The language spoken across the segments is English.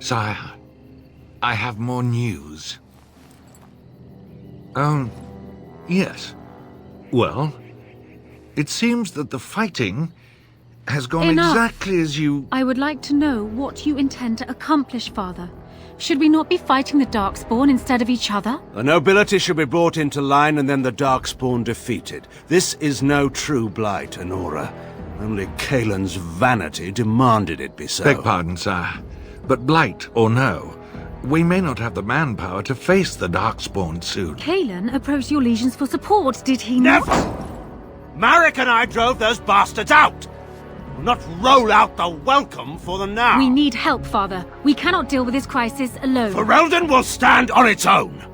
Sire, I have more news. Yes. Well, it seems that the fighting has gone Enough. exactly as you... I would like to know what you intend to accomplish, Father. Should we not be fighting the Darkspawn instead of each other? The nobility should be brought into line and then the Darkspawn defeated. This is no true blight, Honora. Only Kaelin's vanity demanded it be so. Beg pardon, sire. But blight or no, we may not have the manpower to face the Darkspawn soon. Kaelin approached your legions for support, did he not? Never! Marek and I drove those bastards out! We'll not roll out the welcome for them now! We need help, Father. We cannot deal with this crisis alone. Ferelden will stand on its own!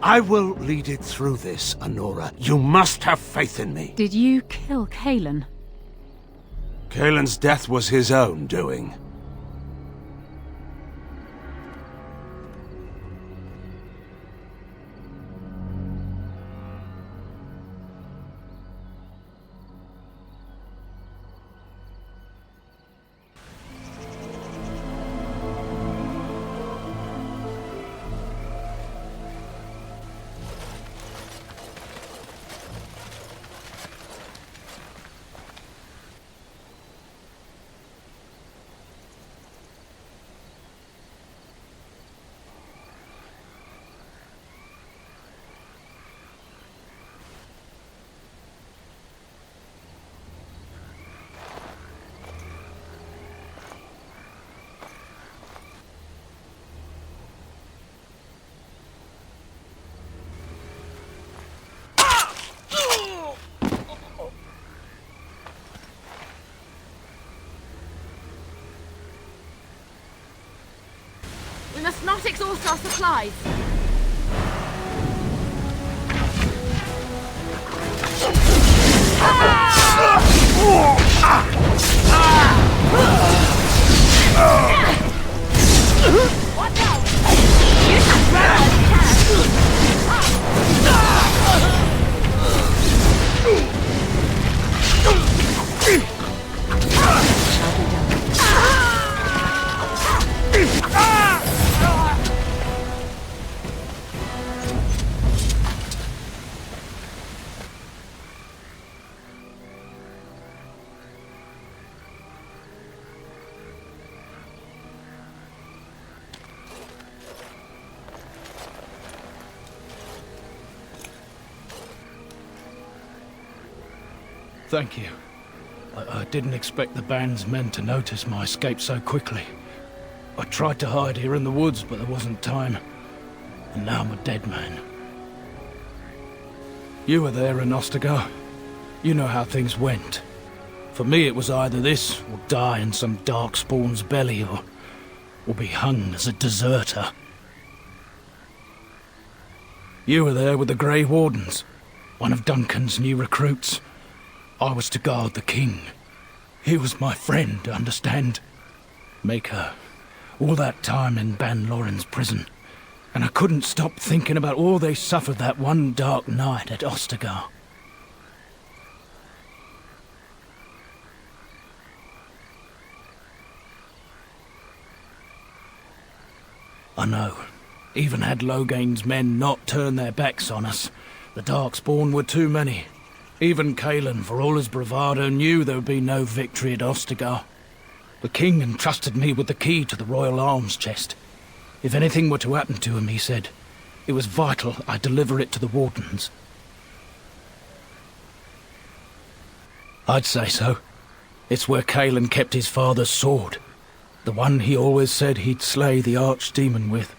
I will lead it through this, Honora. You must have faith in me. Did you kill Kaelin? Kaelin's death was his own doing. We must not exhaust our supplies. Watch out! You can Thank you. I didn't expect the band's men to notice my escape so quickly. I tried to hide here in the woods, but there wasn't time. And now I'm a dead man. You were there in Ostagar. You know how things went. For me, it was either this, or die in some Darkspawn's belly, or be hung as a deserter. You were there with the Grey Wardens, one of Duncan's new recruits. I was to guard the king. He was my friend, understand? Maker, all that time in Ban Loren's prison, and I couldn't stop thinking about all they suffered that one dark night at Ostagar. I know. Even had Logain's men not turned their backs on us, the Darkspawn were too many. Even Kaelin, for all his bravado, knew there would be no victory at Ostagar. The king entrusted me with the key to the royal arms chest. If anything were to happen to him, he said, it was vital I deliver it to the Wardens. I'd say so. It's where Kaelin kept his father's sword. The one he always said he'd slay the archdemon with.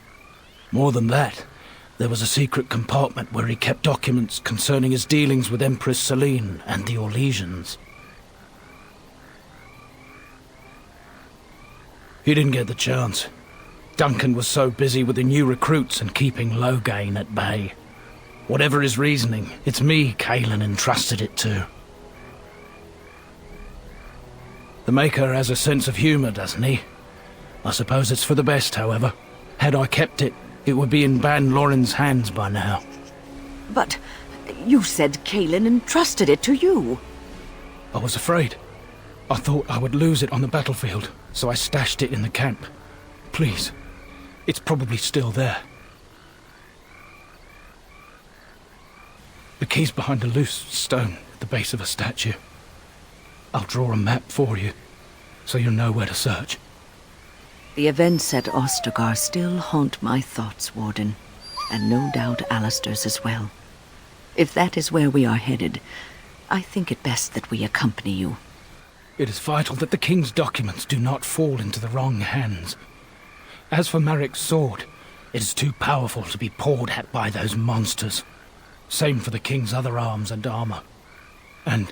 More than that, there was a secret compartment where he kept documents concerning his dealings with Empress Selene and the Orlesians. He didn't get the chance. Duncan was so busy with the new recruits and keeping Logain at bay. Whatever his reasoning, it's me Kaelin entrusted it to. The Maker has a sense of humour, doesn't he? I suppose it's for the best, however. Had I kept it, it would be in Ban Loren's hands by now. But you said Kaelin entrusted it to you. I was afraid. I thought I would lose it on the battlefield, so I stashed it in the camp. Please, it's probably still there. The key's behind a loose stone at the base of a statue. I'll draw a map for you, so you'll know where to search. The events at Ostagar still haunt my thoughts, Warden, and no doubt Alistair's as well. If that is where we are headed, I think it best that we accompany you. It is vital that the king's documents do not fall into the wrong hands. As for Marik's sword, it is too powerful to be pawed at by those monsters. Same for the king's other arms and armor. And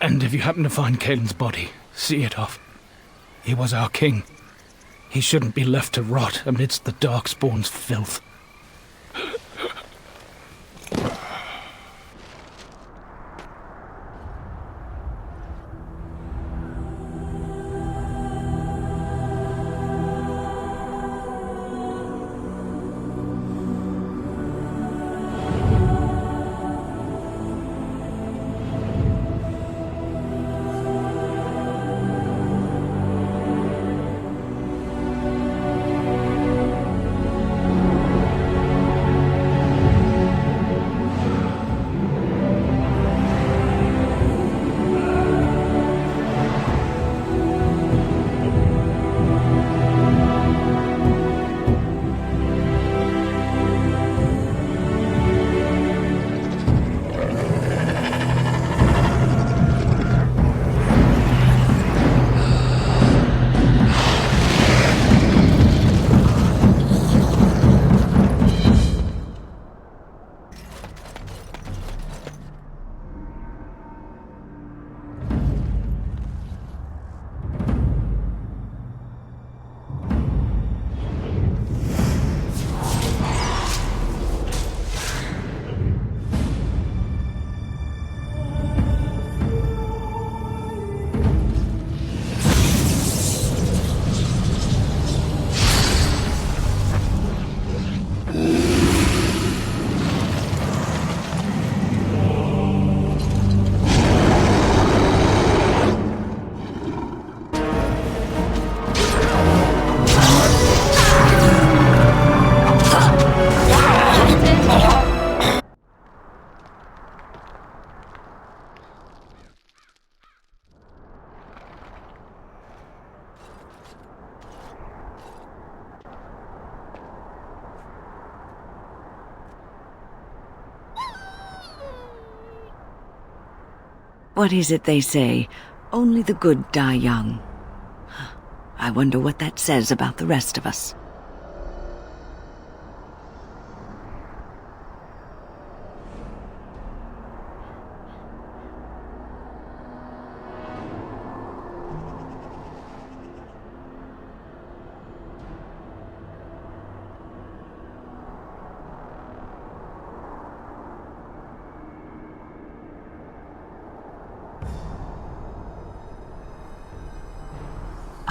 if you happen to find Kaelin's body, see it off. He was our king. He shouldn't be left to rot amidst the Darkspawn's filth. What is it they say? Only the good die young. I wonder what that says about the rest of us.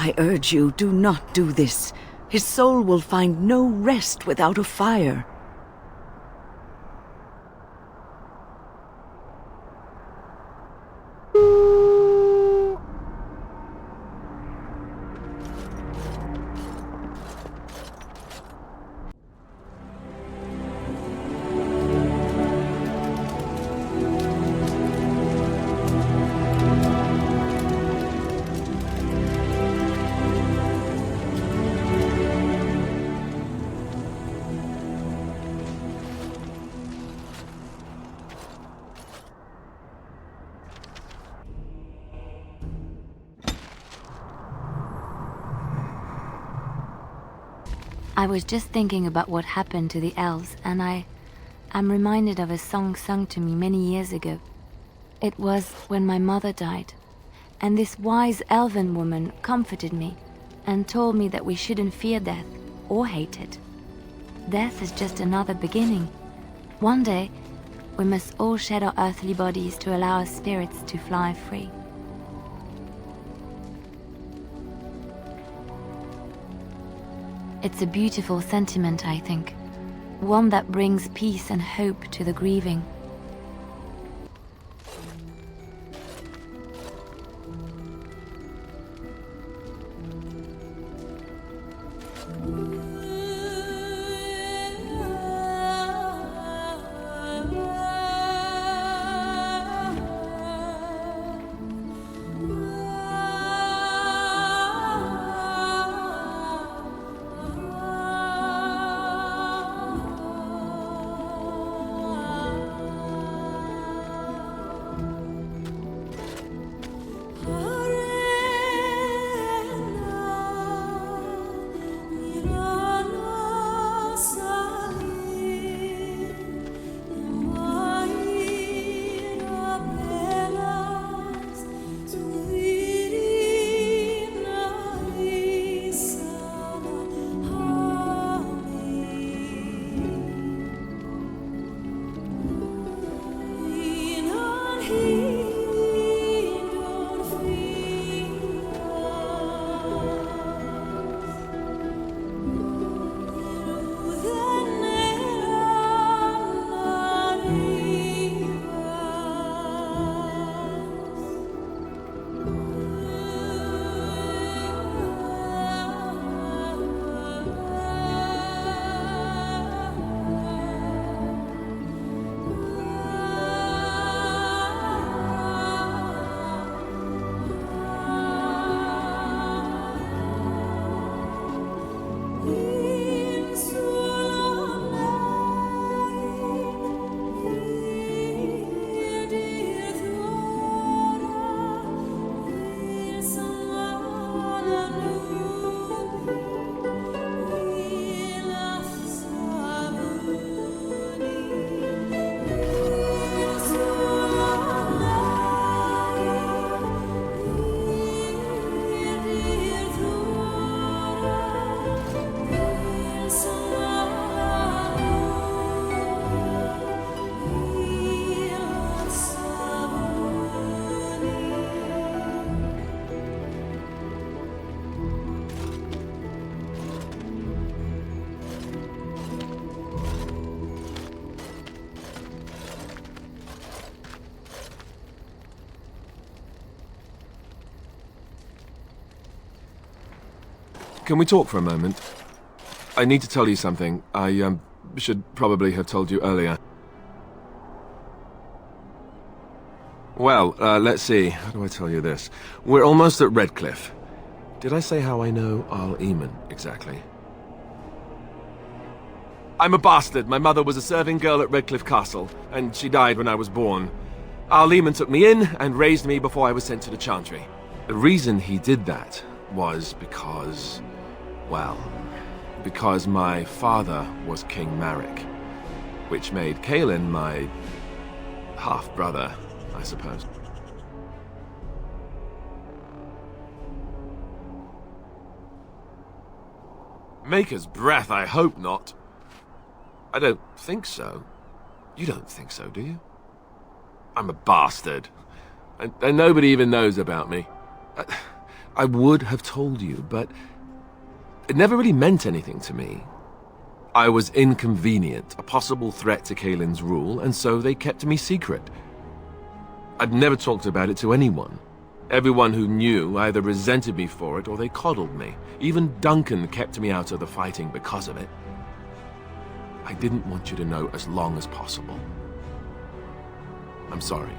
I urge you, do not do this. His soul will find no rest without a fire. I was just thinking about what happened to the elves, and I'm reminded of a song sung to me many years ago. It was when my mother died, and this wise elven woman comforted me and told me that we shouldn't fear death or hate it. Death is just another beginning. One day, we must all shed our earthly bodies to allow our spirits to fly free. It's a beautiful sentiment, I think. One that brings peace and hope to the grieving. can we talk for a moment? I need to tell you something. I, should probably have told you earlier. Well, let's see. How do I tell you this? We're almost at Redcliffe. Did I say how I know Arl Eamon, exactly? I'm a bastard. My mother was a serving girl at Redcliffe Castle, and she died when I was born. Arl Eamon took me in and raised me before I was sent to the Chantry. The reason he did that was because, well, because my father was King Marek, which made Kaelin my half-brother, I suppose. Maker's breath, I hope not. I don't think so. You don't think so, do you? I'm a bastard. And nobody even knows about me. I would have told you, but it never really meant anything to me. I was inconvenient, a possible threat to Kaelin's rule, and so they kept me secret. I'd never talked about it to anyone. Everyone who knew either resented me for it or they coddled me. Even Duncan kept me out of the fighting because of it. I didn't want you to know as long as possible. I'm sorry.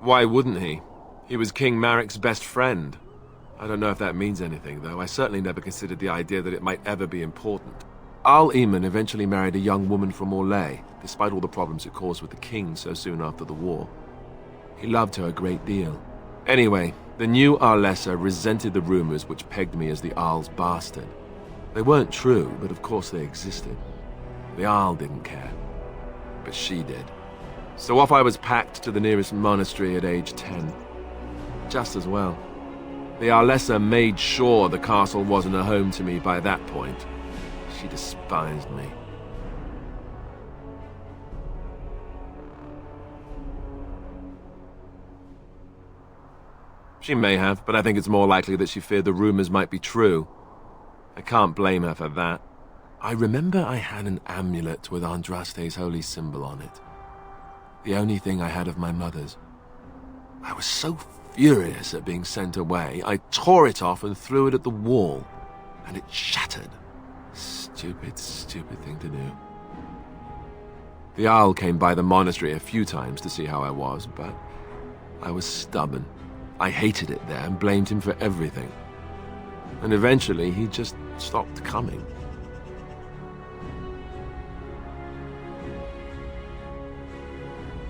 Why wouldn't he? He was King Marek's best friend. I don't know if that means anything, though. I certainly never considered the idea that it might ever be important. Arl Eamon eventually married a young woman from Orlais, despite all the problems it caused with the king so soon after the war. He loved her a great deal. Anyway, the new Arlessa resented the rumors which pegged me as the Arl's bastard. They weren't true, but of course they existed. The Arl didn't care, but she did. So off I was packed to the nearest monastery at age 10. Just as well. The Arlessa made sure the castle wasn't a home to me by that point. She despised me. She may have, but I think it's more likely that she feared the rumors might be true. I can't blame her for that. I remember I had an amulet with Andraste's holy symbol on it. The only thing I had of my mother's. I was so furious at being sent away, I tore it off and threw it at the wall, and it shattered. Stupid, stupid thing to do. The Arl came by the monastery a few times to see how I was, but I was stubborn. I hated it there and blamed him for everything. And eventually he just stopped coming.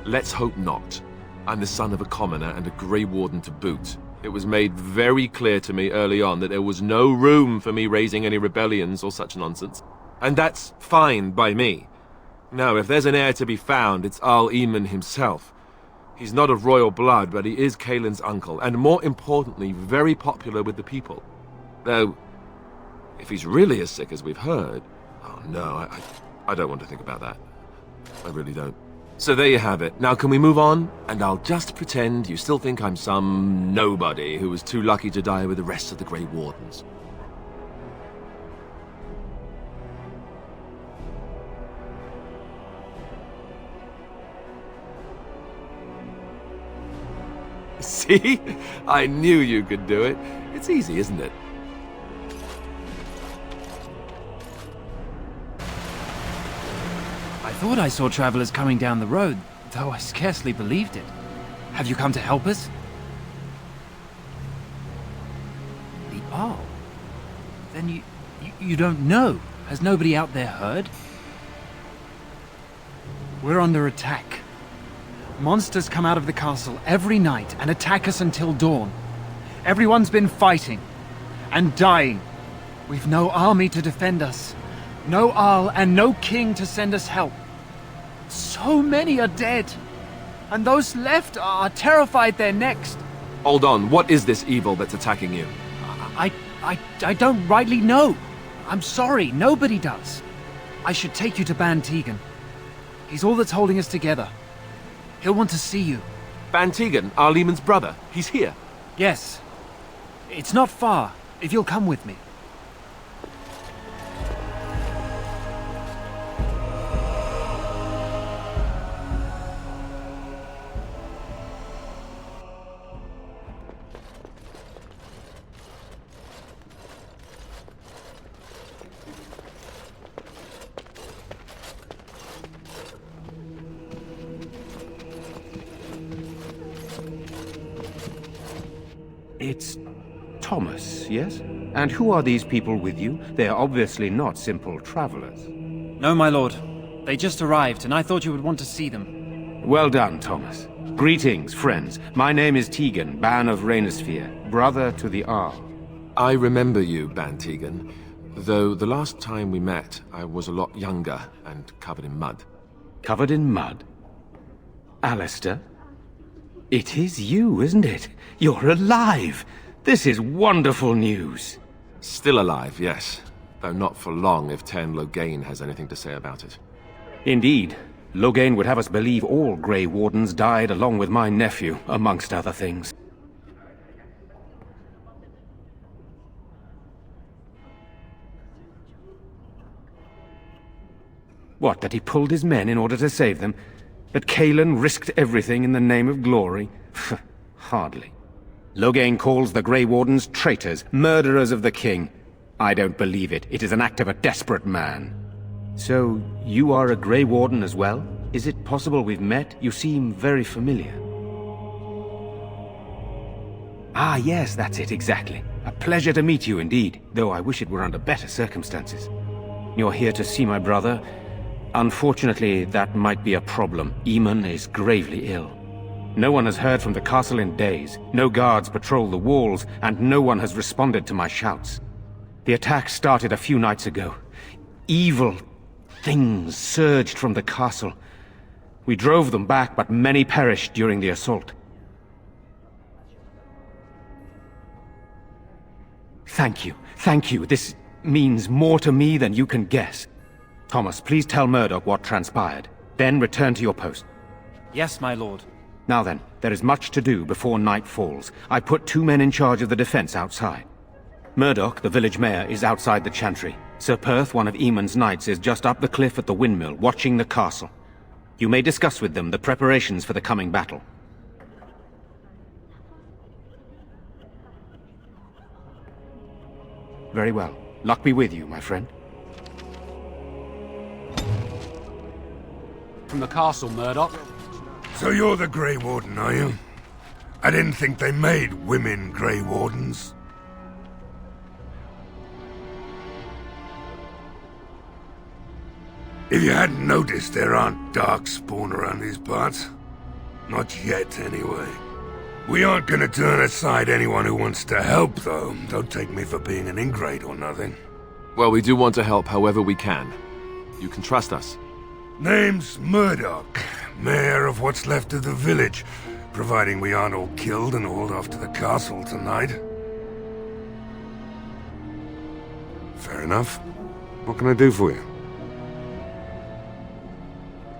Let's hope not. I'm the son of a commoner and a Grey Warden to boot. It was made very clear to me early on that there was no room for me raising any rebellions or such nonsense. And that's fine by me. No, if there's an heir to be found, it's Arl Eamon himself. He's not of royal blood, but he is Kaelin's uncle, and more importantly, very popular with the people. Though, if he's really as sick as we've heard... Oh no, I don't want to think about that. I really don't. So there you have it. Now can we move on? And I'll just pretend you still think I'm some nobody who was too lucky to die with the rest of the Grey Wardens. See? I knew you could do it. It's easy, isn't it? I thought I saw travelers coming down the road, though I scarcely believed it. Have you come to help us? The Arl? Then you don't know? Has nobody out there heard? We're under attack. Monsters come out of the castle every night and attack us until dawn. Everyone's been fighting and dying. We've no army to defend us. No Arl and no king to send us help. So many are dead. And those left are terrified they're next. Hold on, what is this evil that's attacking you? I don't rightly know. I'm sorry, nobody does. I should take you to Ban Tegan. He's all that's holding us together. He'll want to see you. Ban Tegan, Arl Eamon's brother. He's here. Yes. It's not far, if you'll come with me. It's Thomas, yes? And who are these people with you? They are obviously not simple travelers. No, my lord. They just arrived, and I thought you would want to see them. Well done, Thomas. Greetings, friends. My name is Tegan, Ban of Rainersphere, brother to the Arl. I remember you, Ban Tegan, though the last time we met, I was a lot younger and covered in mud. Covered in mud? Alistair? It is you, isn't it? You're alive! This is wonderful news! Still alive, yes. Though not for long if Ten Loghain has anything to say about it. Indeed. Loghain would have us believe all Grey Wardens died along with my nephew, amongst other things. What, that he pulled his men in order to save them? That Cailan risked everything in the name of glory? Hardly. Loghain calls the Grey Wardens traitors, murderers of the king. I don't believe it. It is an act of a desperate man. So, you are a Grey Warden as well? Is it possible we've met? You seem very familiar. Ah, yes, that's it, exactly. A pleasure to meet you indeed, though I wish it were under better circumstances. You're here to see my brother? Unfortunately, that might be a problem. Eamon is gravely ill. No one has heard from the castle in days. No guards patrol the walls, and no one has responded to my shouts. The attack started a few nights ago. Evil things surged from the castle. We drove them back, but many perished during the assault. Thank you. Thank you. This means more to me than you can guess. Thomas, please tell Murdoch what transpired. Then return to your post. Yes, my lord. Now then, there is much to do before night falls. I put 2 men in charge of the defense outside. Murdoch, the village mayor, is outside the chantry. Sir Perth, one of Eamon's knights, is just up the cliff at the windmill, watching the castle. You may discuss with them the preparations for the coming battle. Very well. Luck be with you, my friend. From the castle, Murdoch. So you're the Grey Warden, are you? I didn't think they made women Grey Wardens. If you hadn't noticed, there aren't Darkspawn around these parts. Not yet, anyway. We aren't gonna turn aside anyone who wants to help, though. Don't take me for being an ingrate or nothing. Well, we do want to help however we can. You can trust us. Name's Murdoch, mayor of what's left of the village, providing we aren't all killed and hauled off to the castle tonight. Fair enough. What can I do for you?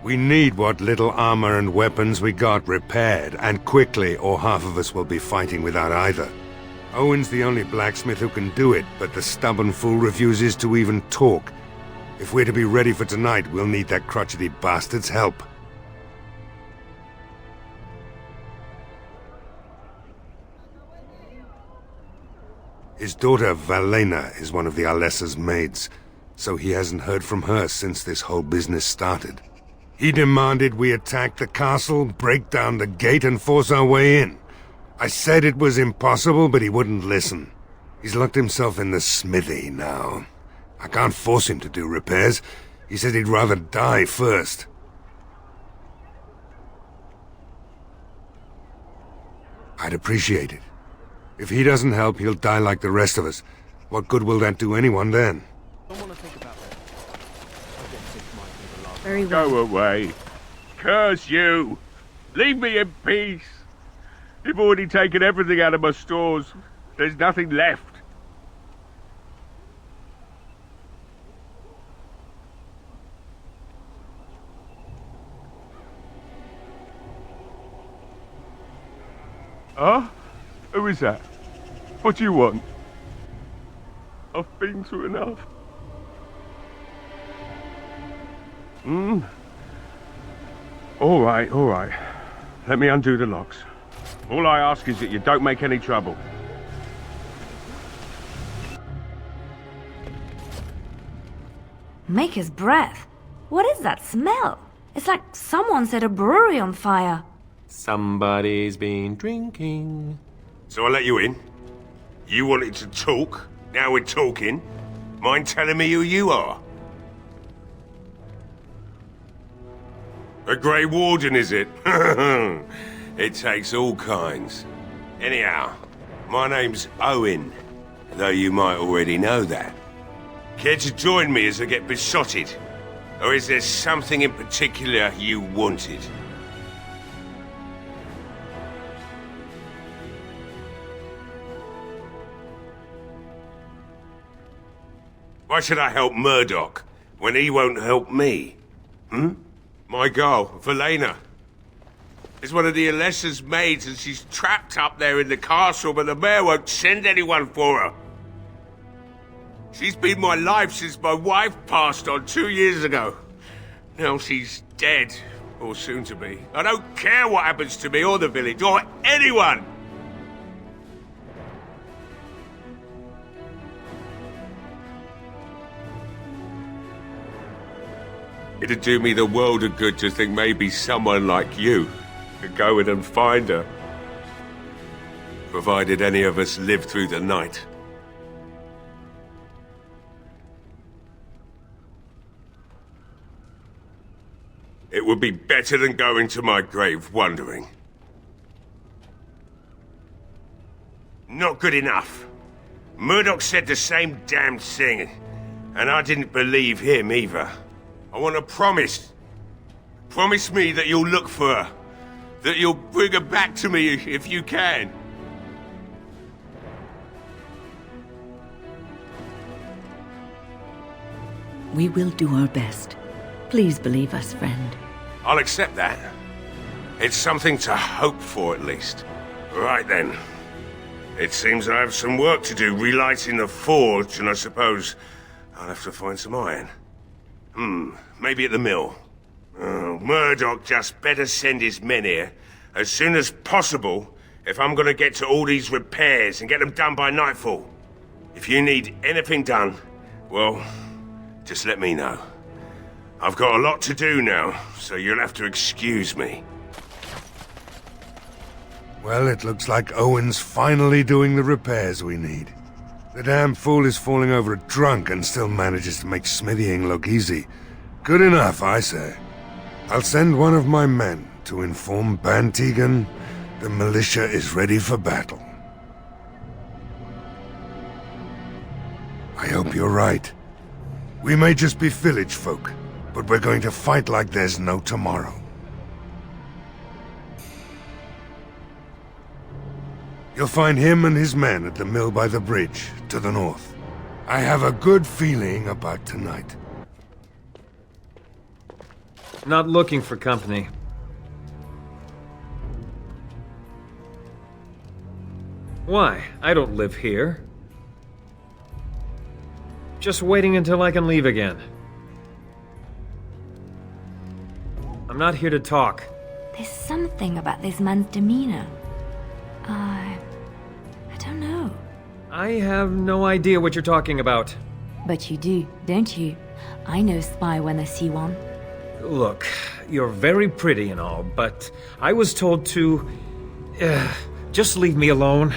We need what little armor and weapons we got repaired, and quickly, or half of us will be fighting without either. Owen's the only blacksmith who can do it, but the stubborn fool refuses to even talk. If we're to be ready for tonight, we'll need that crotchety bastard's help. His daughter, Valena, is one of the Alessa's maids, so he hasn't heard from her since this whole business started. He demanded we attack the castle, break down the gate, and force our way in. I said it was impossible, but he wouldn't listen. He's locked himself in the smithy now. I can't force him to do repairs. He said he'd rather die first. I'd appreciate it. If he doesn't help, he'll die like the rest of us. What good will that do anyone then? Very well. Go away. Curse you. Leave me in peace. You've already taken everything out of my stores. There's nothing left. Huh? Who is that? What do you want? I've been through enough. All right. Let me undo the locks. All I ask is that you don't make any trouble. Maker's breath. What is that smell? It's like someone set a brewery on fire. Somebody's been drinking. So I let you in. You wanted to talk. Now we're talking. Mind telling me who you are? A Grey Warden, is it? It takes all kinds. Anyhow, my name's Owen, though you might already know that. Care to join me as I get besotted? Or is there something in particular you wanted? Why should I help Murdoch when he won't help me? My girl, Valena, is one of the Alessa's maids and she's trapped up there in the castle, but the mayor won't send anyone for her. She's been my life since my wife passed on 2 years ago. Now she's dead, or soon to be. I don't care what happens to me or the village, or anyone! It'd do me the world of good to think maybe someone like you could go in and find her. Provided any of us live through the night. It would be better than going to my grave wondering. Not good enough. Murdoch said the same damn thing, and I didn't believe him either. I want a promise. Promise me that you'll look for her. That you'll bring her back to me if you can. We will do our best. Please believe us, friend. I'll accept that. It's something to hope for, at least. Right then. It seems I have some work to do relighting the forge, and I suppose I'll have to find some iron. Maybe at the mill. Murdoch just better send his men here as soon as possible if I'm gonna get to all these repairs and get them done by nightfall. If you need anything done, well, just let me know. I've got a lot to do now, so you'll have to excuse me. Well, it looks like Owen's finally doing the repairs we need. The damn fool is falling over drunk and still manages to make smithying look easy. Good enough, I say. I'll send one of my men to inform Bantegan the militia is ready for battle. I hope you're right. We may just be village folk, but we're going to fight like there's no tomorrow. You'll find him and his men at the mill by the bridge, to the north. I have a good feeling about tonight. Not looking for company. Why? I don't live here. Just waiting until I can leave again. I'm not here to talk. There's something about this man's demeanor. I don't know. I have no idea what you're talking about. But you do, don't you? I know spy when I see one. Look, you're very pretty and all, but I was told to... just leave me alone.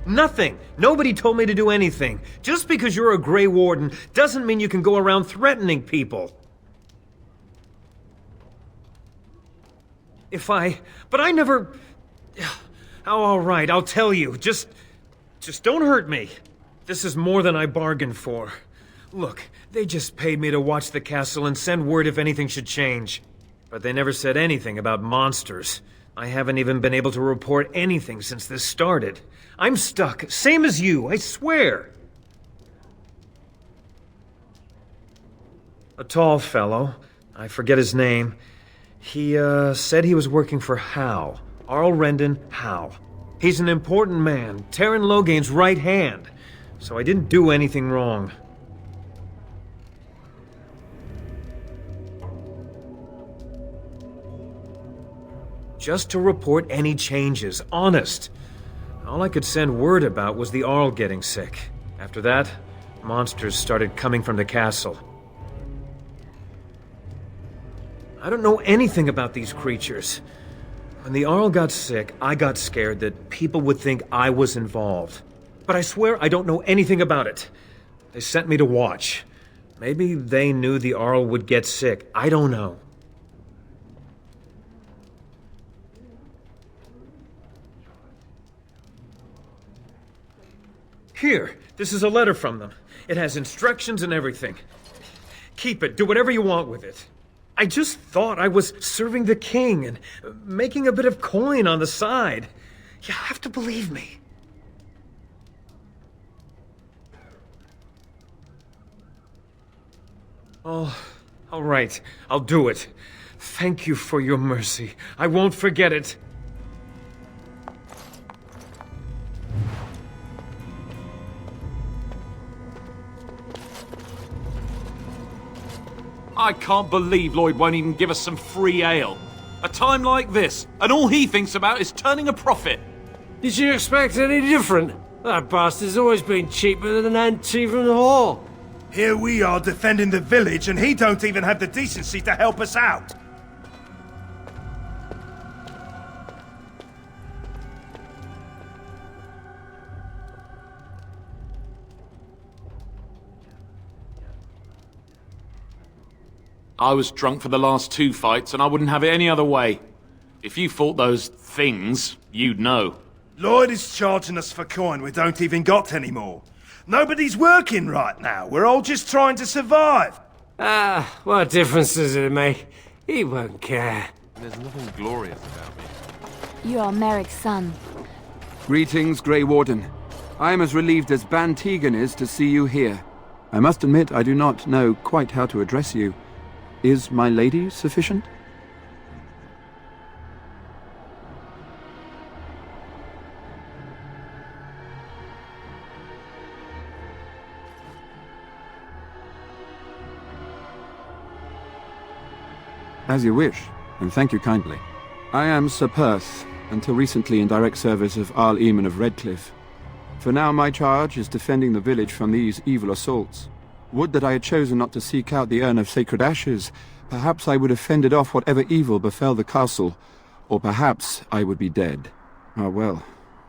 Nothing! Nobody told me to do anything. Just because you're a Grey Warden doesn't mean you can go around threatening people. But I never... Oh, all right, I'll tell you. Just don't hurt me. This is more than I bargained for. Look, they just paid me to watch the castle and send word if anything should change. But they never said anything about monsters. I haven't even been able to report anything since this started. I'm stuck, same as you, I swear. A tall fellow, I forget his name. He, said he was working for Hal. Arl Rendon Hal. He's an important man, Terran Logain's right hand. So I didn't do anything wrong. Just to report any changes, honest. All I could send word about was the Arl getting sick. After that, monsters started coming from the castle. I don't know anything about these creatures. When the Arl got sick, I got scared that people would think I was involved. But I swear I don't know anything about it. They sent me to watch. Maybe they knew the Arl would get sick. I don't know. Here, this is a letter from them. It has instructions and everything. Keep it, do whatever you want with it. I just thought I was serving the king and making a bit of coin on the side. You have to believe me. Oh, all right, I'll do it. Thank you for your mercy. I won't forget it. I can't believe Lloyd won't even give us some free ale. A time like this, and all he thinks about is turning a profit. Did you expect any different? That bastard's always been cheaper than an Antivan Hall. Here we are defending the village, and he don't even have the decency to help us out. I was drunk for the last 2 fights, and I wouldn't have it any other way. If you fought those things, you'd know. Lloyd is charging us for coin we don't even got anymore. Nobody's working right now. We're all just trying to survive. Ah, what difference does it make? He won't care. There's nothing glorious about me. You are Merrick's son. Greetings, Grey Warden. I am as relieved as Ban Tegan is to see you here. I must admit I do not know quite how to address you. Is my lady sufficient? As you wish, and thank you kindly. I am Sir Perth, until recently in direct service of Arl Eamon of Redcliffe. For now my charge is defending the village from these evil assaults. Would that I had chosen not to seek out the urn of sacred ashes. Perhaps I would have fended off whatever evil befell the castle, or perhaps I would be dead. Ah well,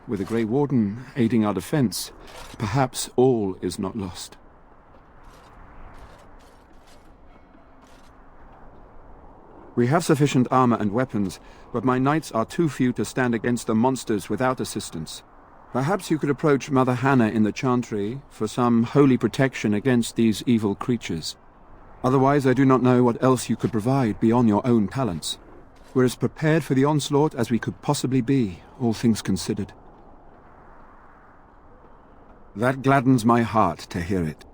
with the Grey Warden aiding our defense, perhaps all is not lost. We have sufficient armor and weapons, but my knights are too few to stand against the monsters without assistance. Perhaps you could approach Mother Hannah in the Chantry for some holy protection against these evil creatures. Otherwise, I do not know what else you could provide beyond your own talents. We're as prepared for the onslaught as we could possibly be, all things considered. That gladdens my heart to hear it.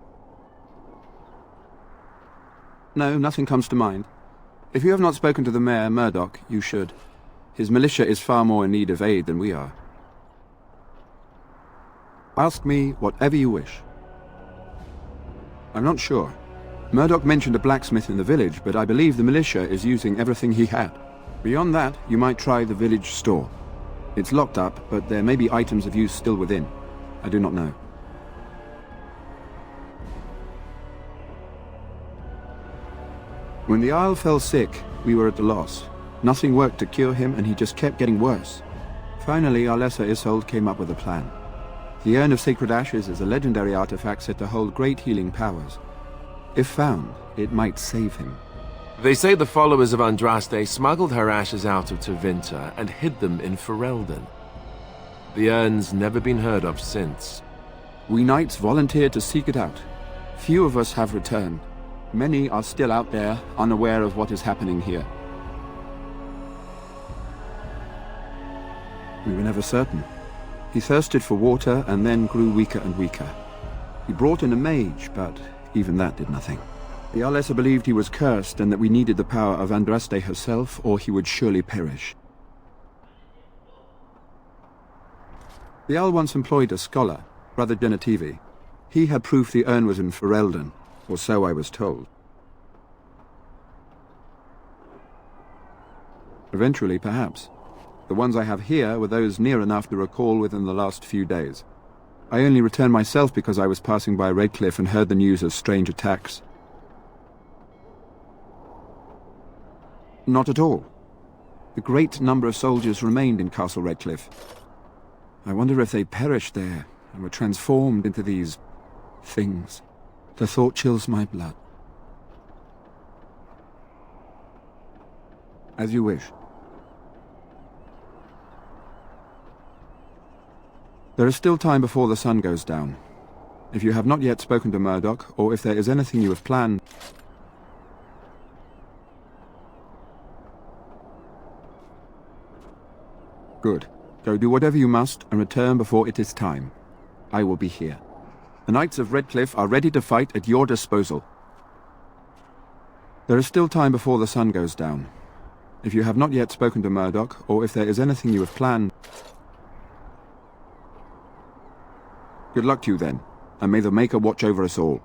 No, nothing comes to mind. If you have not spoken to the Mayor, Murdoch, you should. His militia is far more in need of aid than we are. Ask me whatever you wish. I'm not sure. Murdoch mentioned a blacksmith in the village, but I believe the militia is using everything he had. Beyond that, you might try the village store. It's locked up, but there may be items of use still within. I do not know. When the Isle fell sick, we were at a loss. Nothing worked to cure him, and he just kept getting worse. Finally, our lesser Isolde came up with a plan. The Urn of Sacred Ashes is a legendary artifact said to hold great healing powers. If found, it might save him. They say the followers of Andraste smuggled her ashes out of Tevinter and hid them in Ferelden. The urn's never been heard of since. We knights volunteered to seek it out. Few of us have returned. Many are still out there, unaware of what is happening here. We were never certain. He thirsted for water and then grew weaker and weaker. He brought in a mage, but even that did nothing. The Alessa believed he was cursed and that we needed the power of Andraste herself, or he would surely perish. The Al once employed a scholar, Brother Genetivi. He had proof the urn was in Ferelden, or so I was told. Eventually, perhaps. The ones I have here were those near enough to recall within the last few days. I only returned myself because I was passing by Redcliffe and heard the news of strange attacks. Not at all. A great number of soldiers remained in Castle Redcliffe. I wonder if they perished there and were transformed into these things. The thought chills my blood. As you wish. There is still time before the sun goes down. If you have not yet spoken to Murdoch, or if there is anything you have planned... Good. Go do whatever you must, and return before it is time. I will be here. The Knights of Redcliffe are ready to fight at your disposal. There is still time before the sun goes down. If you have not yet spoken to Murdoch, or if there is anything you have planned... Good luck to you then, and may the Maker watch over us all.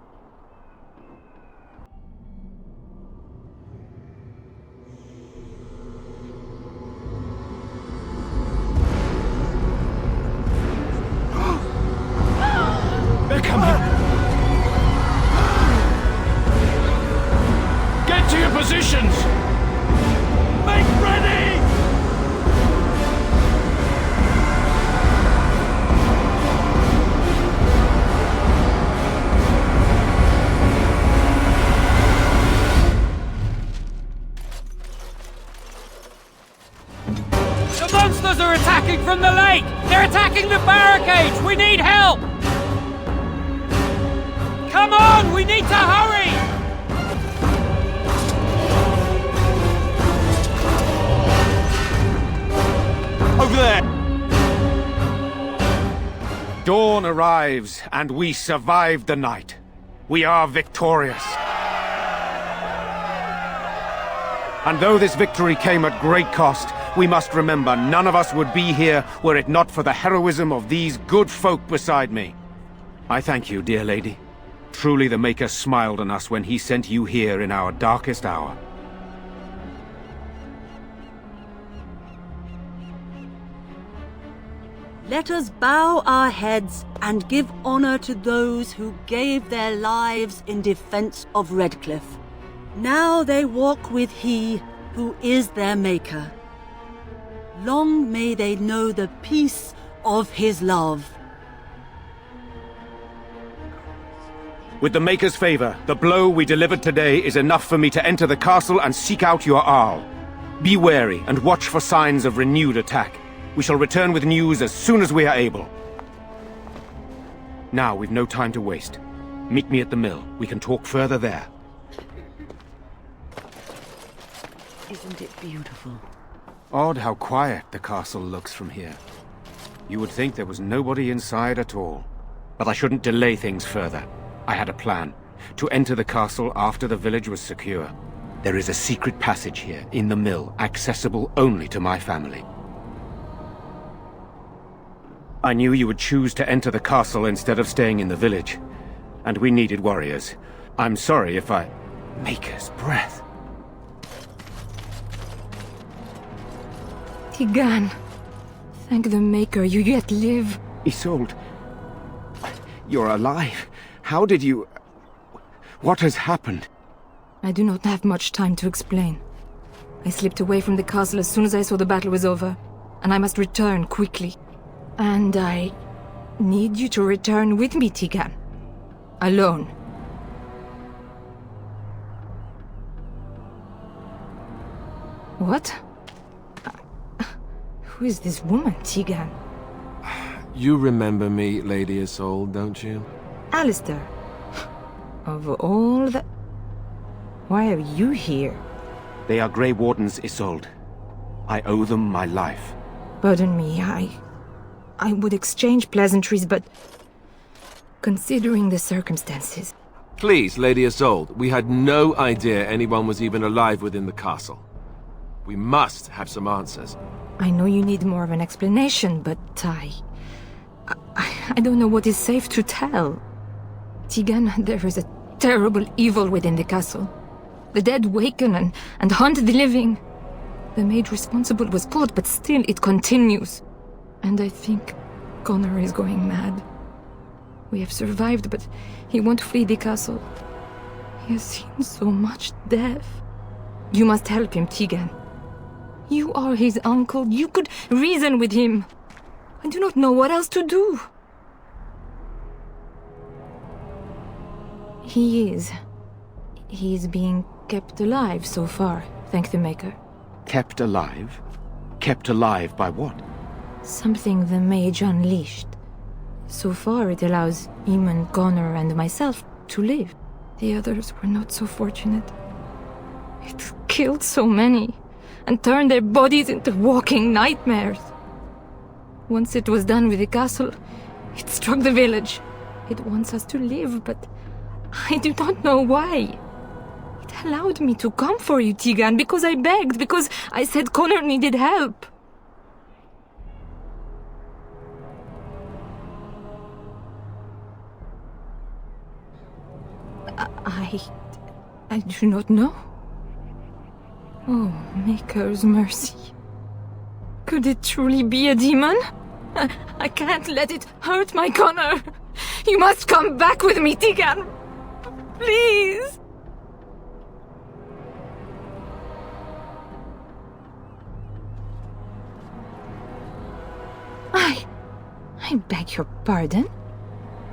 They're coming! Get to your positions! Make ready! The monsters are attacking from the lake! They're attacking the barricades! We need help! Come on! We need to hurry! Over there! Dawn arrives, and we survived the night. We are victorious. And though this victory came at great cost, we must remember none of us would be here were it not for the heroism of these good folk beside me. I thank you, dear lady. Truly the Maker smiled on us when he sent you here in our darkest hour. Let us bow our heads and give honor to those who gave their lives in defense of Redcliffe. Now they walk with he who is their Maker. Long may they know the peace of his love. With the Maker's favor, the blow we delivered today is enough for me to enter the castle and seek out your Arl. Be wary and watch for signs of renewed attack. We shall return with news as soon as we are able. Now we've no time to waste. Meet me at the mill. We can talk further there. Isn't it beautiful? Odd how quiet the castle looks from here. You would think there was nobody inside at all. But I shouldn't delay things further. I had a plan. To enter the castle after the village was secure. There is a secret passage here, in the mill, accessible only to my family. I knew you would choose to enter the castle instead of staying in the village. And we needed warriors. I'm sorry if I... Maker's breath. Tigan, thank the Maker you yet live. Isolde, you're alive. How did you... What has happened? I do not have much time to explain. I slipped away from the castle as soon as I saw the battle was over, and I must return quickly. And I need you to return with me, Tigan. Alone. What? Who is this woman, Tigan? You remember me, Lady Isolde, don't you? Alistair. Of all the... Why are you here? They are Grey Wardens, Isolde. I owe them my life. Pardon me, I would exchange pleasantries, but... Considering the circumstances, Please, Lady Isolde, we had no idea anyone was even alive within the castle. We must have some answers. I know you need more of an explanation, but I don't know what is safe to tell. Tegan, there is a terrible evil within the castle. The dead waken and haunt the living. The maid responsible was caught, but still it continues. And I think Connor is going mad. We have survived, but he won't flee the castle. He has seen so much death. You must help him, Tegan. You are his uncle. You could reason with him. I do not know what else to do. He is being kept alive so far, thank the Maker. Kept alive? Kept alive by what? Something the mage unleashed. So far it allows Eamon, Connor, and myself to live. The others were not so fortunate. It killed so many, and turned their bodies into walking nightmares. Once it was done with the castle, it struck the village. It wants us to live, but I do not know why. It allowed me to come for you, Tegan, because I begged, because I said Connor needed help. I do not know. Oh, Maker's mercy. Could it truly be a demon? I can't let it hurt my Connor. You must come back with me, Tegan. Please. I beg your pardon?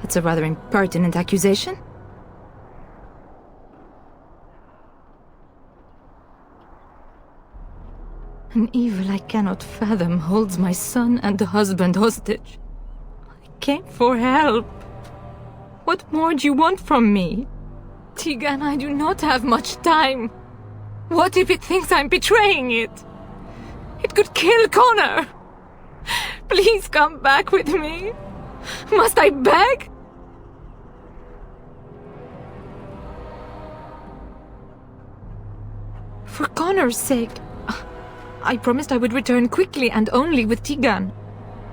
That's a rather impertinent accusation. An evil I cannot fathom holds my son and husband hostage. I came for help. What more do you want from me? Tegan, I do not have much time. What if it thinks I'm betraying it? It could kill Connor. Please come back with me. Must I beg? For Connor's sake, I promised I would return quickly and only with Tegan.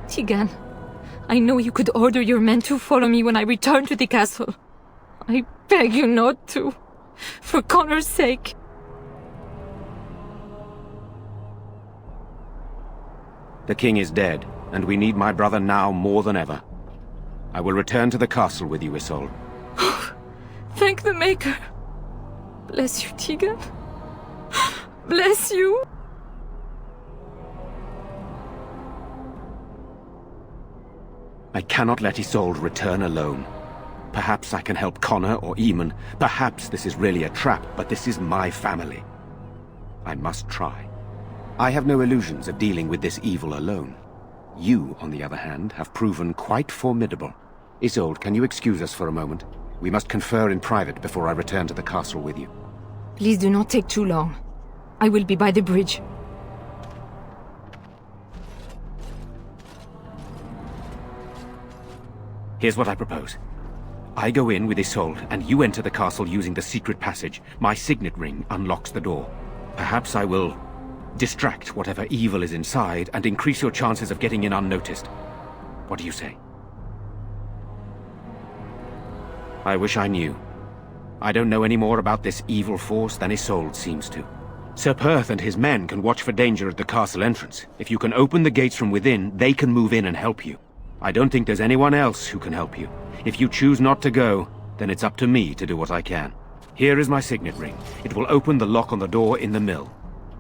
Tegan, I know you could order your men to follow me when I return to the castle. I beg you not to. For Connor's sake. The king is dead, and we need my brother now more than ever. I will return to the castle with you, Isolde. Thank the Maker. Bless you, Tegan. Bless you. I cannot let Isolde return alone. Perhaps I can help Connor or Eamon. Perhaps this is really a trap, but this is my family. I must try. I have no illusions of dealing with this evil alone. You, on the other hand, have proven quite formidable. Isolde, can you excuse us for a moment? We must confer in private before I return to the castle with you. Please do not take too long. I will be by the bridge. Here's what I propose. I go in with Isolde, and you enter the castle using the secret passage. My signet ring unlocks the door. Perhaps I will distract whatever evil is inside and increase your chances of getting in unnoticed. What do you say? I wish I knew. I don't know any more about this evil force than Isolde seems to. Sir Perth and his men can watch for danger at the castle entrance. If you can open the gates from within, they can move in and help you. I don't think there's anyone else who can help you. If you choose not to go, then it's up to me to do what I can. Here is my signet ring. It will open the lock on the door in the mill.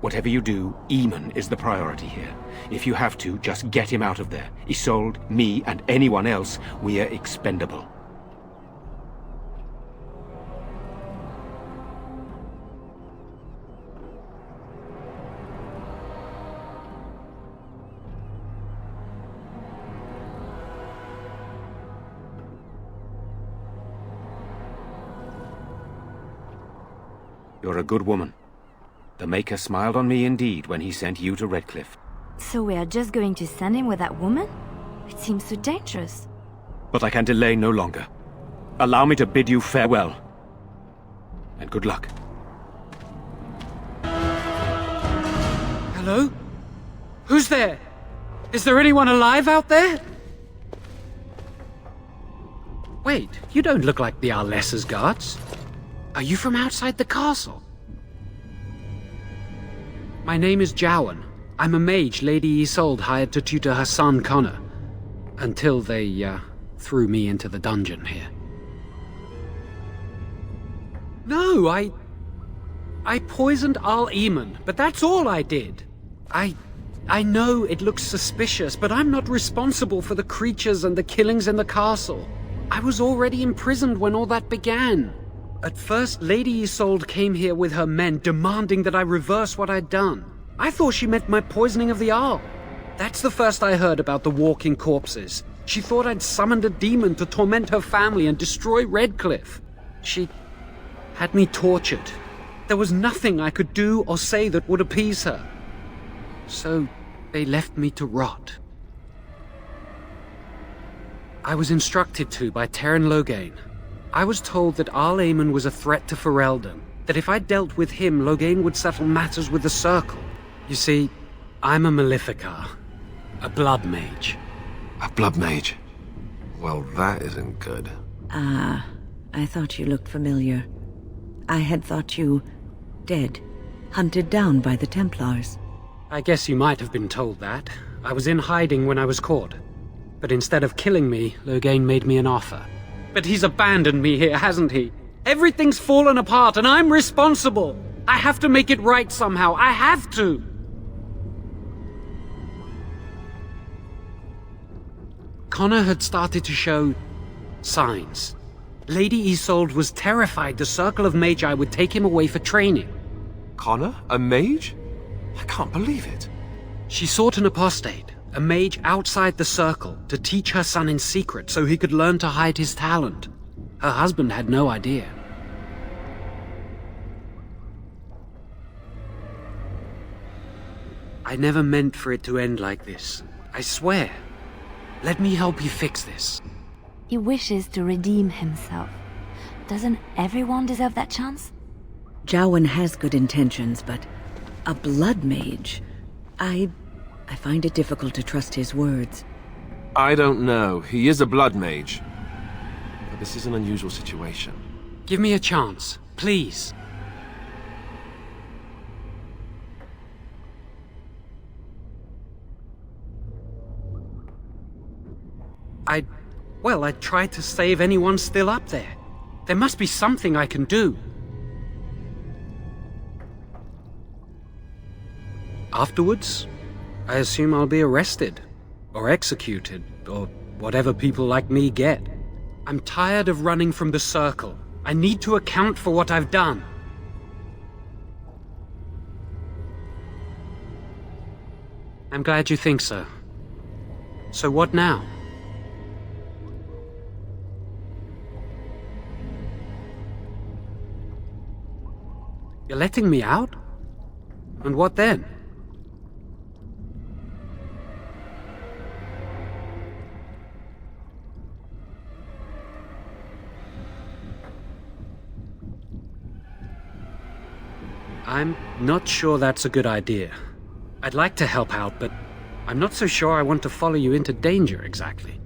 Whatever you do, Eamon is the priority here. If you have to, just get him out of there. Isolde, me, and anyone else, we are expendable. You're a good woman. The Maker smiled on me indeed when he sent you to Redcliffe. So we are just going to send him with that woman? It seems so dangerous. But I can delay no longer. Allow me to bid you farewell. and good luck. Hello? Who's there? Is there anyone alive out there? Wait, you don't look like the Arlessa's guards. Are you from outside the castle? My name is Jowan. I'm a mage Lady Isolde hired to tutor her son Connor. Until they, threw me into the dungeon here. No, I poisoned Al Eamon, but that's all I did. I know it looks suspicious, but I'm not responsible for the creatures and the killings in the castle. I was already imprisoned when all that began. At first, Lady Isolde came here with her men, demanding that I reverse what I'd done. I thought she meant my poisoning of the Arl. That's the first I heard about the walking corpses. She thought I'd summoned a demon to torment her family and destroy Redcliffe. She had me tortured. There was nothing I could do or say that would appease her. So they left me to rot. I was instructed to by Terran Loghain. I was told that Al Eamon was a threat to Ferelden, that if I dealt with him, Loghain would settle matters with the Circle. You see, I'm a Maleficar, a blood mage. A blood mage? Well, that isn't good. Ah, I thought you looked familiar. I had thought you dead, hunted down by the Templars. I guess you might have been told that. I was in hiding when I was caught. But instead of killing me, Loghain made me an offer. But he's abandoned me here, hasn't he? Everything's fallen apart and I'm responsible. I have to make it right somehow. I have to. Connor had started to show signs. Lady Isolde was terrified the Circle of Magi would take him away for training. Connor? A mage? I can't believe it. She sought an apostate, a mage outside the Circle, to teach her son in secret so he could learn to hide his talent. Her husband had no idea. I never meant for it to end like this. I swear. Let me help you fix this. He wishes to redeem himself. Doesn't everyone deserve that chance? Jowan has good intentions, but a blood mage? I find it difficult to trust his words. I don't know. He is a blood mage. But this is an unusual situation. Give me a chance, please. I tried to save anyone still up there. There must be something I can do. Afterwards, I assume I'll be arrested, or executed, or whatever people like me get. I'm tired of running from the Circle. I need to account for what I've done. I'm glad you think so. So what now? You're letting me out? And what then? I'm not sure that's a good idea. I'd like to help out, but I'm not so sure I want to follow you into danger exactly.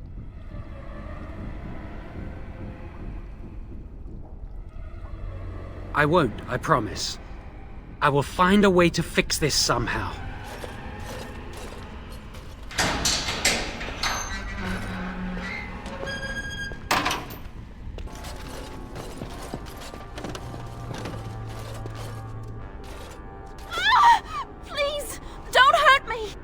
I won't, I promise. I will find a way to fix this somehow. Please, don't hurt me!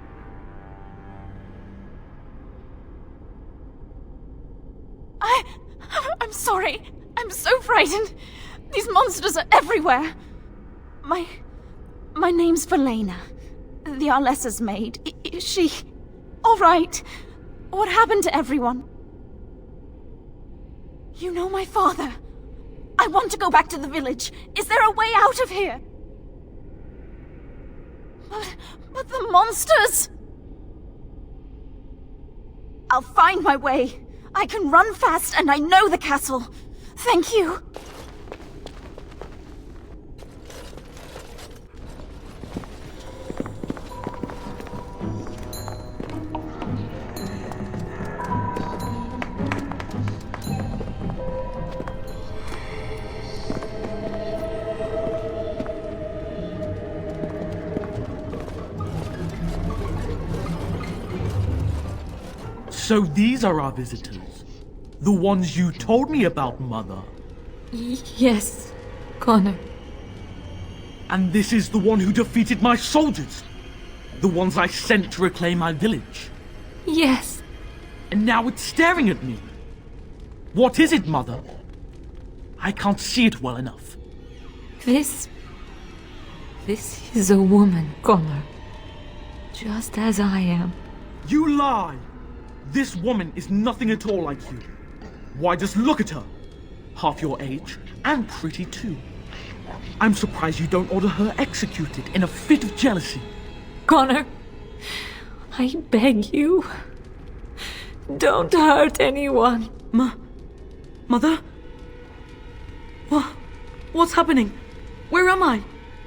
I'm sorry. I'm so frightened. These monsters are everywhere. My name's Valena. The Arlessa's maid. Is she all right? What happened to everyone? You know my father. I want to go back to the village. Is there a way out of here? But the monsters! I'll find my way. I can run fast and I know the castle. Thank you. So these are our visitors. The ones you told me about, Mother. Yes, Connor. And this is the one who defeated my soldiers. The ones I sent to reclaim my village. Yes. And now it's staring at me. What is it, Mother? I can't see it well enough. This is a woman, Connor. Just as I am. You lie! This woman is nothing at all like you. Why, just look at her. Half your age, and pretty too. I'm surprised you don't order her executed in a fit of jealousy. Connor, I beg you. Don't hurt anyone. Mother? What's happening? Where am I?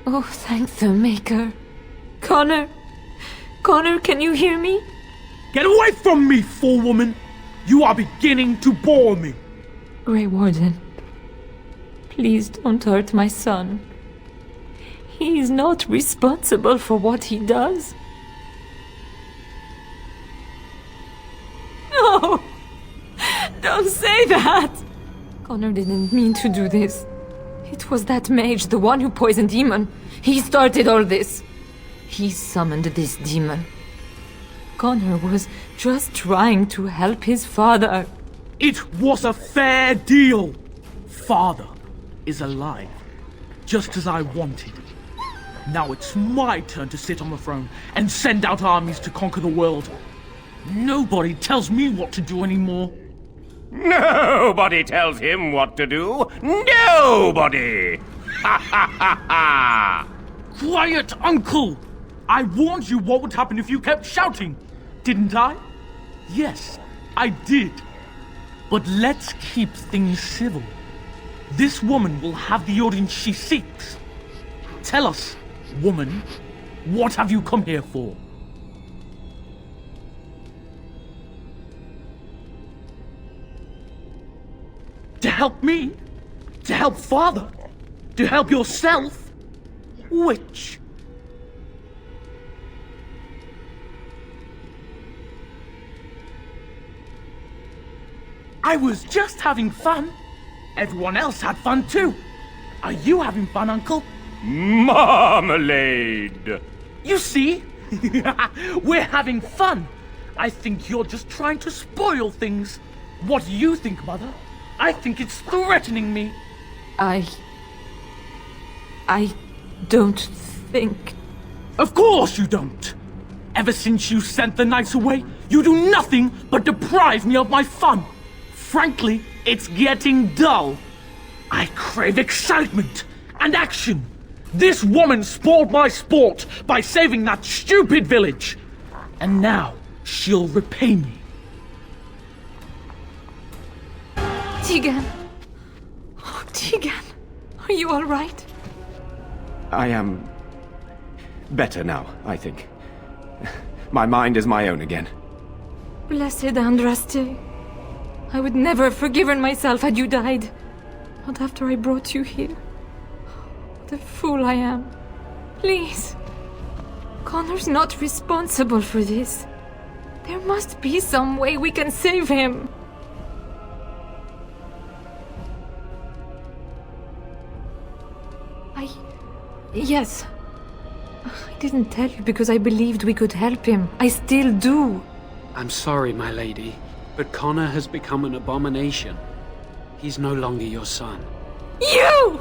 Oh, thank the Maker. Connor, can you hear me? Get away from me, fool woman! You are beginning to bore me. Grey Warden, please don't hurt my son. He is not responsible for what he does. No! Don't say that! Connor didn't mean to do this. It was that mage, the one who poisoned Demon. He started all this. He summoned this demon. Connor was just trying to help his father. It was a fair deal. Father is alive, just as I wanted. Now it's my turn to sit on the throne and send out armies to conquer the world. Nobody tells me what to do anymore. Nobody tells him what to do. Nobody! Ha ha ha ha! Quiet, Uncle! I warned you what would happen if you kept shouting, didn't I? Yes, I did. But let's keep things civil. This woman will have the audience she seeks. Tell us, woman, what have you come here for? To help me? To help Father? To help yourself? Which? I was just having fun. Everyone else had fun too. Are you having fun, Uncle? Marmalade! You see? We're having fun. I think you're just trying to spoil things. What do you think, Mother? I think it's threatening me. I don't think... Of course you don't! Ever since you sent the knights away, you do nothing but deprive me of my fun. Frankly, it's getting dull. I crave excitement and action. This woman spoiled my sport by saving that stupid village. And now she'll repay me. Tegan. Oh, Tegan. Are you all right? I am better now, I think. My mind is my own again. Blessed Andraste. I would never have forgiven myself had you died. Not after I brought you here. What a fool I am. Please. Connor's not responsible for this. There must be some way we can save him. Yes. I didn't tell you because I believed we could help him. I still do. I'm sorry, my lady, but Connor has become an abomination. He's no longer your son. You!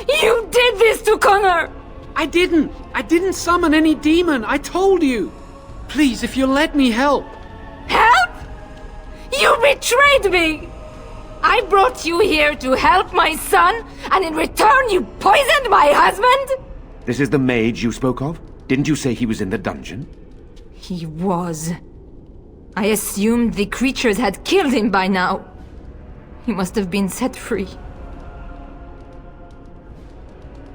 You did this to Connor! I didn't summon any demon. I told you. Please, if you'll let me help. Help? You betrayed me! I brought you here to help my son, and in return you poisoned my husband? This is the mage you spoke of? Didn't you say he was in the dungeon? He was. I assumed the creatures had killed him by now. He must have been set free.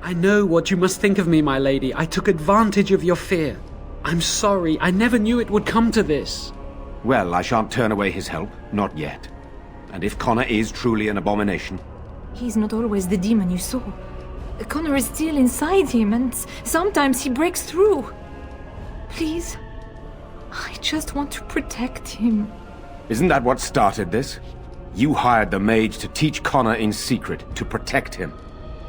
I know what you must think of me, my lady. I took advantage of your fear. I'm sorry. I never knew it would come to this. Well, I shan't turn away his help. Not yet. And if Connor is truly an abomination... He's not always the demon you saw. Connor is still inside him, and sometimes he breaks through. Please, I just want to protect him. Isn't that what started this? You hired the mage to teach Connor in secret, to protect him.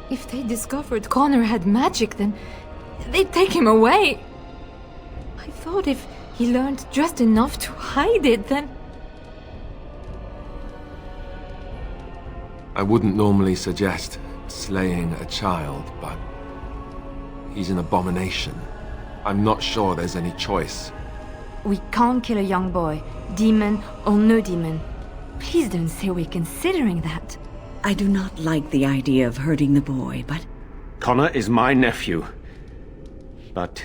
If they discovered Connor had magic, then they'd take him away. I thought if he learned just enough to hide it, then... I wouldn't normally suggest slaying a child, but he's an abomination. I'm not sure there's any choice. We can't kill a young boy, demon or no demon. Please don't say we're considering that. I do not like the idea of hurting the boy, but... Connor is my nephew. But...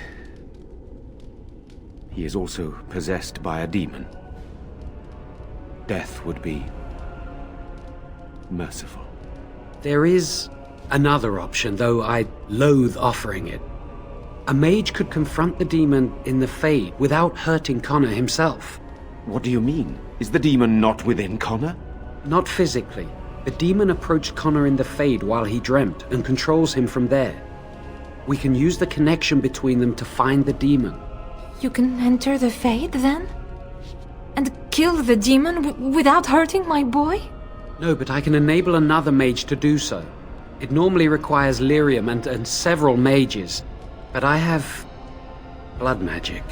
he is also possessed by a demon. Death would be... merciful. There is another option, though I loathe offering it. A mage could confront the demon in the Fade without hurting Connor himself. What do you mean? Is the demon not within Connor? Not physically. The demon approached Connor in the Fade while he dreamt and controls him from there. We can use the connection between them to find the demon. You can enter the Fade, then? And kill the demon without hurting my boy? No, but I can enable another mage to do so. It normally requires lyrium and several mages. But I have... blood magic.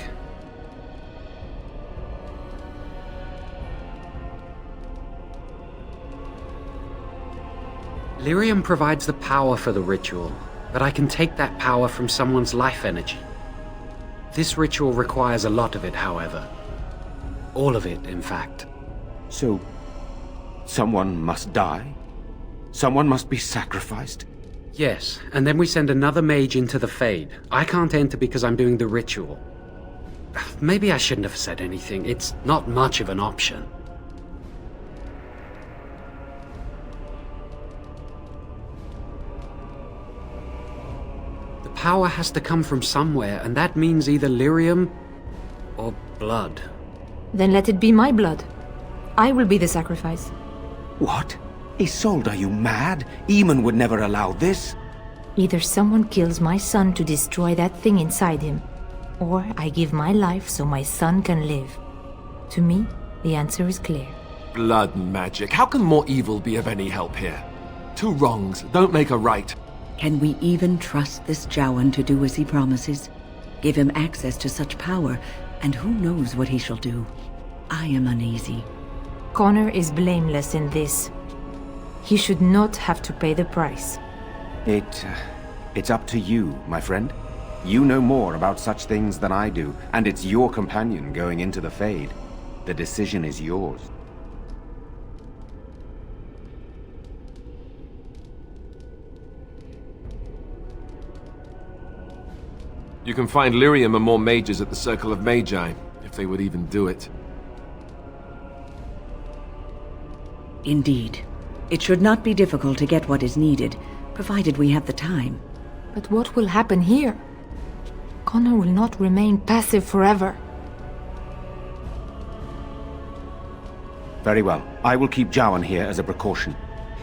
Lyrium provides the power for the ritual, but I can take that power from someone's life energy. This ritual requires a lot of it, however. All of it, in fact. So, someone must die? Someone must be sacrificed? Yes, and then we send another mage into the Fade. I can't enter because I'm doing the ritual. Maybe I shouldn't have said anything. It's not much of an option. The power has to come from somewhere, and that means either lyrium or blood. Then let it be my blood. I will be the sacrifice. What? Isolde, are you mad? Eamon would never allow this. Either someone kills my son to destroy that thing inside him, or I give my life so my son can live. To me, the answer is clear. Blood magic. How can more evil be of any help here? Two wrongs don't make a right. Can we even trust this Jowan to do as he promises? Give him access to such power, and who knows what he shall do? I am uneasy. Connor is blameless in this. He should not have to pay the price. It's up to you, my friend. You know more about such things than I do, and it's your companion going into the Fade. The decision is yours. You can find lyrium and more mages at the Circle of Magi, if they would even do it. Indeed. It should not be difficult to get what is needed, provided we have the time. But what will happen here? Connor will not remain passive forever. Very well. I will keep Jowan here as a precaution.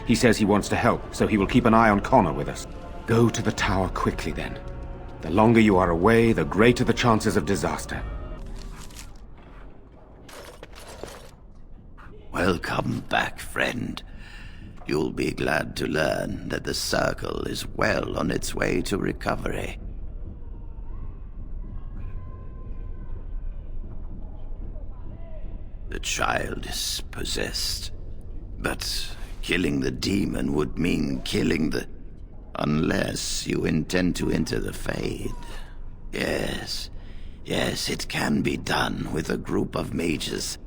He says he wants to help, so he will keep an eye on Connor with us. Go to the tower quickly, then. The longer you are away, the greater the chances of disaster. Welcome back, friend. You'll be glad to learn that the Circle is well on its way to recovery. The child is possessed, but killing the demon would mean killing the... unless you intend to enter the Fade. Yes, it can be done with a group of mages.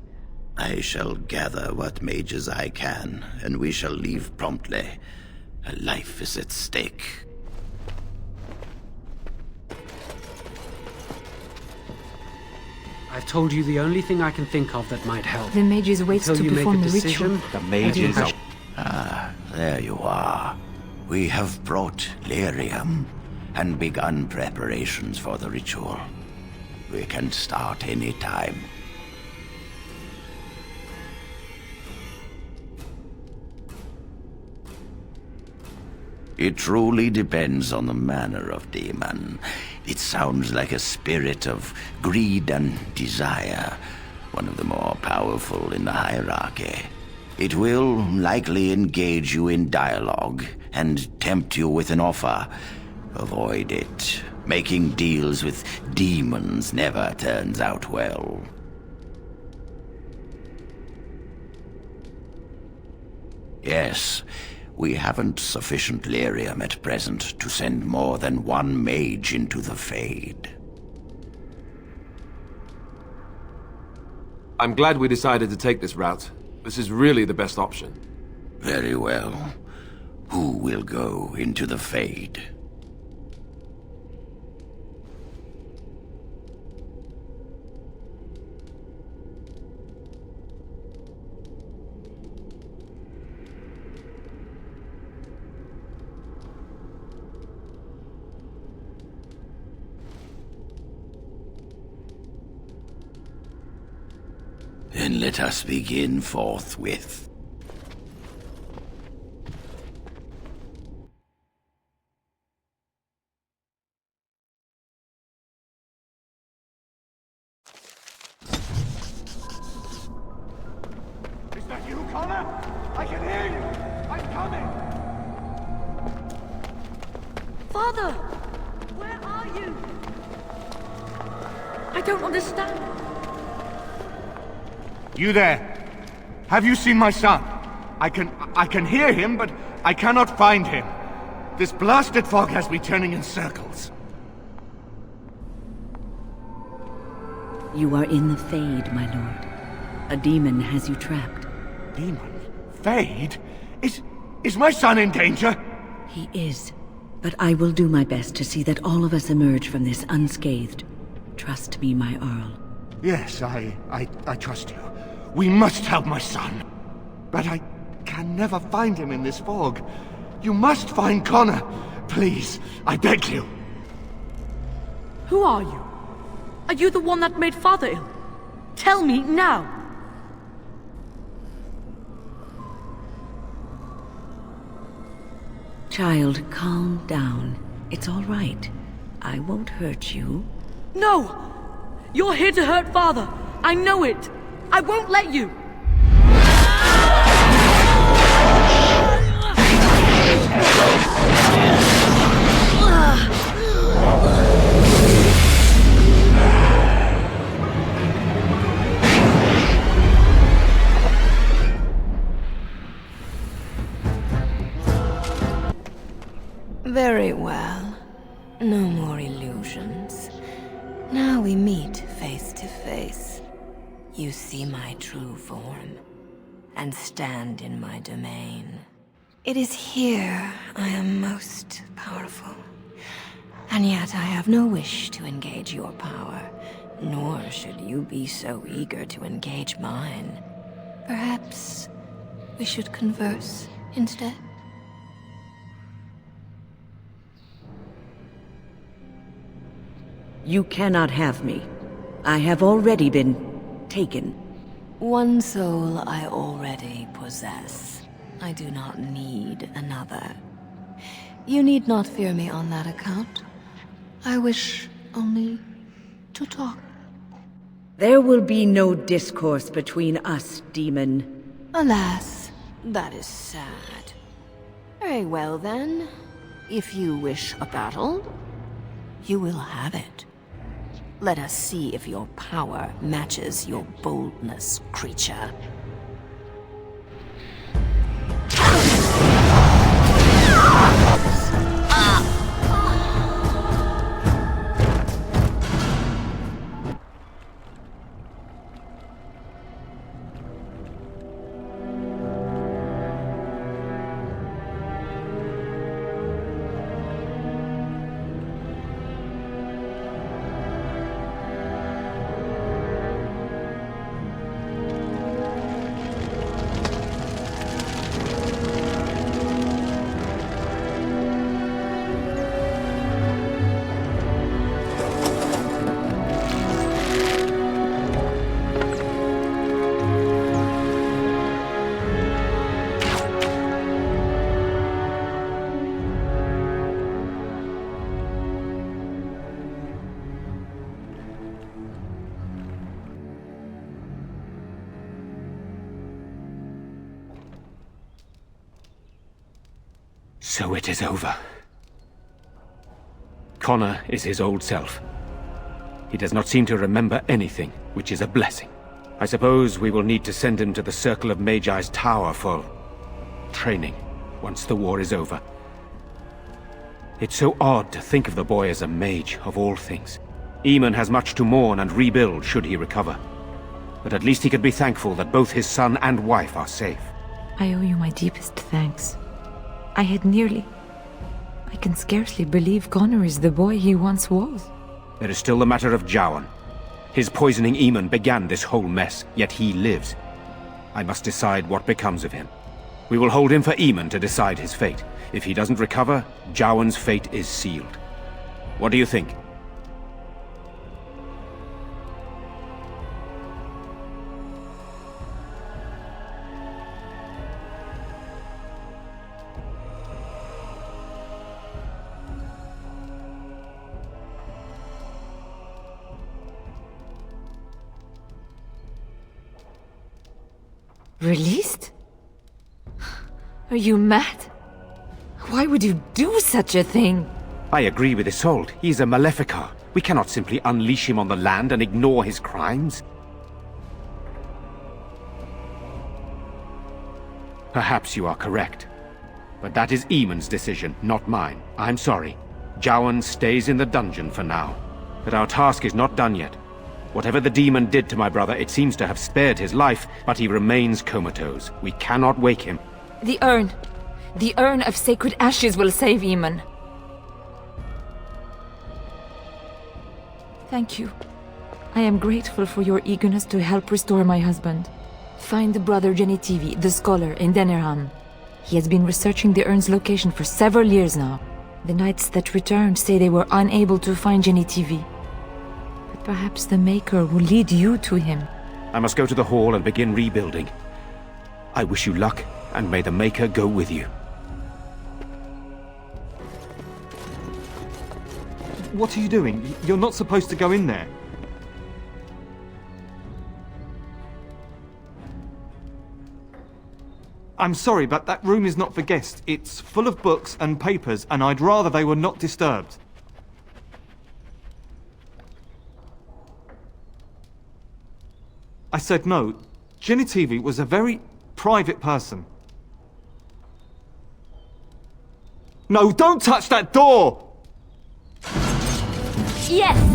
I shall gather what mages I can, and we shall leave promptly. A life is at stake. I've told you the only thing I can think of that might help. The mages wait to Until you perform make a the decision, ritual. The mages are... Ah, there you are. We have brought lyrium and begun preparations for the ritual. We can start any time. It truly depends on the manner of demon. It sounds like a spirit of greed and desire, one of the more powerful in the hierarchy. It will likely engage you in dialogue and tempt you with an offer. Avoid it. Making deals with demons never turns out well. Yes, we haven't sufficient lyrium at present to send more than one mage into the Fade. I'm glad we decided to take this route. This is really the best option. Very well. Who will go into the Fade? Then let us begin forthwith. Is that you, Connor? I can hear you! I'm coming! Father! Where are you? I don't understand. You there? Have you seen my son? I can hear him, but I cannot find him. This blasted fog has me turning in circles. You are in the Fade, my lord. A demon has you trapped. Demon? Fade? Is my son in danger? He is. But I will do my best to see that all of us emerge from this unscathed. Trust me, my Earl. Yes, I trust you. We must help my son. But I can never find him in this fog. You must find Connor. Please, I beg you. Who are you? Are you the one that made Father ill? Tell me now! Child, calm down. It's all right. I won't hurt you. No! You're here to hurt Father! I know it! I won't let you! Very well. No more illusions. Now we meet face to face. You see my true form, and stand in my domain. It is here I am most powerful. And yet I have no wish to engage your power, nor should you be so eager to engage mine. Perhaps we should converse instead? You cannot have me. I have already been taken. One soul I already possess. I do not need another. You need not fear me on that account. I wish only to talk. There will be no discourse between us, demon. Alas, that is sad. Very well then. If you wish a battle, you will have it. Let us see if your power matches your boldness, creature. So it is over. Connor is his old self. He does not seem to remember anything, which is a blessing. I suppose we will need to send him to the Circle of Magi's tower for training, once the war is over. It's so odd to think of the boy as a mage, of all things. Eamon has much to mourn and rebuild should he recover. But at least he could be thankful that both his son and wife are safe. I owe you my deepest thanks. I can scarcely believe Connor is the boy he once was. There is still the matter of Jowan. His poisoning Eamon began this whole mess, yet he lives. I must decide what becomes of him. We will hold him for Eamon to decide his fate. If he doesn't recover, Jowan's fate is sealed. What do you think? Released? Are you mad? Why would you do such a thing? I agree with Isolde. He's a Maleficar. We cannot simply unleash him on the land and ignore his crimes. Perhaps you are correct. But that is Eamon's decision, not mine. I'm sorry. Jowan stays in the dungeon for now. But our task is not done yet. Whatever the demon did to my brother, it seems to have spared his life, but he remains comatose. We cannot wake him. The urn. The urn of sacred ashes will save Eamon. Thank you. I am grateful for your eagerness to help restore my husband. Find Brother Genitivi, the scholar, in Denerham. He has been researching the urn's location for several years now. The knights that returned say they were unable to find Genitivi. But perhaps the Maker will lead you to him. I must go to the hall and begin rebuilding. I wish you luck, and may the Maker go with you. What are you doing? You're not supposed to go in there. I'm sorry, but that room is not for guests. It's full of books and papers, and I'd rather they were not disturbed. I said no. Genitivi was a very private person. No, don't touch that door! Yes!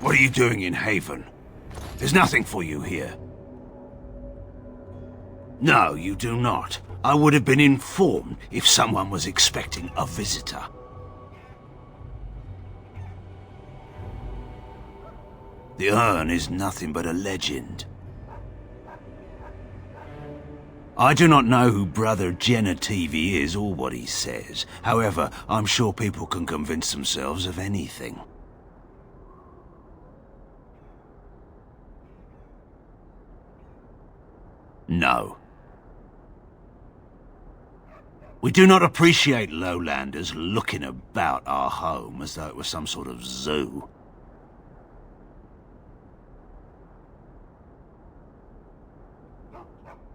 What are you doing in Haven? There's nothing for you here. No, you do not. I would have been informed if someone was expecting a visitor. The urn is nothing but a legend. I do not know who Brother Genitivi is or what he says. However, I'm sure people can convince themselves of anything. No. We do not appreciate lowlanders looking about our home as though it was some sort of zoo.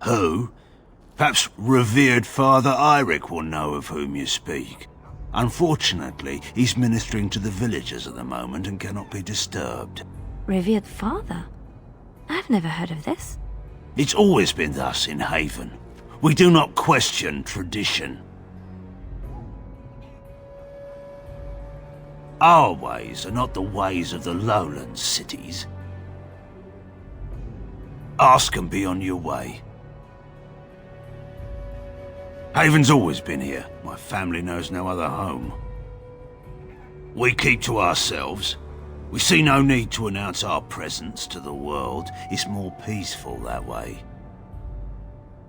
Who? Perhaps revered Father Eirik will know of whom you speak. Unfortunately, he's ministering to the villagers at the moment and cannot be disturbed. Revered father? I've never heard of this. It's always been thus in Haven. We do not question tradition. Our ways are not the ways of the lowland cities. Ask and be on your way. Haven's always been here. My family knows no other home. We keep to ourselves. We see no need to announce our presence to the world. It's more peaceful that way.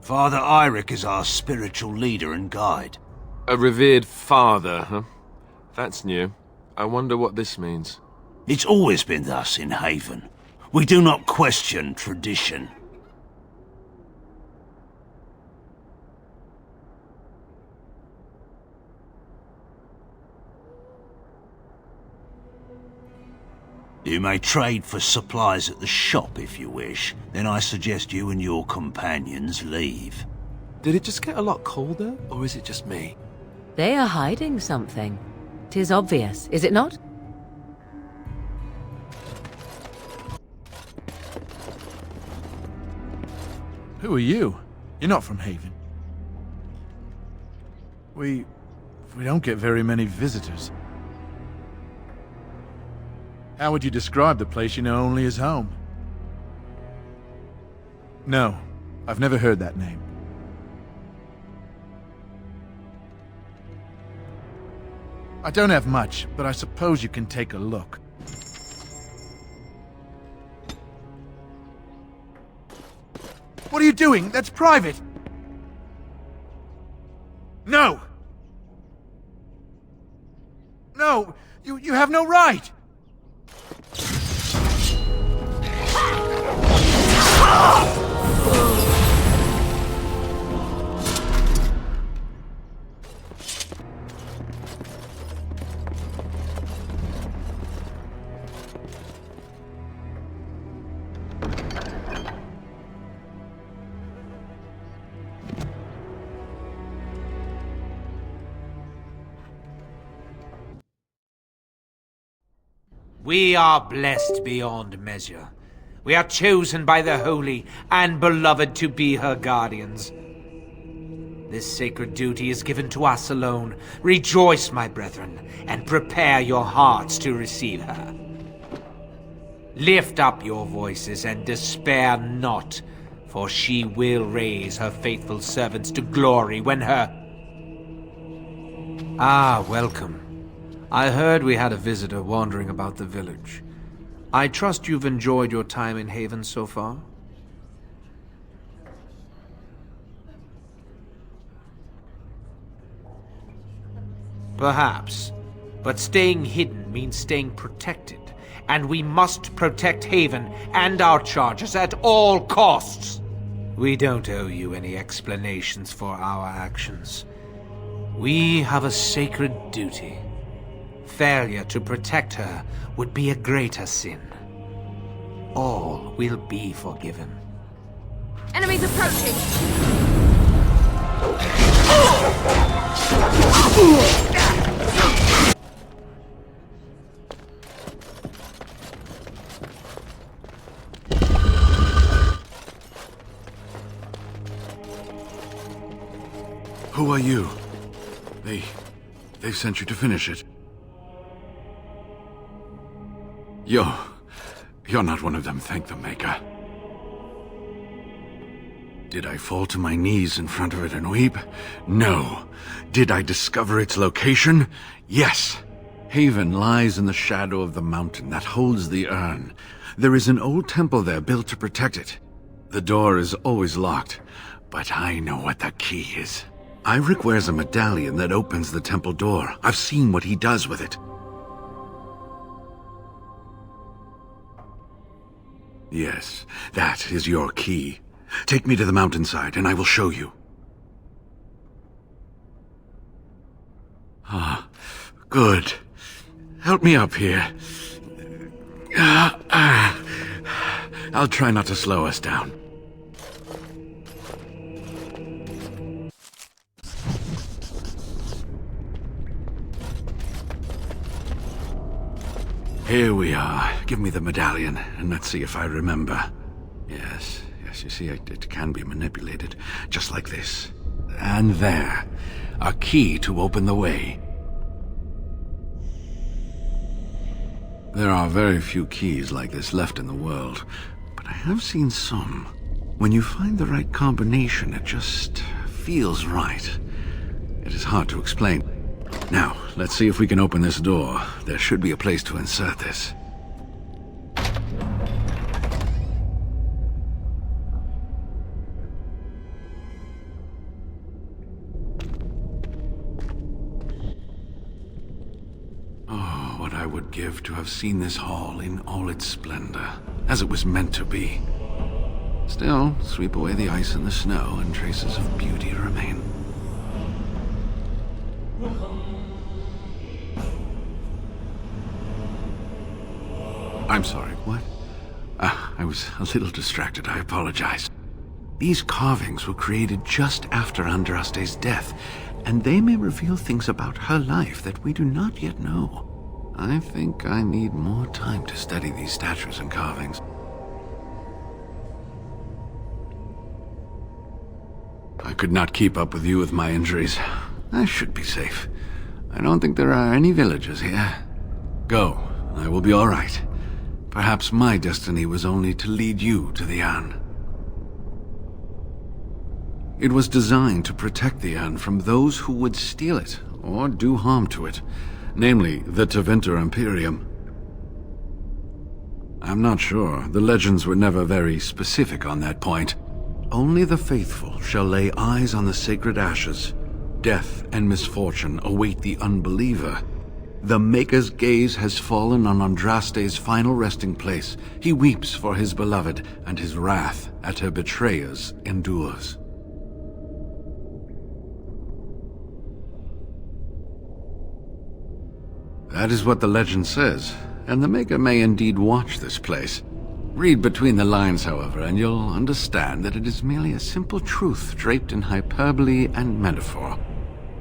Father Eirik is our spiritual leader and guide. A revered father, huh? That's new. I wonder what this means. It's always been thus in Haven. We do not question tradition. You may trade for supplies at the shop if you wish. Then I suggest you and your companions leave. Did it just get a lot colder, or is it just me? They are hiding something. 'Tis obvious, is it not? Who are you? You're not from Haven. We don't get very many visitors. How would you describe the place you know only as home? No, I've never heard that name. I don't have much, but I suppose you can take a look. What are you doing? That's private! No! No! You have no right! We are blessed beyond measure. We are chosen by the Holy and Beloved to be her guardians. This sacred duty is given to us alone. Rejoice, my brethren, and prepare your hearts to receive her. Lift up your voices and despair not, for she will raise her faithful servants to glory when her... Ah, welcome. I heard we had a visitor wandering about the village. I trust you've enjoyed your time in Haven so far? Perhaps. But staying hidden means staying protected. And we must protect Haven and our charges at all costs. We don't owe you any explanations for our actions. We have a sacred duty. Failure to protect her would be a greater sin. All will be forgiven. Enemies approaching! Who are you? They've sent you to finish it. You're not one of them, thank the Maker. Did I fall to my knees in front of it and weep? No. Did I discover its location? Yes. Haven lies in the shadow of the mountain that holds the urn. There is an old temple there built to protect it. The door is always locked, but I know what the key is. Ivric wears a medallion that opens the temple door. I've seen what he does with it. Yes, that is your key. Take me to the mountainside, and I will show you. Ah, good. Help me up here. I'll try not to slow us down. Here we are. Give me the medallion, and let's see if I remember. Yes, you see, it can be manipulated, just like this. And there. A key to open the way. There are very few keys like this left in the world, but I have seen some. When you find the right combination, it just feels right. It is hard to explain. Now, let's see if we can open this door. There should be a place to insert this. would give to have seen this hall in all its splendor, as it was meant to be. Still, sweep away the ice and the snow, and traces of beauty remain. I'm sorry, what? I was a little distracted, I apologize. These carvings were created just after Andraste's death, and they may reveal things about her life that we do not yet know. I think I need more time to study these statues and carvings. I could not keep up with you with my injuries. I should be safe. I don't think there are any villagers here. Go, I will be all right. Perhaps my destiny was only to lead you to the urn. It was designed to protect the urn from those who would steal it or do harm to it, namely the Tevinter Imperium. I'm not sure. The legends were never very specific on that point. Only the faithful shall lay eyes on the sacred ashes. Death and misfortune await the unbeliever. The Maker's gaze has fallen on Andraste's final resting place. He weeps for his beloved, and his wrath at her betrayers endures. That is what the legend says, and the Maker may indeed watch this place. Read between the lines, however, and you'll understand that it is merely a simple truth draped in hyperbole and metaphor.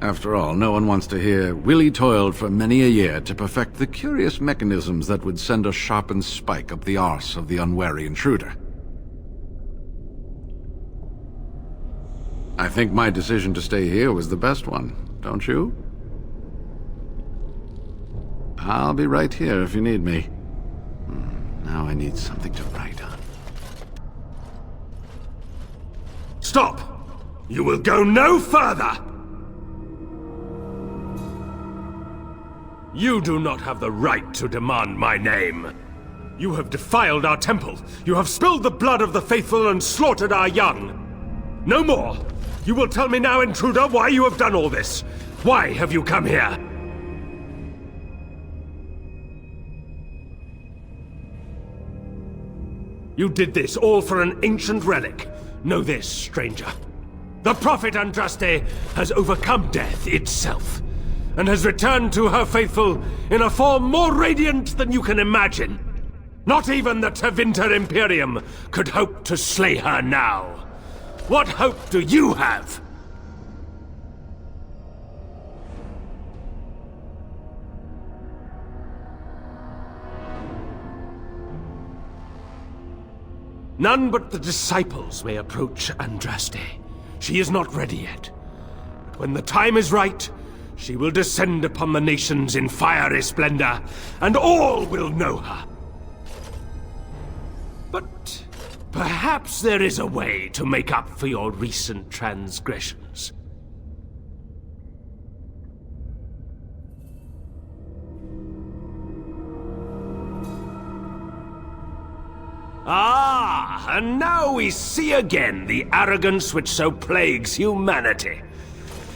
After all, no one wants to hear, Willie toiled for many a year to perfect the curious mechanisms that would send a sharpened spike up the arse of the unwary intruder. I think my decision to stay here was the best one, don't you? I'll be right here if you need me. Now I need something to write on. Stop! You will go no further! You do not have the right to demand my name. You have defiled our temple. You have spilled the blood of the faithful and slaughtered our young. No more. You will tell me now, intruder, why you have done all this. Why have you come here? You did this all for an ancient relic. Know this, stranger. The prophet Andraste has overcome death itself, and has returned to her faithful in a form more radiant than you can imagine. Not even the Tevinter Imperium could hope to slay her now. What hope do you have? None but the disciples may approach Andraste. She is not ready yet. But when the time is right, she will descend upon the nations in fiery splendor, and all will know her. But perhaps there is a way to make up for your recent transgressions. Ah, and now we see again the arrogance which so plagues humanity.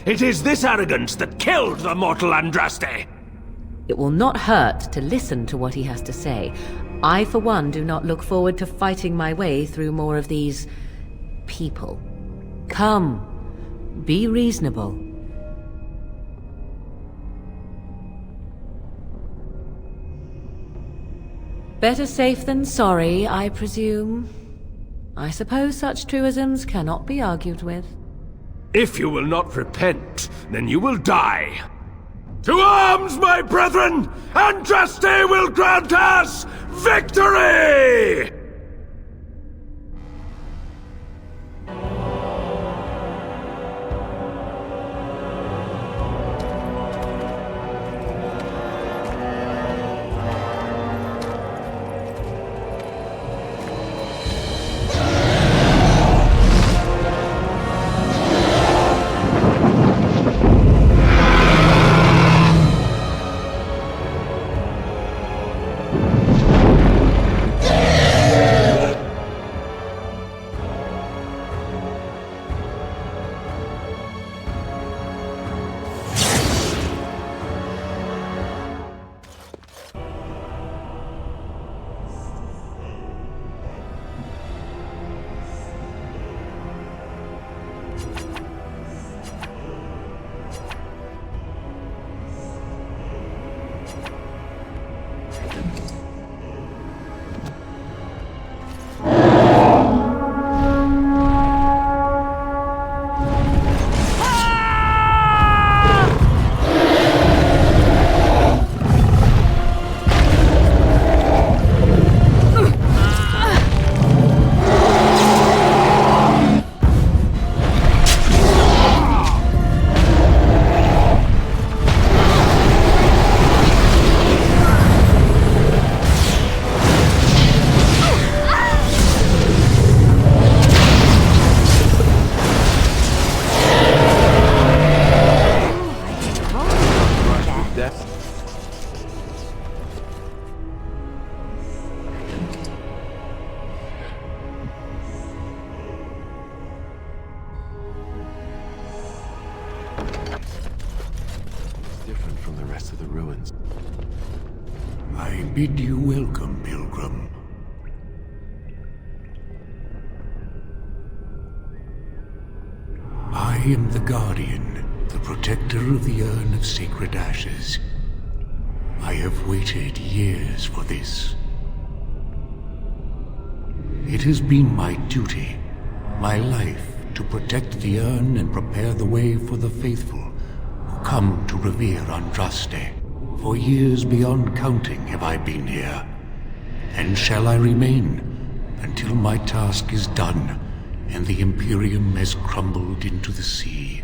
It is this arrogance that killed the mortal Andraste. It will not hurt to listen to what he has to say. I, for one, do not look forward to fighting my way through more of these people. Come, be reasonable. Better safe than sorry, I presume. I suppose such truisms cannot be argued with. If you will not repent, then you will die. To arms, my brethren! Andraste will grant us victory! rest of the ruins. I bid you welcome, pilgrim. I am the Guardian, the protector of the Urn of Sacred Ashes. I have waited years for this. It has been my duty, my life, to protect the urn and prepare the way for the faithful who come to revere Andraste. For years beyond counting have I been here, and shall I remain until my task is done and the Imperium has crumbled into the sea.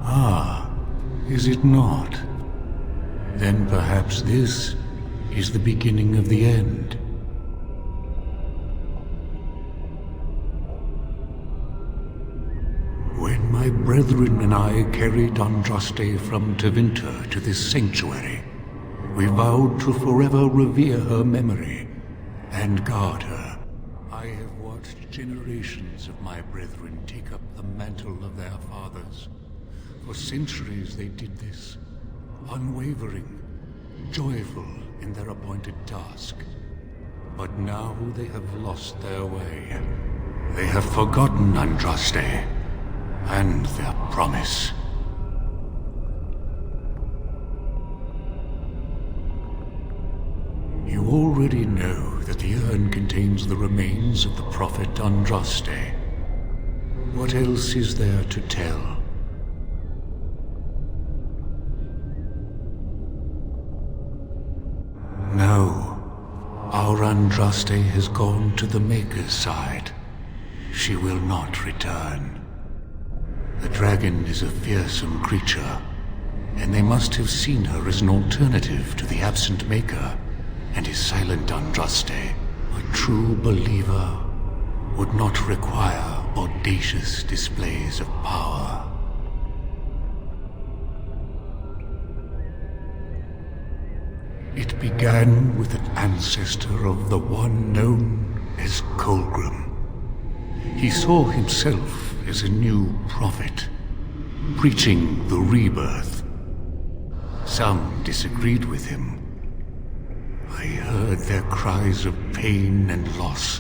Ah, is it not? Then perhaps this is the beginning of the end. When my brethren and I carried Andraste from Tevinter to this sanctuary, we vowed to forever revere her memory and guard her. I have watched generations of my brethren take up the mantle of their fathers. For centuries they did this, unwavering, joyful in their appointed task. But now they have lost their way. They have forgotten Andraste and their promise. You already know that the urn contains the remains of the prophet Andraste. What else is there to tell? No. Our Andraste has gone to the Maker's side. She will not return. The dragon is a fearsome creature, and they must have seen her as an alternative to the absent Maker and his silent Andraste. A true believer would not require audacious displays of power. It began with an ancestor of the one known as Colgrim. He saw himself as a new prophet, preaching the rebirth. Some disagreed with him. I heard their cries of pain and loss,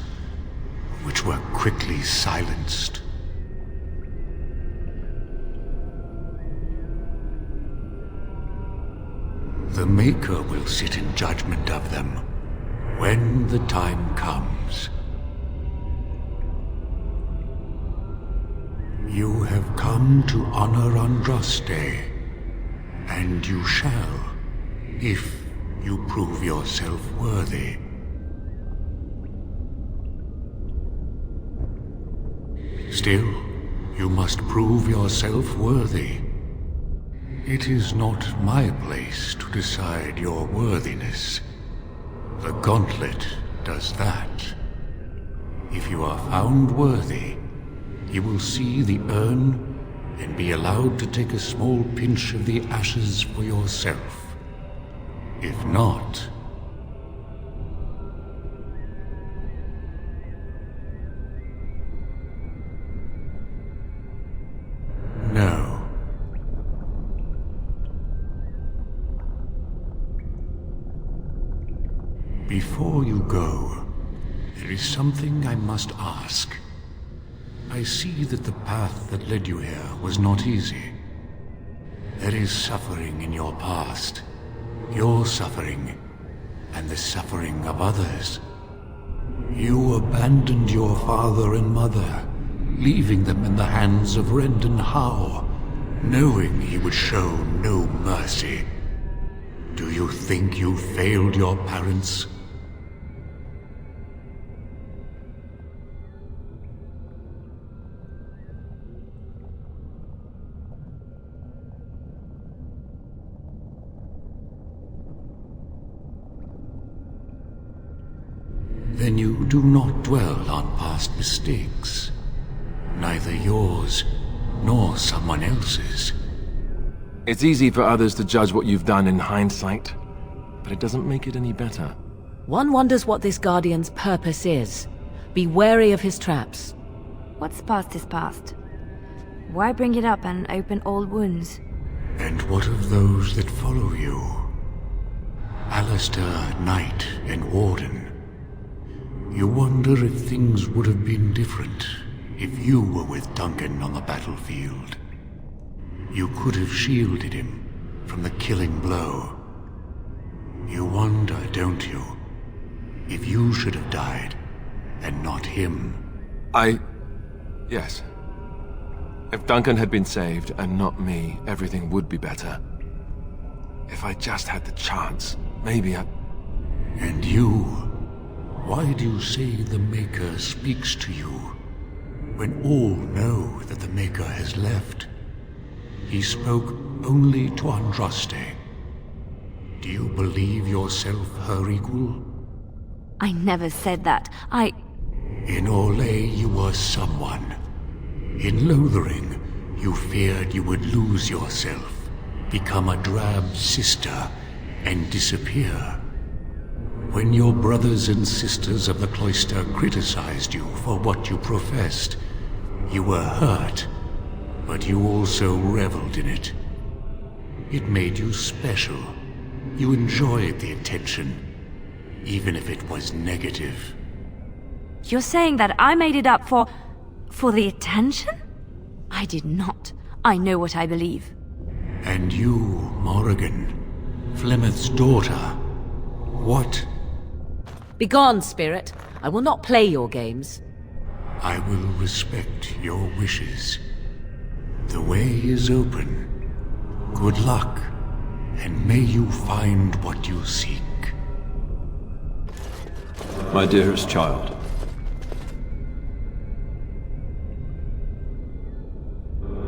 which were quickly silenced. The Maker will sit in judgment of them when the time comes. You have come to honor Andraste, and you shall, if you prove yourself worthy. Still, you must prove yourself worthy. It is not my place to decide your worthiness. The Gauntlet does that. If you are found worthy, you will see the urn and be allowed to take a small pinch of the ashes for yourself. If not... No. Before you go, there is something I must ask. I see that the path that led you here was not easy. There is suffering in your past. Your suffering, and the suffering of others. You abandoned your father and mother, leaving them in the hands of Rendon Howe, knowing he would show no mercy. Do you think you failed your parents? Then you do not dwell on past mistakes. Neither yours, nor someone else's. It's easy for others to judge what you've done in hindsight, but it doesn't make it any better. One wonders what this Guardian's purpose is. Be wary of his traps. What's past is past. Why bring it up and open old wounds? And what of those that follow you? Alistair, Knight, and Warden. You wonder if things would have been different if you were with Duncan on the battlefield. You could have shielded him from the killing blow. You wonder, don't you, if you should have died and not him? Yes. If Duncan had been saved and not me, everything would be better. If I just had the chance, maybe I... And you? Why do you say the Maker speaks to you, when all know that the Maker has left? He spoke only to Andraste. Do you believe yourself her equal? I never said that. In Orlais you were someone. In Lothering, you feared you would lose yourself, become a drab sister, and disappear. When your brothers and sisters of the cloister criticized you for what you professed, you were hurt, but you also reveled in it. It made you special. You enjoyed the attention, even if it was negative. You're saying that I made it up for the attention? I did not. I know what I believe. And you, Morrigan, Flemeth's daughter, what? Begone, spirit. I will not play your games. I will respect your wishes. The way is open. Good luck, and may you find what you seek. My dearest child.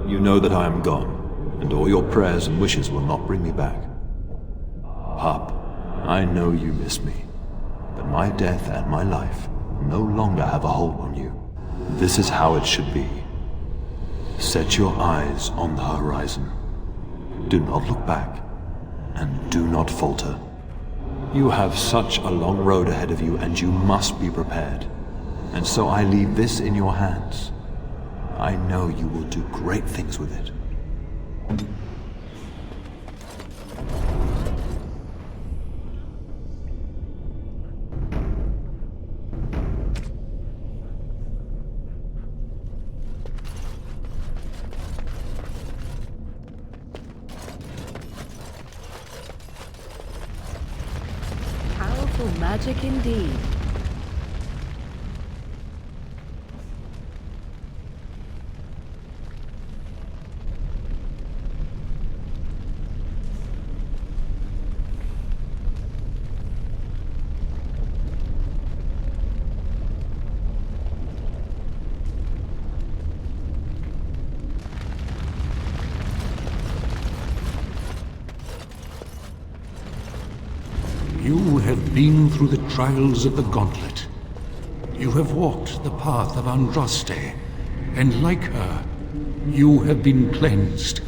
You know that I am gone, and all your prayers and wishes will not bring me back. Pup, I know you miss me, but my death and my life no longer have a hold on you. This is how it should be. Set your eyes on the horizon. Do not look back, and do not falter. You have such a long road ahead of you, and you must be prepared. And so I leave this in your hands. I know you will do great things with it. Powerful magic indeed. You have been through the trials of the Gauntlet. You have walked the path of Andraste, and like her, you have been cleansed.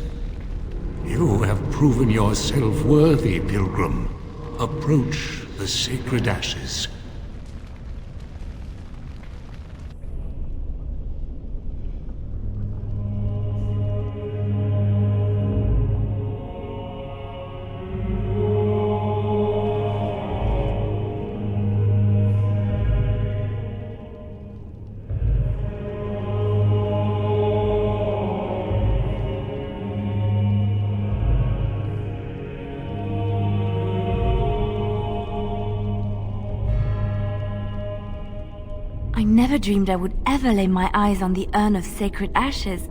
You have proven yourself worthy, Pilgrim. Approach the sacred ashes. I never dreamed I would ever lay my eyes on the urn of sacred ashes.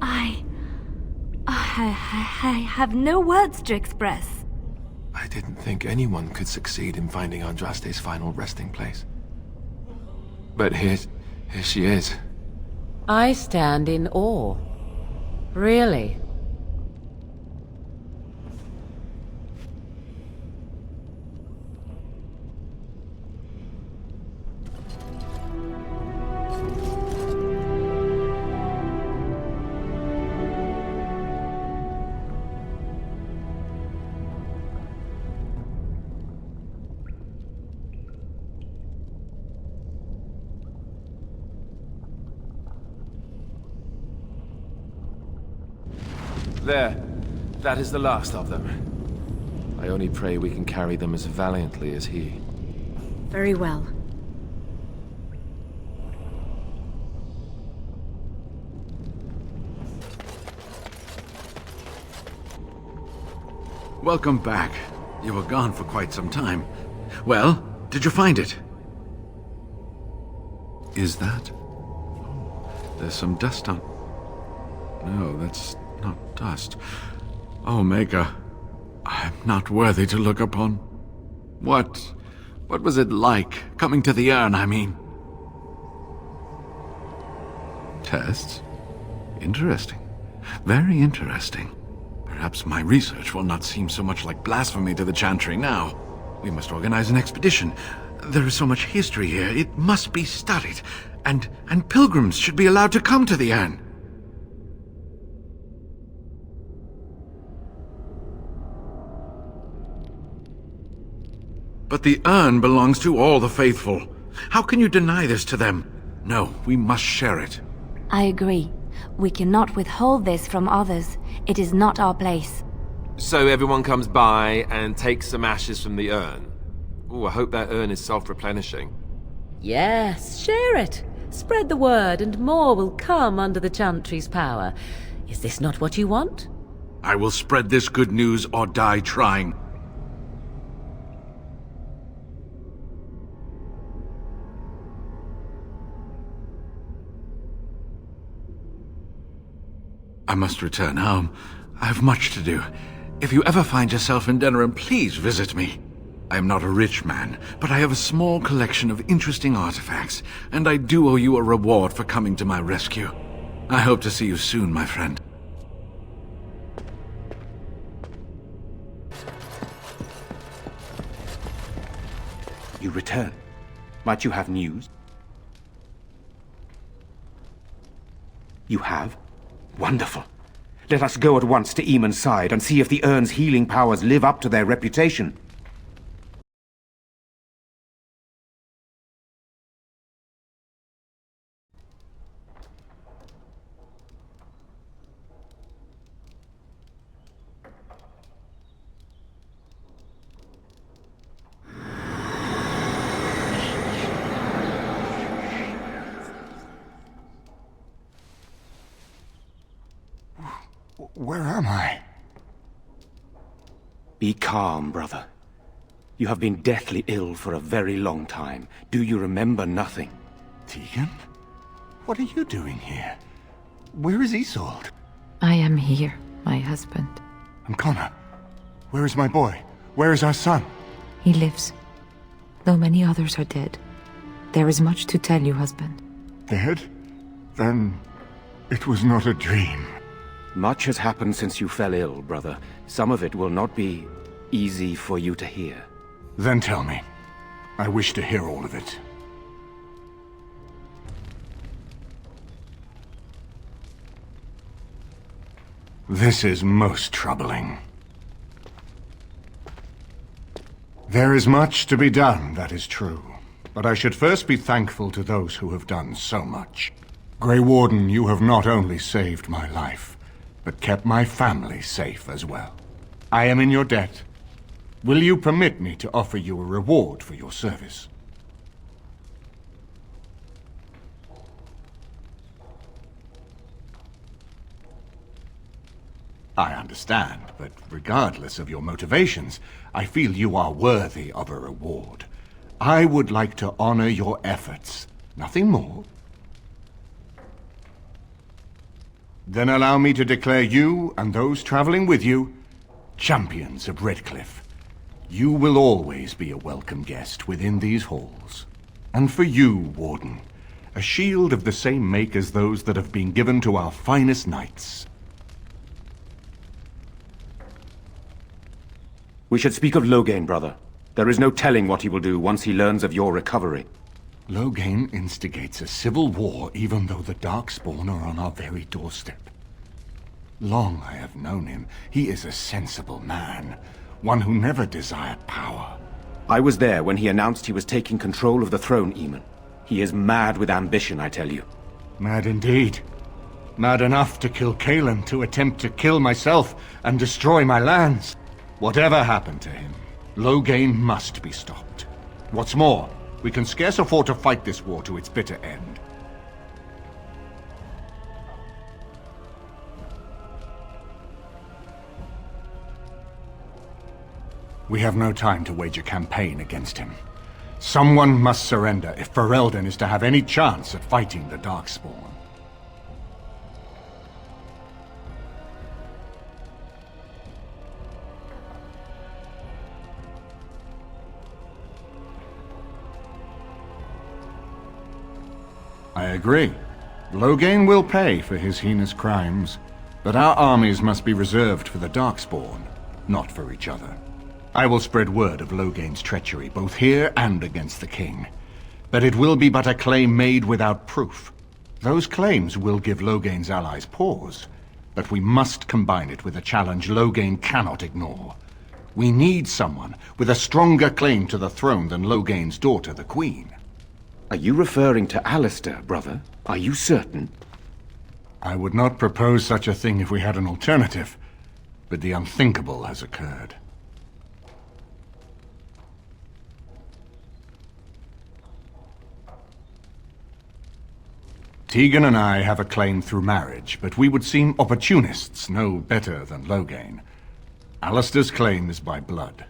I have no words to express. I didn't think anyone could succeed in finding Andraste's final resting place. But here she is. I stand in awe. Really. There. That is the last of them. I only pray we can carry them as valiantly as he. Very well. Welcome back. You were gone for quite some time. Well, did you find it? Is that? Oh, there's some dust on... No, that's not dust. Omega, I'm not worthy to look upon. What was it like, coming to the urn, I mean? Tests? Interesting. Very interesting. Perhaps my research will not seem so much like blasphemy to the Chantry now. We must organize an expedition. There is so much history here, it must be studied. And pilgrims should be allowed to come to the urn. But the urn belongs to all the faithful. How can you deny this to them? No, we must share it. I agree. We cannot withhold this from others. It is not our place. So everyone comes by and takes some ashes from the urn. Ooh, I hope that urn is self-replenishing. Yes, share it. Spread the word and more will come under the Chantry's power. Is this not what you want? I will spread this good news or die trying. I must return home. I have much to do. If you ever find yourself in Denerim, please visit me. I am not a rich man, but I have a small collection of interesting artifacts, and I do owe you a reward for coming to my rescue. I hope to see you soon, my friend. You return. Might you have news? You have? Wonderful. Let us go at once to Eamon's side and see if the urn's healing powers live up to their reputation. Where am I? Be calm, brother. You have been deathly ill for a very long time. Do you remember nothing? Tegan? What are you doing here? Where is Isolde? I am here, my husband. And Connor? Where is my boy? Where is our son? He lives, though many others are dead. There is much to tell you, husband. Dead? Then it was not a dream. Much has happened since you fell ill, brother. Some of it will not be easy for you to hear. Then tell me. I wish to hear all of it. This is most troubling. There is much to be done, that is true. But I should first be thankful to those who have done so much. Grey Warden, you have not only saved my life, but kept my family safe as well. I am in your debt. Will you permit me to offer you a reward for your service? I understand, but regardless of your motivations, I feel you are worthy of a reward. I would like to honor your efforts, nothing more. Then allow me to declare you and those traveling with you champions of Redcliffe. You will always be a welcome guest within these halls. And for you, Warden, a shield of the same make as those that have been given to our finest knights. We should speak of Loghain, brother. There is no telling what he will do once he learns of your recovery. Loghain instigates a civil war even though the Darkspawn are on our very doorstep. Long I have known him. He is a sensible man, one who never desired power. I was there when he announced he was taking control of the throne, Eamon. He is mad with ambition, I tell you. Mad indeed. Mad enough to kill Kalen, to attempt to kill myself and destroy my lands. Whatever happened to him, Loghain must be stopped. What's more, we can scarce afford to fight this war to its bitter end. We have no time to wage a campaign against him. Someone must surrender if Ferelden is to have any chance at fighting the Darkspawn. I agree. Loghain will pay for his heinous crimes, but our armies must be reserved for the Darkspawn, not for each other. I will spread word of Loghain's treachery, both here and against the king. But it will be but a claim made without proof. Those claims will give Loghain's allies pause, but we must combine it with a challenge Loghain cannot ignore. We need someone with a stronger claim to the throne than Loghain's daughter, the Queen. Are you referring to Alistair, brother? Are you certain? I would not propose such a thing if we had an alternative, but the unthinkable has occurred. Tegan and I have a claim through marriage, but we would seem opportunists no better than Loghain. Alistair's claim is by blood.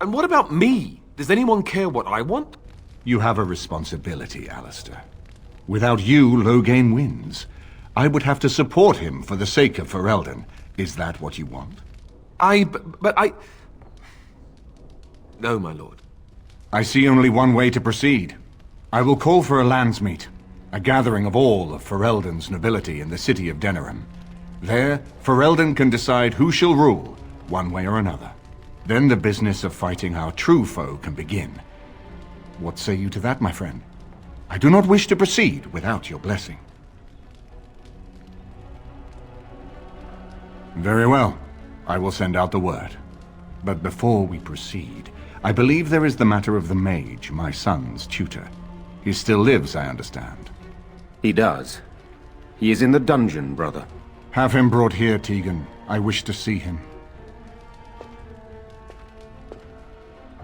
And what about me? Does anyone care what I want? You have a responsibility, Alistair. Without you, Loghain wins. I would have to support him for the sake of Ferelden. Is that what you want? But I... No, my lord. I see only one way to proceed. I will call for a landsmeet. A gathering of all of Ferelden's nobility in the city of Denerim. There, Ferelden can decide who shall rule, one way or another. Then the business of fighting our true foe can begin. What say you to that, my friend? I do not wish to proceed without your blessing. Very well. I will send out the word. But before we proceed, I believe there is the matter of the mage, my son's tutor. He still lives, I understand. He does. He is in the dungeon, brother. Have him brought here, Tegan. I wish to see him.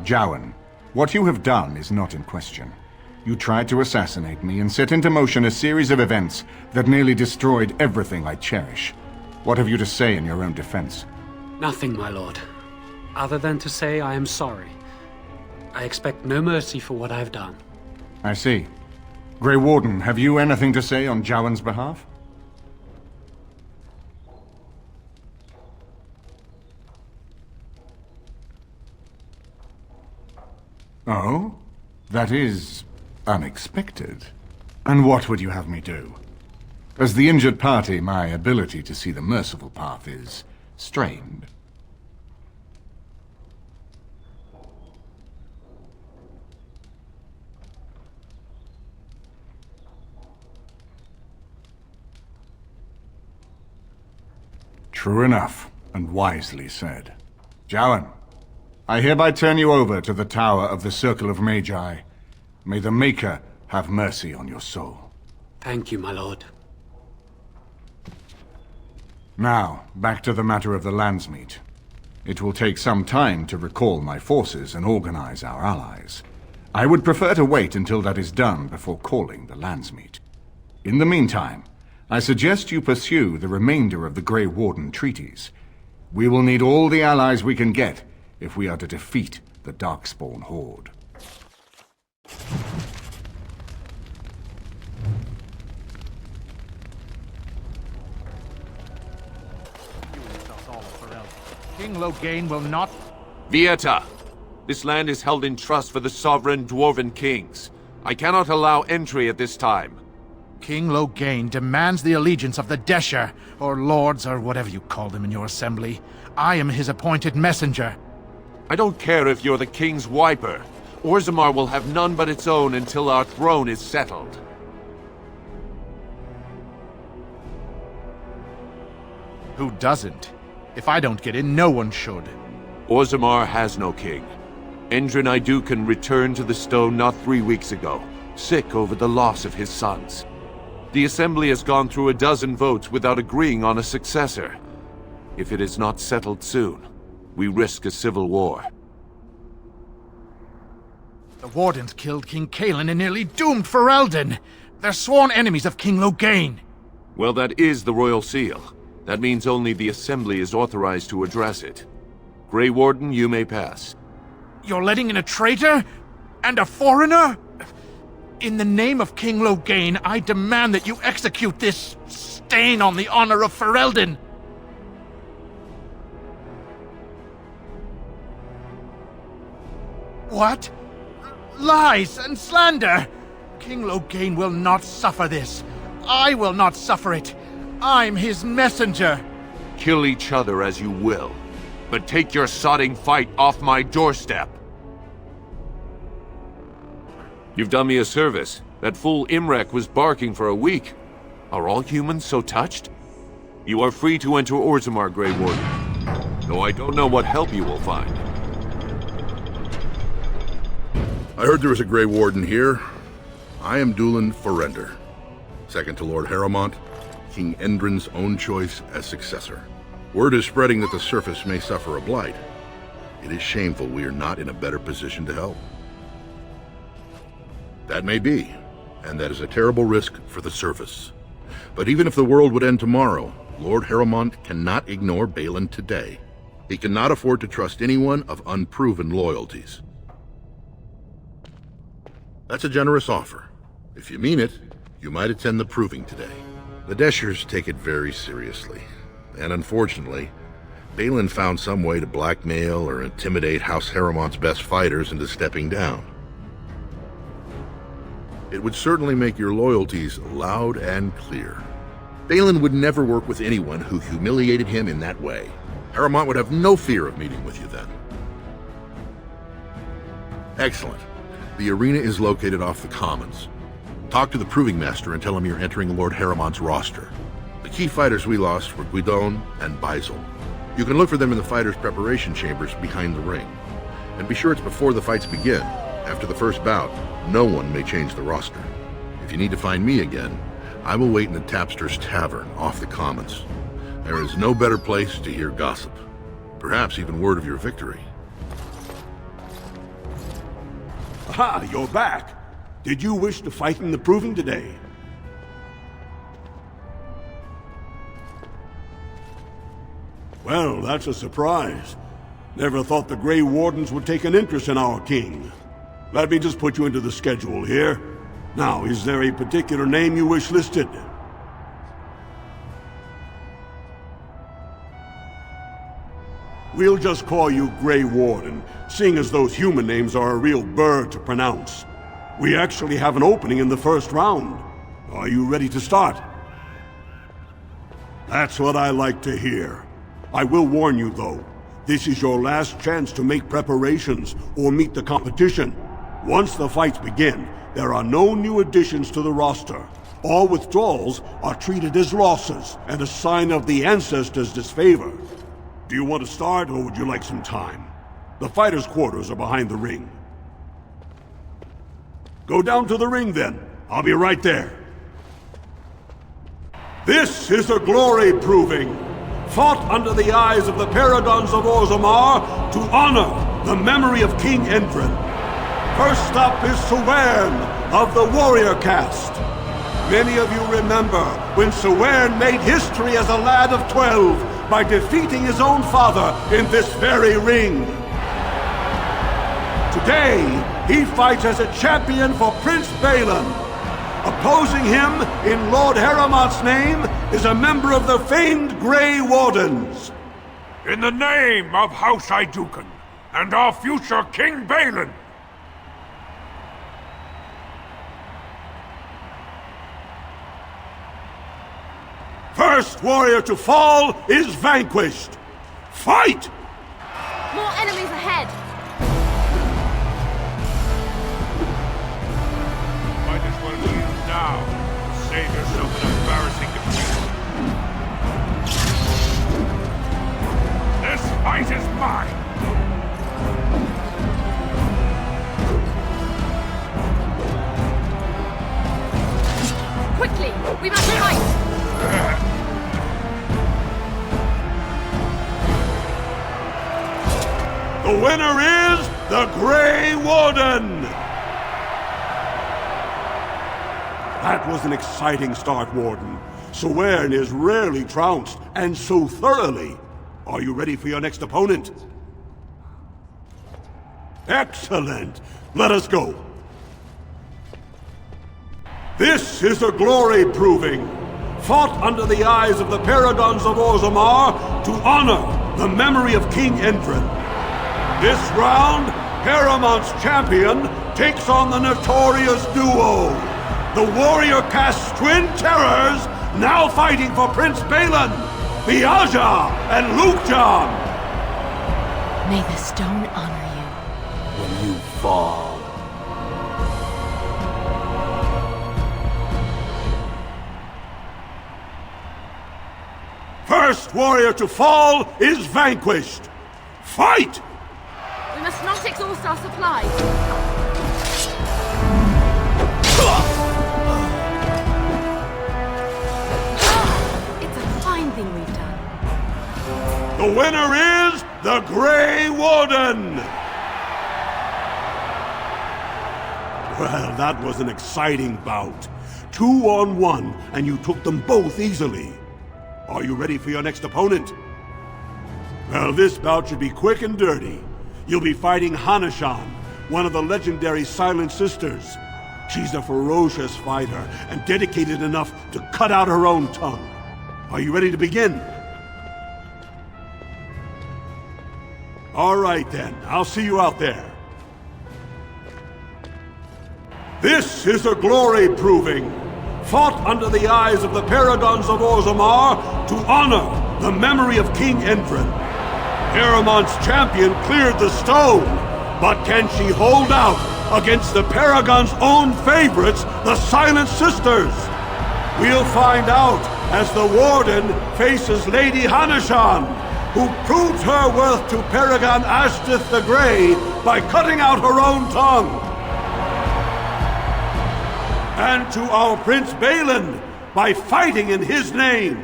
Jowan, what you have done is not in question. You tried to assassinate me and set into motion a series of events that nearly destroyed everything I cherish. What have you to say in your own defense? Nothing, my lord. Other than to say I am sorry. I expect no mercy for what I've done. I see. Grey Warden, have you anything to say on Jowan's behalf? Oh? That is unexpected. And what would you have me do? As the injured party, my ability to see the merciful path is strained. True enough, and wisely said. Jowan, I hereby turn you over to the Tower of the Circle of Magi. May the Maker have mercy on your soul. Thank you, my lord. Now, back to the matter of the landsmeet. It will take some time to recall my forces and organize our allies. I would prefer to wait until that is done before calling the landsmeet. In the meantime, I suggest you pursue the remainder of the Grey Warden treaties. We will need all the allies we can get if we are to defeat the Darkspawn Horde. King Loghain will not... Vieta! This land is held in trust for the sovereign Dwarven kings. I cannot allow entry at this time. King Loghain demands the allegiance of the Desher, or lords, or whatever you call them in your assembly. I am his appointed messenger. I don't care if you're the king's wiper. Orzammar will have none but its own until our throne is settled. Who doesn't? If I don't get in, no one should. Orzammar has no king. Endrin Idukan returned to the stone not 3 weeks ago, sick over the loss of his sons. The Assembly has gone through a dozen votes without agreeing on a successor. If it is not settled soon, we risk a civil war. The Wardens killed King Cailan and nearly doomed Ferelden. They're sworn enemies of King Loghain. Well, that is the Royal Seal. That means only the Assembly is authorized to address it. Grey Warden, you may pass. You're letting in a traitor? And a foreigner? In the name of King Loghain, I demand that you execute this stain on the honor of Ferelden. What? Lies and slander! King Loghain will not suffer this. I will not suffer it. I'm his messenger. Kill each other as you will, but take your sodding fight off my doorstep. You've done me a service. That fool Imrek was barking for a week. Are all humans so touched? You are free to enter Orzammar, Grey Warden, though I don't know what help you will find. I heard there was a Grey Warden here. I am Dulin Forrender, second to Lord Harrowmont, King Endrin's own choice as successor. Word is spreading that the surface may suffer a blight. It is shameful we are not in a better position to help. That may be, and that is a terrible risk for the surface. But even if the world would end tomorrow, Lord Harrowmont cannot ignore Balin today. He cannot afford to trust anyone of unproven loyalties. That's a generous offer. If you mean it, you might attend the proving today. The Deshers take it very seriously, and unfortunately, Balin found some way to blackmail or intimidate House Harrowmont's best fighters into stepping down. It would certainly make your loyalties loud and clear. Balin would never work with anyone who humiliated him in that way. Harrowmont would have no fear of meeting with you then. Excellent. The arena is located off the Commons. Talk to the Proving Master and tell him you're entering Lord Harrowmont's roster. The key fighters we lost were Guidon and Baisel. You can look for them in the fighters' preparation chambers behind the ring. And be sure it's before the fights begin. After the first bout, no one may change the roster. If you need to find me again, I will wait in the Tapster's Tavern off the Commons. There is no better place to hear gossip. Perhaps even word of your victory. Aha, you're back. Did you wish to fight in the proving today? Well, that's a surprise. Never thought the Grey Wardens would take an interest in our king. Let me just put you into the schedule here. Now, is there a particular name you wish listed? We'll just call you Grey Warden, seeing as those human names are a real burr to pronounce. We actually have an opening in the first round. Are you ready to start? That's what I like to hear. I will warn you, though. This is your last chance to make preparations or meet the competition. Once the fights begin, there are no new additions to the roster. All withdrawals are treated as losses and a sign of the ancestors' disfavor. Do you want to start, or would you like some time? The fighters' quarters are behind the ring. Go down to the ring, then. I'll be right there. This is a glory proving, fought under the eyes of the Paragons of Orzammar to honor the memory of King Endrin. First up is Sewern of the Warrior Caste. Many of you remember when Sewern made history as a lad of 12 by defeating his own father in this very ring. Today, he fights as a champion for Prince Balin. Opposing him, in Lord Harrowmont's name, is a member of the famed Grey Wardens. In the name of House Iduken and our future King Balin. First warrior to fall is vanquished. Fight! More enemies ahead! Might as well leave now. Save yourself an embarrassing defeat. This fight is mine! Quickly! We winner is the Grey Warden! That was an exciting start, Warden. Soern is rarely trounced, and so thoroughly. Are you ready for your next opponent? Excellent! Let us go. This is a glory proving, fought under the eyes of the Paragons of Orzammar to honor the memory of King Endrin. This round, Heramont's champion takes on the notorious duo, the warrior caste twin terrors, now fighting for Prince Balin, Viaja and Lukjan. May the stone honor you. When you fall. First warrior to fall is vanquished. Fight! We must not exhaust our supplies. It's a fine thing we've done. The winner is the Grey Warden! Well, that was an exciting bout. 2-on-1, and you took them both easily. Are you ready for your next opponent? Well, this bout should be quick and dirty. You'll be fighting Hanashan, one of the legendary Silent Sisters. She's a ferocious fighter, and dedicated enough to cut out her own tongue. Are you ready to begin? All right then, I'll see you out there. This is a glory proving, fought under the eyes of the Paragons of Orzammar to honor the memory of King Endrin. Heramont's champion cleared the stone, but can she hold out against the Paragon's own favorites, the Silent Sisters? We'll find out as the Warden faces Lady Hanashan, who proved her worth to Paragon Ashtith the Grey by cutting out her own tongue. And to our Prince Balin by fighting in his name.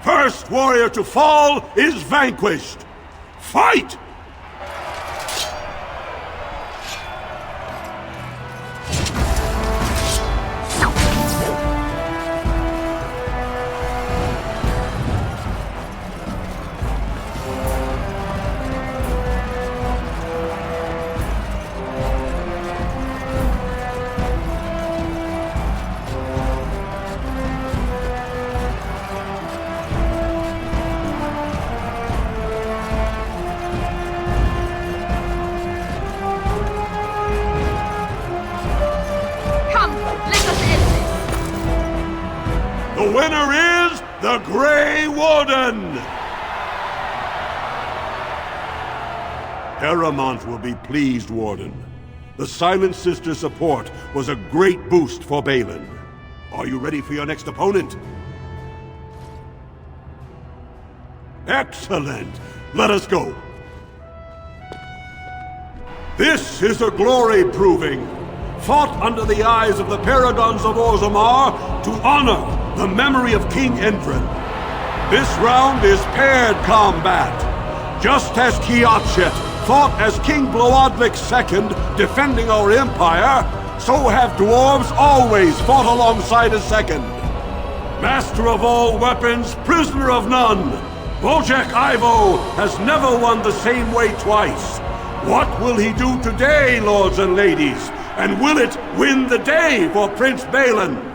First warrior to fall is vanquished. Fight! The winner is the Grey Warden! Heramont will be pleased, Warden. The Silent Sister support was a great boost for Balin. Are you ready for your next opponent? Excellent! Let us go. This is a glory proving, fought under the eyes of the Paragons of Orzammar to honor the memory of King Endrin. This round is paired combat. Just as Kiatchet fought as King Bloodlik II, defending our empire, so have dwarves always fought alongside a second. Master of all weapons, prisoner of none, Wojciech Ivo has never won the same way twice. What will he do today, lords and ladies? And will it win the day for Prince Balin?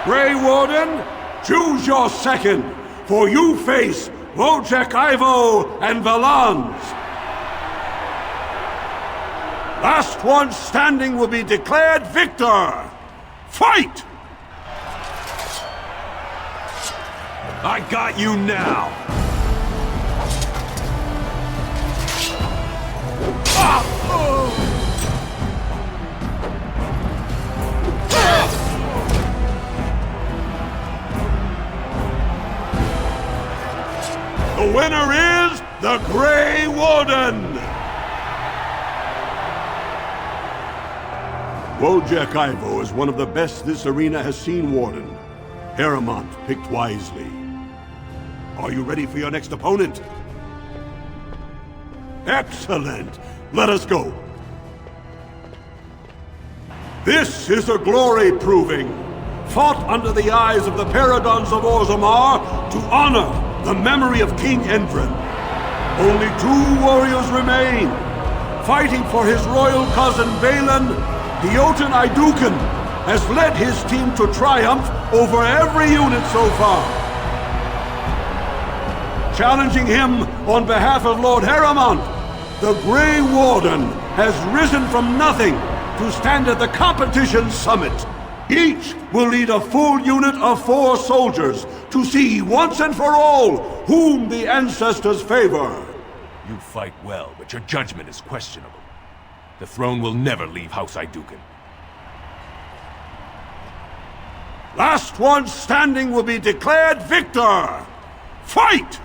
Grey Warden, choose your second, for you face Wojciech Ivo and Valans. Last one standing will be declared victor. Fight! I got you now! Ah! Oh! The winner is the Grey Warden! Wojciech Ivo is one of the best this arena has seen, Warden. Heramont picked wisely. Are you ready for your next opponent? Excellent! Let us go. This is a glory proving, fought under the eyes of the Paradons of Orzammar to honor the memory of King Endrin. Only 2 warriors remain. Fighting for his royal cousin Balin, the Jotun Iduken has led his team to triumph over every unit so far. Challenging him on behalf of Lord Heremont, the Grey Warden has risen from nothing to stand at the competition summit. Each will lead a full unit of 4 soldiers to see once and for all whom the ancestors favor. You fight well, but your judgment is questionable. The throne will never leave House Iduken. Last one standing will be declared victor! Fight!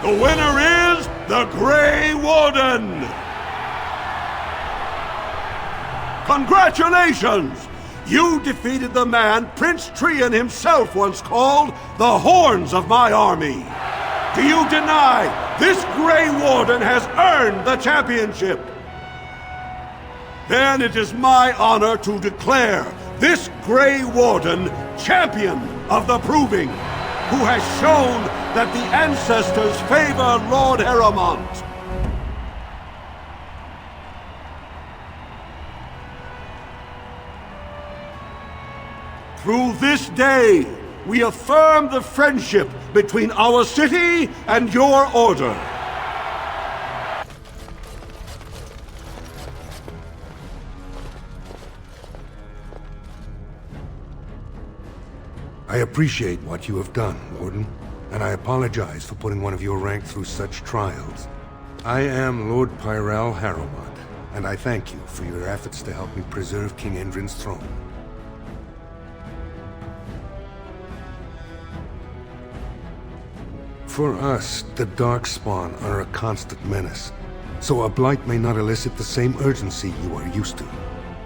The winner is the Grey Warden! Congratulations! You defeated the man Prince Trian himself once called the Horns of my army. Do you deny this Grey Warden has earned the championship? Then it is my honor to declare this Grey Warden champion of the Proving, who has shown that the ancestors favor Lord Heremont. Through this day, we affirm the friendship between our city and your order. I appreciate what you have done, Warden, and I apologize for putting one of your rank through such trials. I am Lord Pyral Harrowmont, and I thank you for your efforts to help me preserve King Endrin's throne. For us, the Darkspawn are a constant menace, so a blight may not elicit the same urgency you are used to.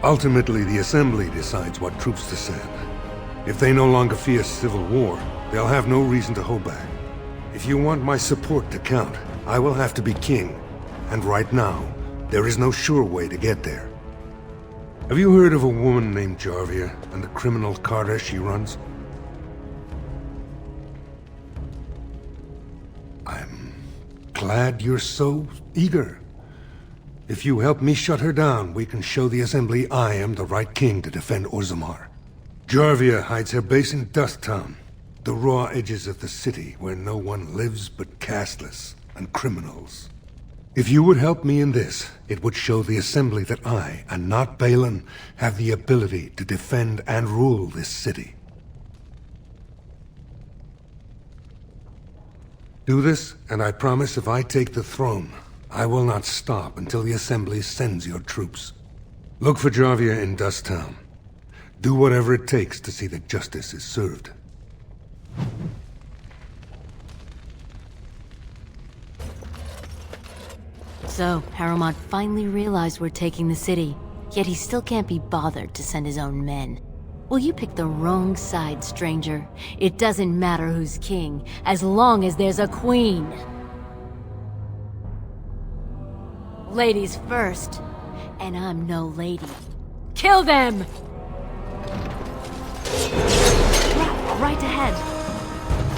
Ultimately, the Assembly decides what troops to send. If they no longer fear civil war, they'll have no reason to hold back. If you want my support to count, I will have to be king. And right now, there is no sure way to get there. Have you heard of a woman named Jarvia and the criminal carter she runs? I'm glad you're so eager. If you help me shut her down, we can show the Assembly I am the right king to defend Orzammar. Jarvia hides her base in Dusttown, the raw edges of the city where no one lives but castless and criminals. If you would help me in this, it would show the Assembly that I, and not Balin, have the ability to defend and rule this city. Do this, and I promise if I take the throne, I will not stop until the Assembly sends your troops. Look for Jarvia in Dusttown. Do whatever it takes to see that justice is served. So, Harrowmont finally realized we're taking the city, yet he still can't be bothered to send his own men. Well, you picked the wrong side, stranger. It doesn't matter who's king, as long as there's a queen. Ladies first, and I'm no lady. Kill them! Right ahead.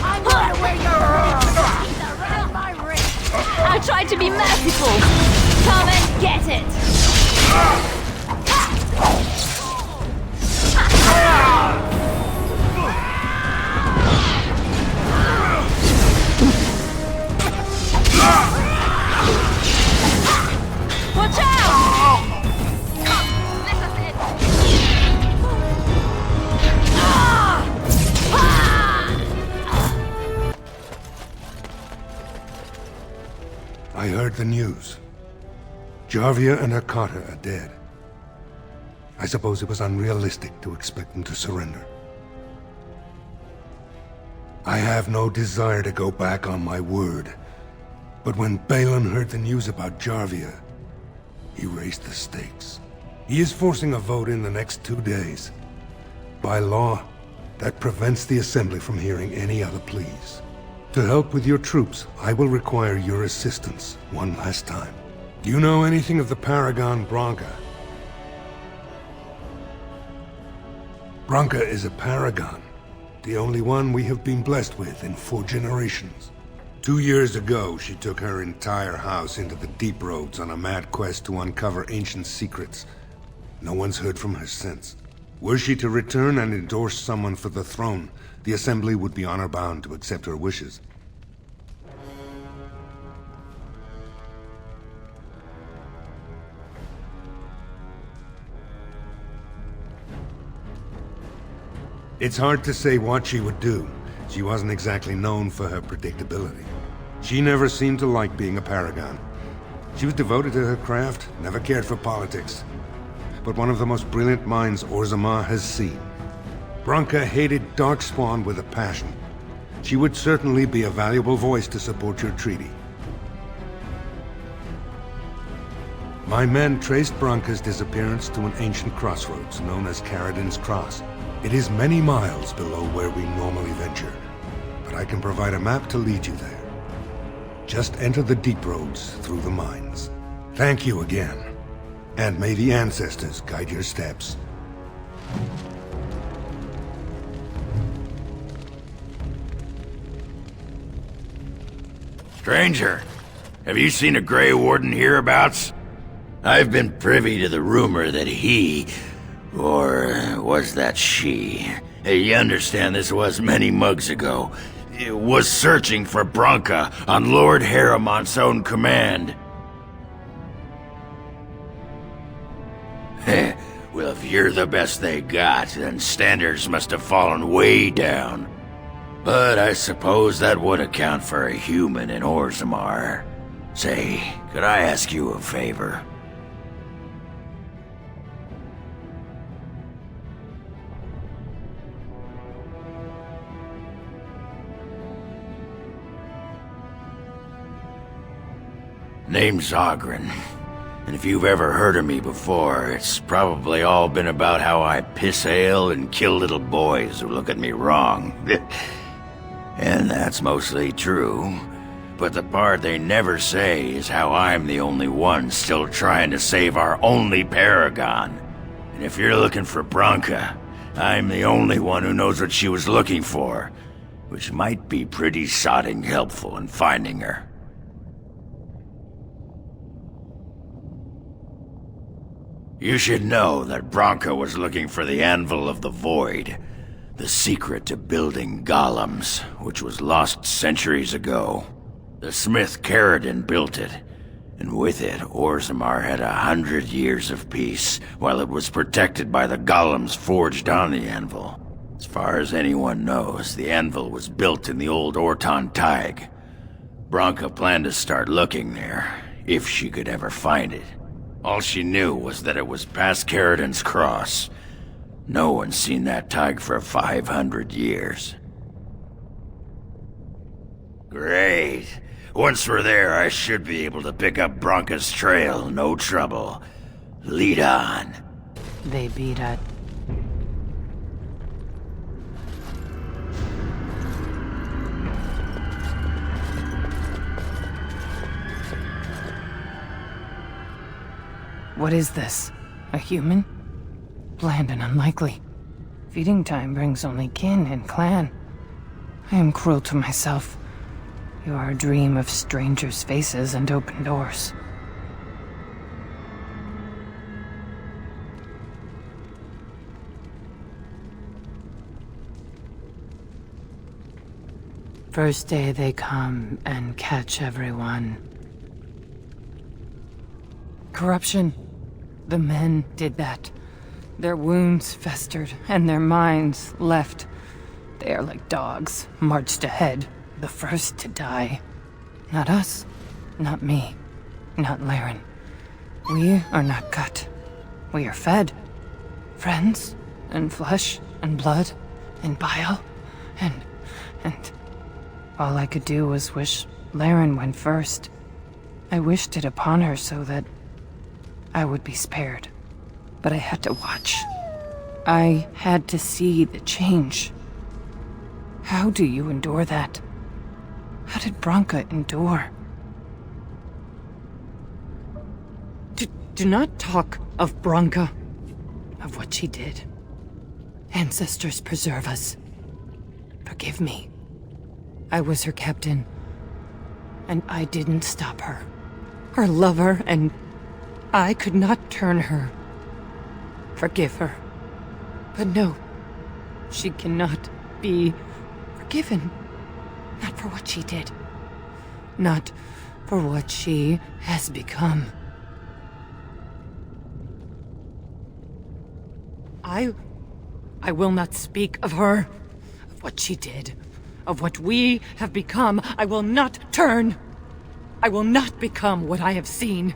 I'm gonna wear your around my wrist. I tried to be merciful. Come and get it. Watch out! This is it. I heard the news. Jarvia and Hakata are dead. I suppose it was unrealistic to expect them to surrender. I have no desire to go back on my word, but when Balin heard the news about Jarvia, he raised the stakes. He is forcing a vote in the next 2 days. By law, that prevents the Assembly from hearing any other pleas. To help with your troops, I will require your assistance one last time. Do you know anything of the Paragon Branka? Branka is a paragon, the only one we have been blessed with in 4 generations. 2 years ago, she took her entire house into the deep roads on a mad quest to uncover ancient secrets. No one's heard from her since. Were she to return and endorse someone for the throne, the Assembly would be honor-bound to accept her wishes. It's hard to say what she would do. She wasn't exactly known for her predictability. She never seemed to like being a paragon. She was devoted to her craft, never cared for politics. But one of the most brilliant minds Orzammar has seen. Branka hated Darkspawn with a passion. She would certainly be a valuable voice to support your treaty. My men traced Branka's disappearance to an ancient crossroads known as Caridin's Cross. It is many miles below where we normally venture, but I can provide a map to lead you there. Just enter the deep roads through the mines. Thank you again, and may the ancestors guide your steps. Stranger, have you seen a Grey Warden hereabouts? I've been privy to the rumor that he, or was that she? You understand this was many mugs ago. Was searching for Branka on Lord Haramont's own command. Well, if you're the best they got, then standards must have fallen way down. But I suppose that would account for a human in Orzammar. Say, could I ask you a favor? Name's Ogren, and if you've ever heard of me before, it's probably all been about how I piss ale and kill little boys who look at me wrong. And that's mostly true. But the part they never say is how I'm the only one still trying to save our only paragon. And if you're looking for Branka, I'm the only one who knows what she was looking for, which might be pretty sodding helpful in finding her. You should know that Branka was looking for the Anvil of the Void, the secret to building golems, which was lost centuries ago. The smith Caridin built it, and with it, Orzammar had 100 years of peace, while it was protected by the golems forged on the anvil. As far as anyone knows, the anvil was built in the old Orton Tig. Branka planned to start looking there, if she could ever find it. All she knew was that it was past Caridin's Cross. No one's seen that Tig for 500 years. Great. Once we're there, I should be able to pick up Branka's trail, no trouble. Lead on. They beat at... What is this? A human? Bland and unlikely. Feeding time brings only kin and clan. I am cruel to myself. You are a dream of strangers' faces and open doors. First day they come and catch everyone. Corruption. The men did that. Their wounds festered, and their minds left. They are like dogs, marched ahead, the first to die. Not us, not me, not Laren. We are not cut. We are fed. Friends, and flesh, and blood, and bile, and... All I could do was wish Laren went first. I wished it upon her so that I would be spared. But I had to watch. I had to see the change. How do you endure that? How did Branka endure? Do not talk of Branka, of what she did. Ancestors preserve us. Forgive me. I was her captain, and I didn't stop her. Her lover, and I could not turn her. Forgive her. But no, she cannot be forgiven. Not for what she did. Not for what she has become. I will not speak of her, of what she did, of what we have become. I will not turn. I will not become what I have seen.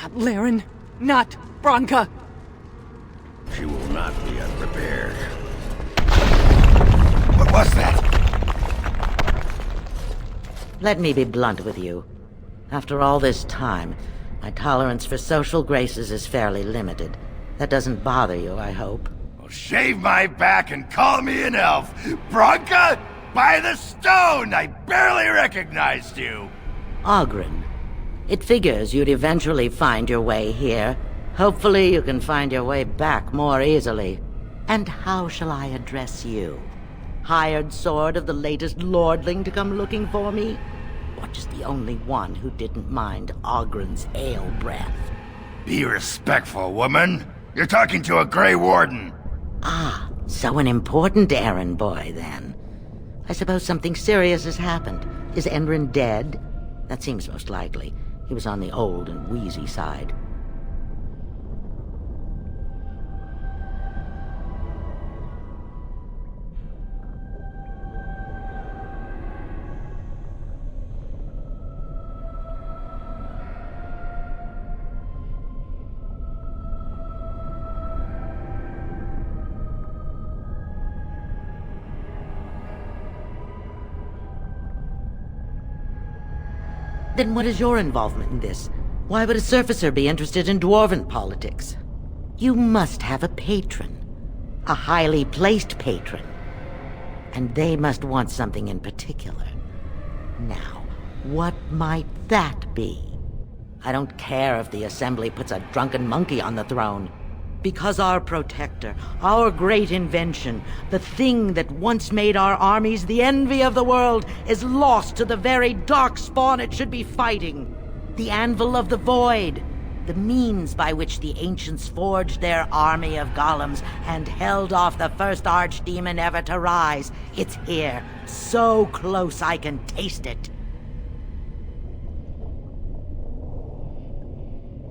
Not Laren, not Branka. She will not be unprepared. What was that? Let me be blunt with you. After all this time, my tolerance for social graces is fairly limited. That doesn't bother you, I hope. Well, shave my back and call me an elf. Branka? By the stone! I barely recognized you! Oghren. It figures you'd eventually find your way here. Hopefully you can find your way back more easily. And how shall I address you? Hired sword of the latest lordling to come looking for me? Or just the only one who didn't mind Oghren's ale breath? Be respectful, woman. You're talking to a Grey Warden. Ah, so an important errand boy, then. I suppose something serious has happened. Is Enrin dead? That seems most likely. He was on the old and wheezy side. Then what is your involvement in this? Why would a surfacer be interested in dwarven politics? You must have a patron. A highly placed patron. And they must want something in particular. Now, what might that be? I don't care if the Assembly puts a drunken monkey on the throne. Because our protector, our great invention, the thing that once made our armies the envy of the world, is lost to the very darkspawn it should be fighting. The Anvil of the Void, the means by which the ancients forged their army of golems and held off the first archdemon ever to rise. It's here, so close I can taste it.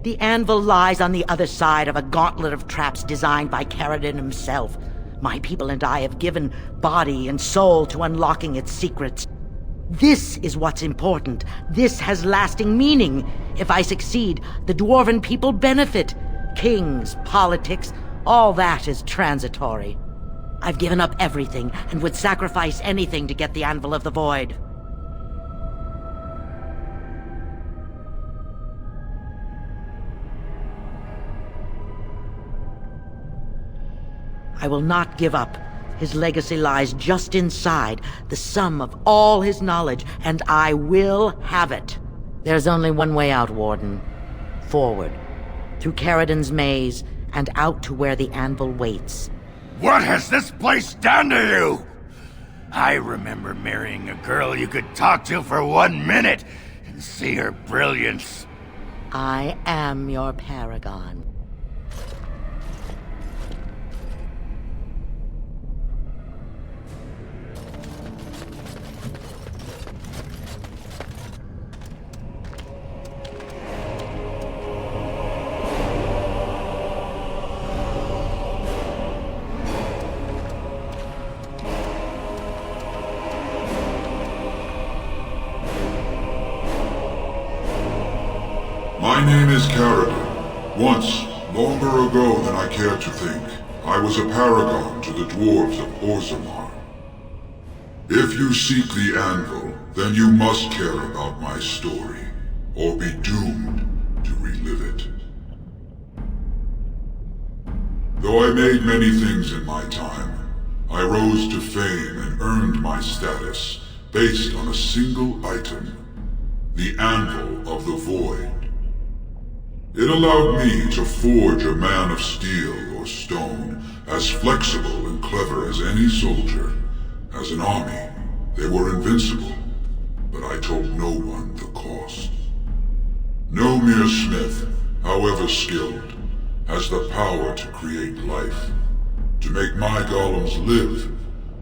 The anvil lies on the other side of a gauntlet of traps designed by Caradon himself. My people and I have given body and soul to unlocking its secrets. This is what's important. This has lasting meaning. If I succeed, the dwarven people benefit. Kings, politics, all that is transitory. I've given up everything and would sacrifice anything to get the Anvil of the Void. I will not give up. His legacy lies just inside, the sum of all his knowledge, and I will have it. There's only one way out, Warden. Forward. Through Caradon's maze, and out to where the anvil waits. What has this place done to you? I remember marrying a girl you could talk to for 1 minute and see her brilliance. I am your paragon. My name is Carradine. Once, longer ago than I care to think, I was a paragon to the dwarves of Orzammar. If you seek the anvil, then you must care about my story, or be doomed to relive it. Though I made many things in my time, I rose to fame and earned my status based on a single item, the Anvil of the Void. It allowed me to forge a man of steel or stone, as flexible and clever as any soldier. As an army, they were invincible, but I told no one the cost. No mere smith, however skilled, has the power to create life. To make my golems live,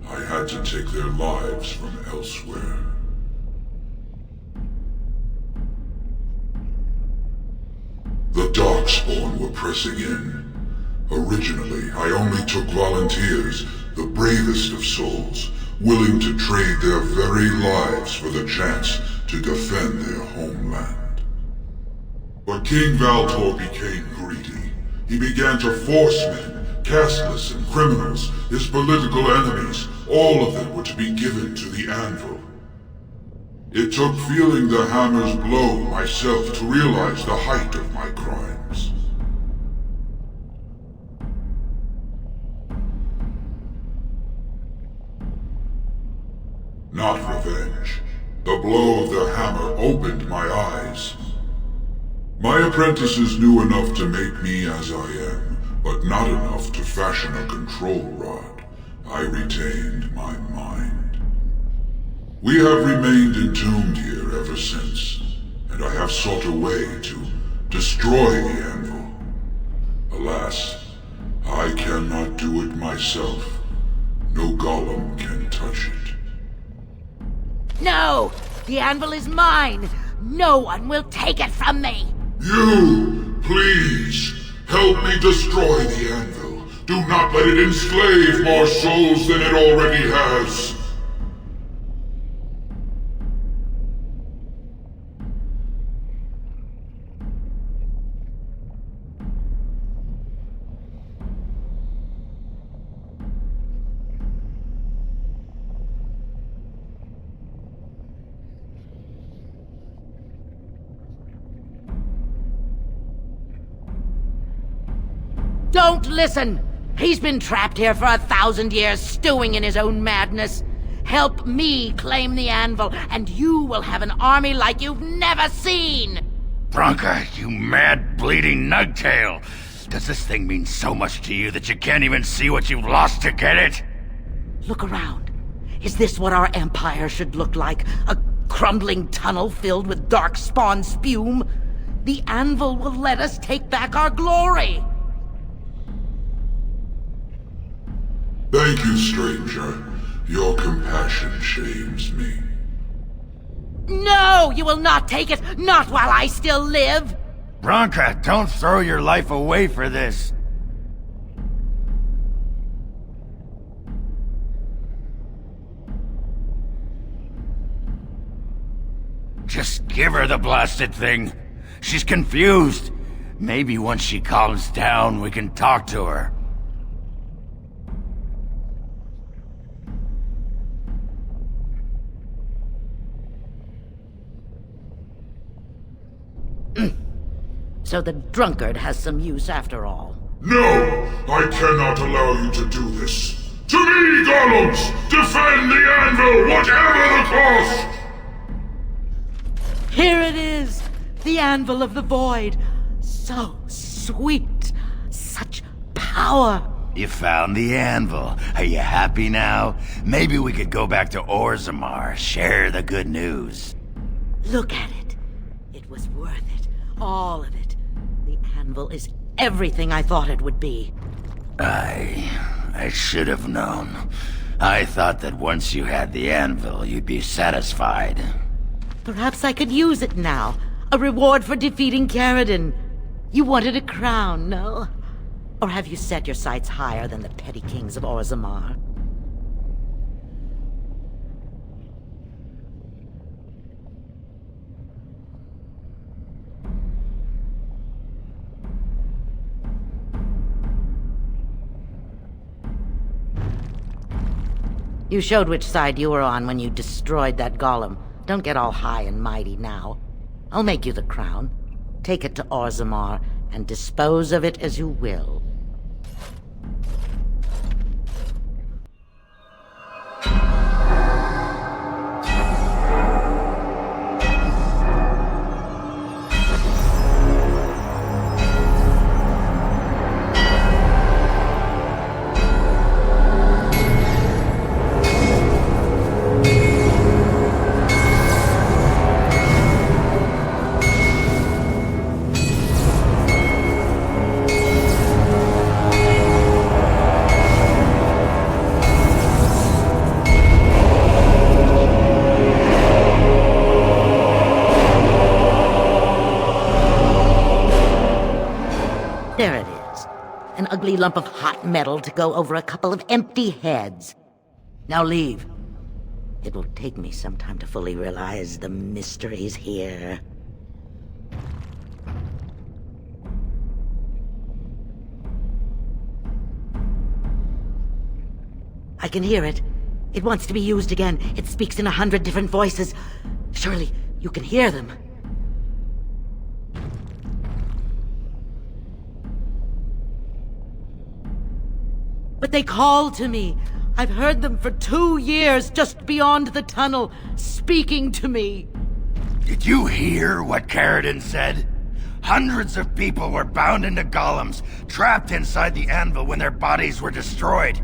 I had to take their lives from elsewhere. The Darkspawn were pressing in. Originally, I only took volunteers, the bravest of souls, willing to trade their very lives for the chance to defend their homeland. But King Valtor became greedy. He began to force men, casteless and criminals, his political enemies, all of them were to be given to the Anvil. It took feeling the hammer's blow myself to realize the height of my crimes. Not revenge. The blow of the hammer opened my eyes. My apprentices knew enough to make me as I am, but not enough to fashion a control rod. I retained my mind. We have remained entombed here ever since, and I have sought a way to destroy the Anvil. Alas, I cannot do it myself. No golem can touch it. No! The Anvil is mine! No one will take it from me! You, please, help me destroy the Anvil. Do not let it enslave more souls than it already has. Don't listen! He's been trapped here for 1,000 years, stewing in his own madness. Help me claim the Anvil, and you will have an army like you've never seen! Branka, you mad, bleeding nugtail! Does this thing mean so much to you that you can't even see what you've lost to get it? Look around. Is this what our empire should look like? A crumbling tunnel filled with darkspawn spume? The Anvil will let us take back our glory! Thank you, stranger. Your compassion shames me. No! You will not take it! Not while I still live! Branka, don't throw your life away for this! Just give her the blasted thing. She's confused. Maybe once she calms down, we can talk to her. So the drunkard has some use after all. No! I cannot allow you to do this. To me, golems! Defend the Anvil, whatever the cost! Here it is! The Anvil of the Void. So sweet. Such power. You found the anvil. Are you happy now? Maybe we could go back to Orzammar, share the good news. Look at it. It was worth it. All of it. The anvil is everything I thought it would be. I should have known. I thought that once you had the anvil, you'd be satisfied. Perhaps I could use it now. A reward for defeating Caridin. You wanted a crown, no? Or have you set your sights higher than the petty kings of Orzammar? You showed which side you were on when you destroyed that golem. Don't get all high and mighty now. I'll make you the crown. Take it to Orzammar and dispose of it as you will. There it is. An ugly lump of hot metal to go over a couple of empty heads. Now leave. It will take me some time to fully realize the mysteries here. I can hear it. It wants to be used again. It speaks in 100 different voices. Surely you can hear them. But they call to me. I've heard them for 2 years just beyond the tunnel, speaking to me. Did you hear what Caridin said? Hundreds of people were bound into golems, trapped inside the anvil when their bodies were destroyed.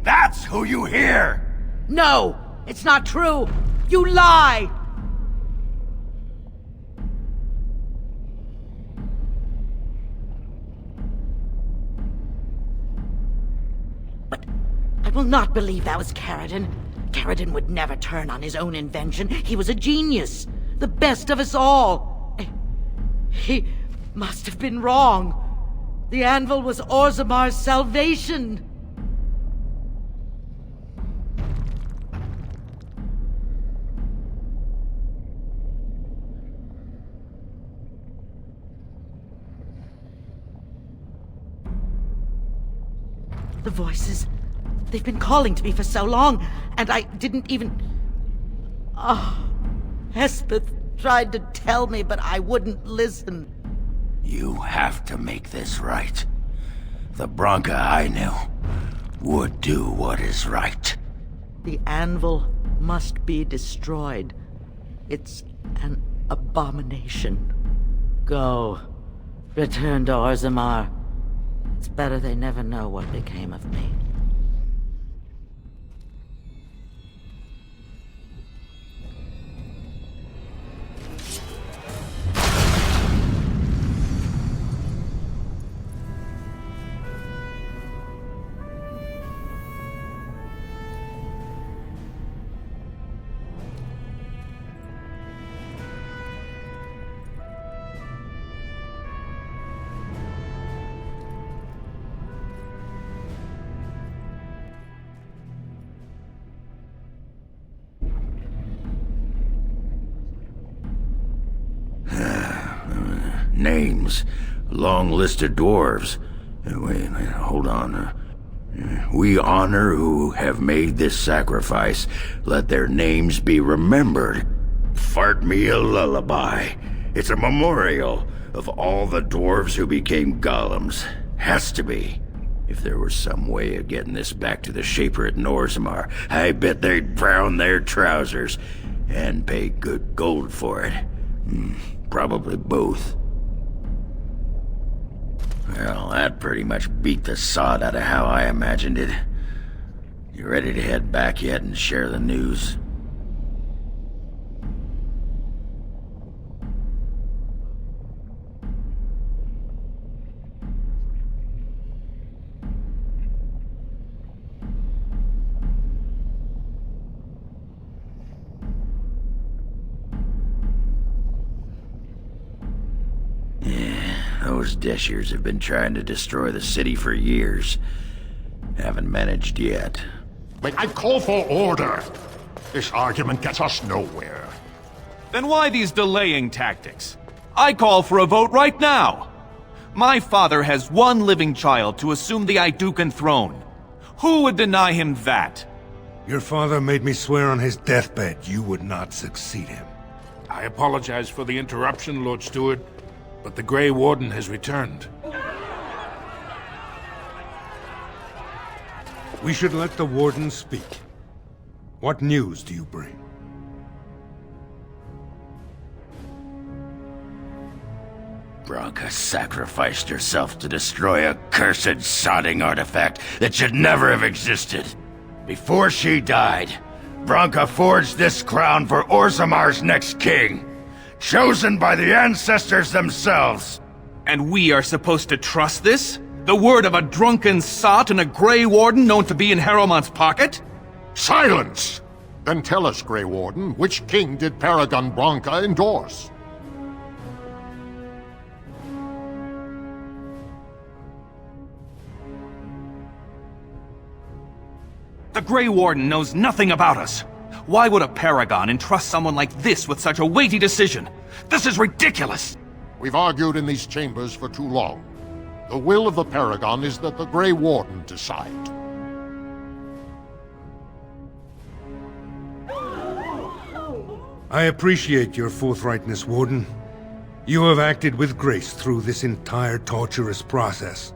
That's who you hear! No, it's not true. You lie! I will not believe that was Caridin. Caridin would never turn on his own invention. He was a genius. The best of us all. He must have been wrong. The anvil was Orzammar's salvation. The voices... they've been calling to me for so long, and I didn't even... Oh, Hespeth tried to tell me, but I wouldn't listen. You have to make this right. The Branca I knew would do what is right. The anvil must be destroyed. It's an abomination. Go. Return to Orzammar. It's better they never know what became of me. Names. Long list of dwarves. Wait, hold on. We honor who have made this sacrifice. Let their names be remembered. Fart me a lullaby. It's a memorial of all the dwarves who became golems. Has to be. If there was some way of getting this back to the Shaper at Orzammar, I bet they'd brown their trousers and pay good gold for it. Probably both. Well, that pretty much beat the sod out of how I imagined it. You ready to head back yet and share the news? Those Deshers have been trying to destroy the city for years. Haven't managed yet. But I call for order. This argument gets us nowhere. Then why these delaying tactics? I call for a vote right now. My father has one living child to assume the Idukan throne. Who would deny him that? Your father made me swear on his deathbed you would not succeed him. I apologize for the interruption, Lord Steward, but the Grey Warden has returned. We should let the Warden speak. What news do you bring? Branka sacrificed herself to destroy a cursed sodding artifact that should never have existed. Before she died, Branka forged this crown for Orzamar's next king, chosen by the ancestors themselves. And we are supposed to trust this? The word of a drunken sot and a Grey Warden known to be in Hieromont's pocket? Silence! Then tell us, Grey Warden, which king did Paragon Branka endorse? The Grey Warden knows nothing about us. Why would a Paragon entrust someone like this with such a weighty decision? This is ridiculous! We've argued in these chambers for too long. The will of the Paragon is that the Grey Warden decide. I appreciate your forthrightness, Warden. You have acted with grace through this entire torturous process.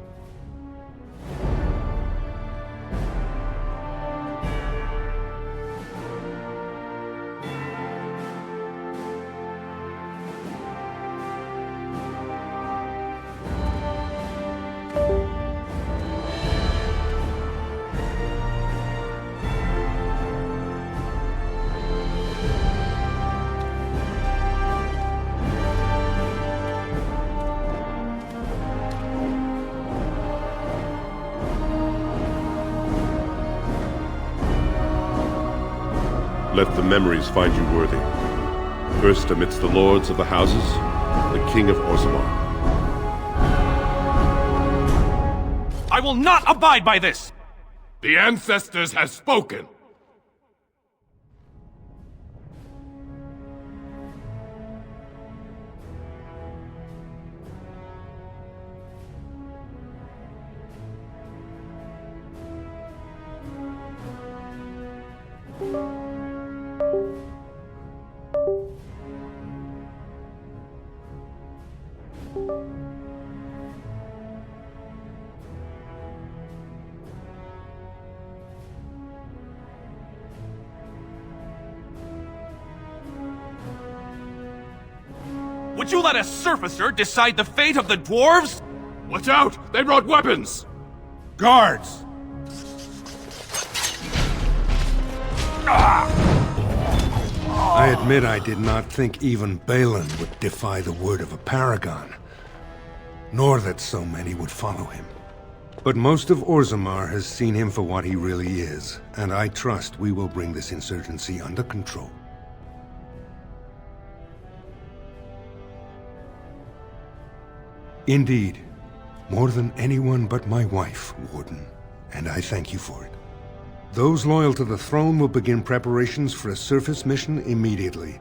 Let the memories find you worthy. First amidst the lords of the houses, the King of Orzammar. I will not abide by this! The ancestors have spoken! Would you let a surfacer decide the fate of the dwarves? Watch out! They brought weapons! Guards! I admit I did not think even Balin would defy the word of a paragon, nor that so many would follow him. But most of Orzammar has seen him for what he really is, and I trust we will bring this insurgency under control. Indeed, more than anyone but my wife, Warden, and I thank you for it. Those loyal to the throne will begin preparations for a surface mission immediately.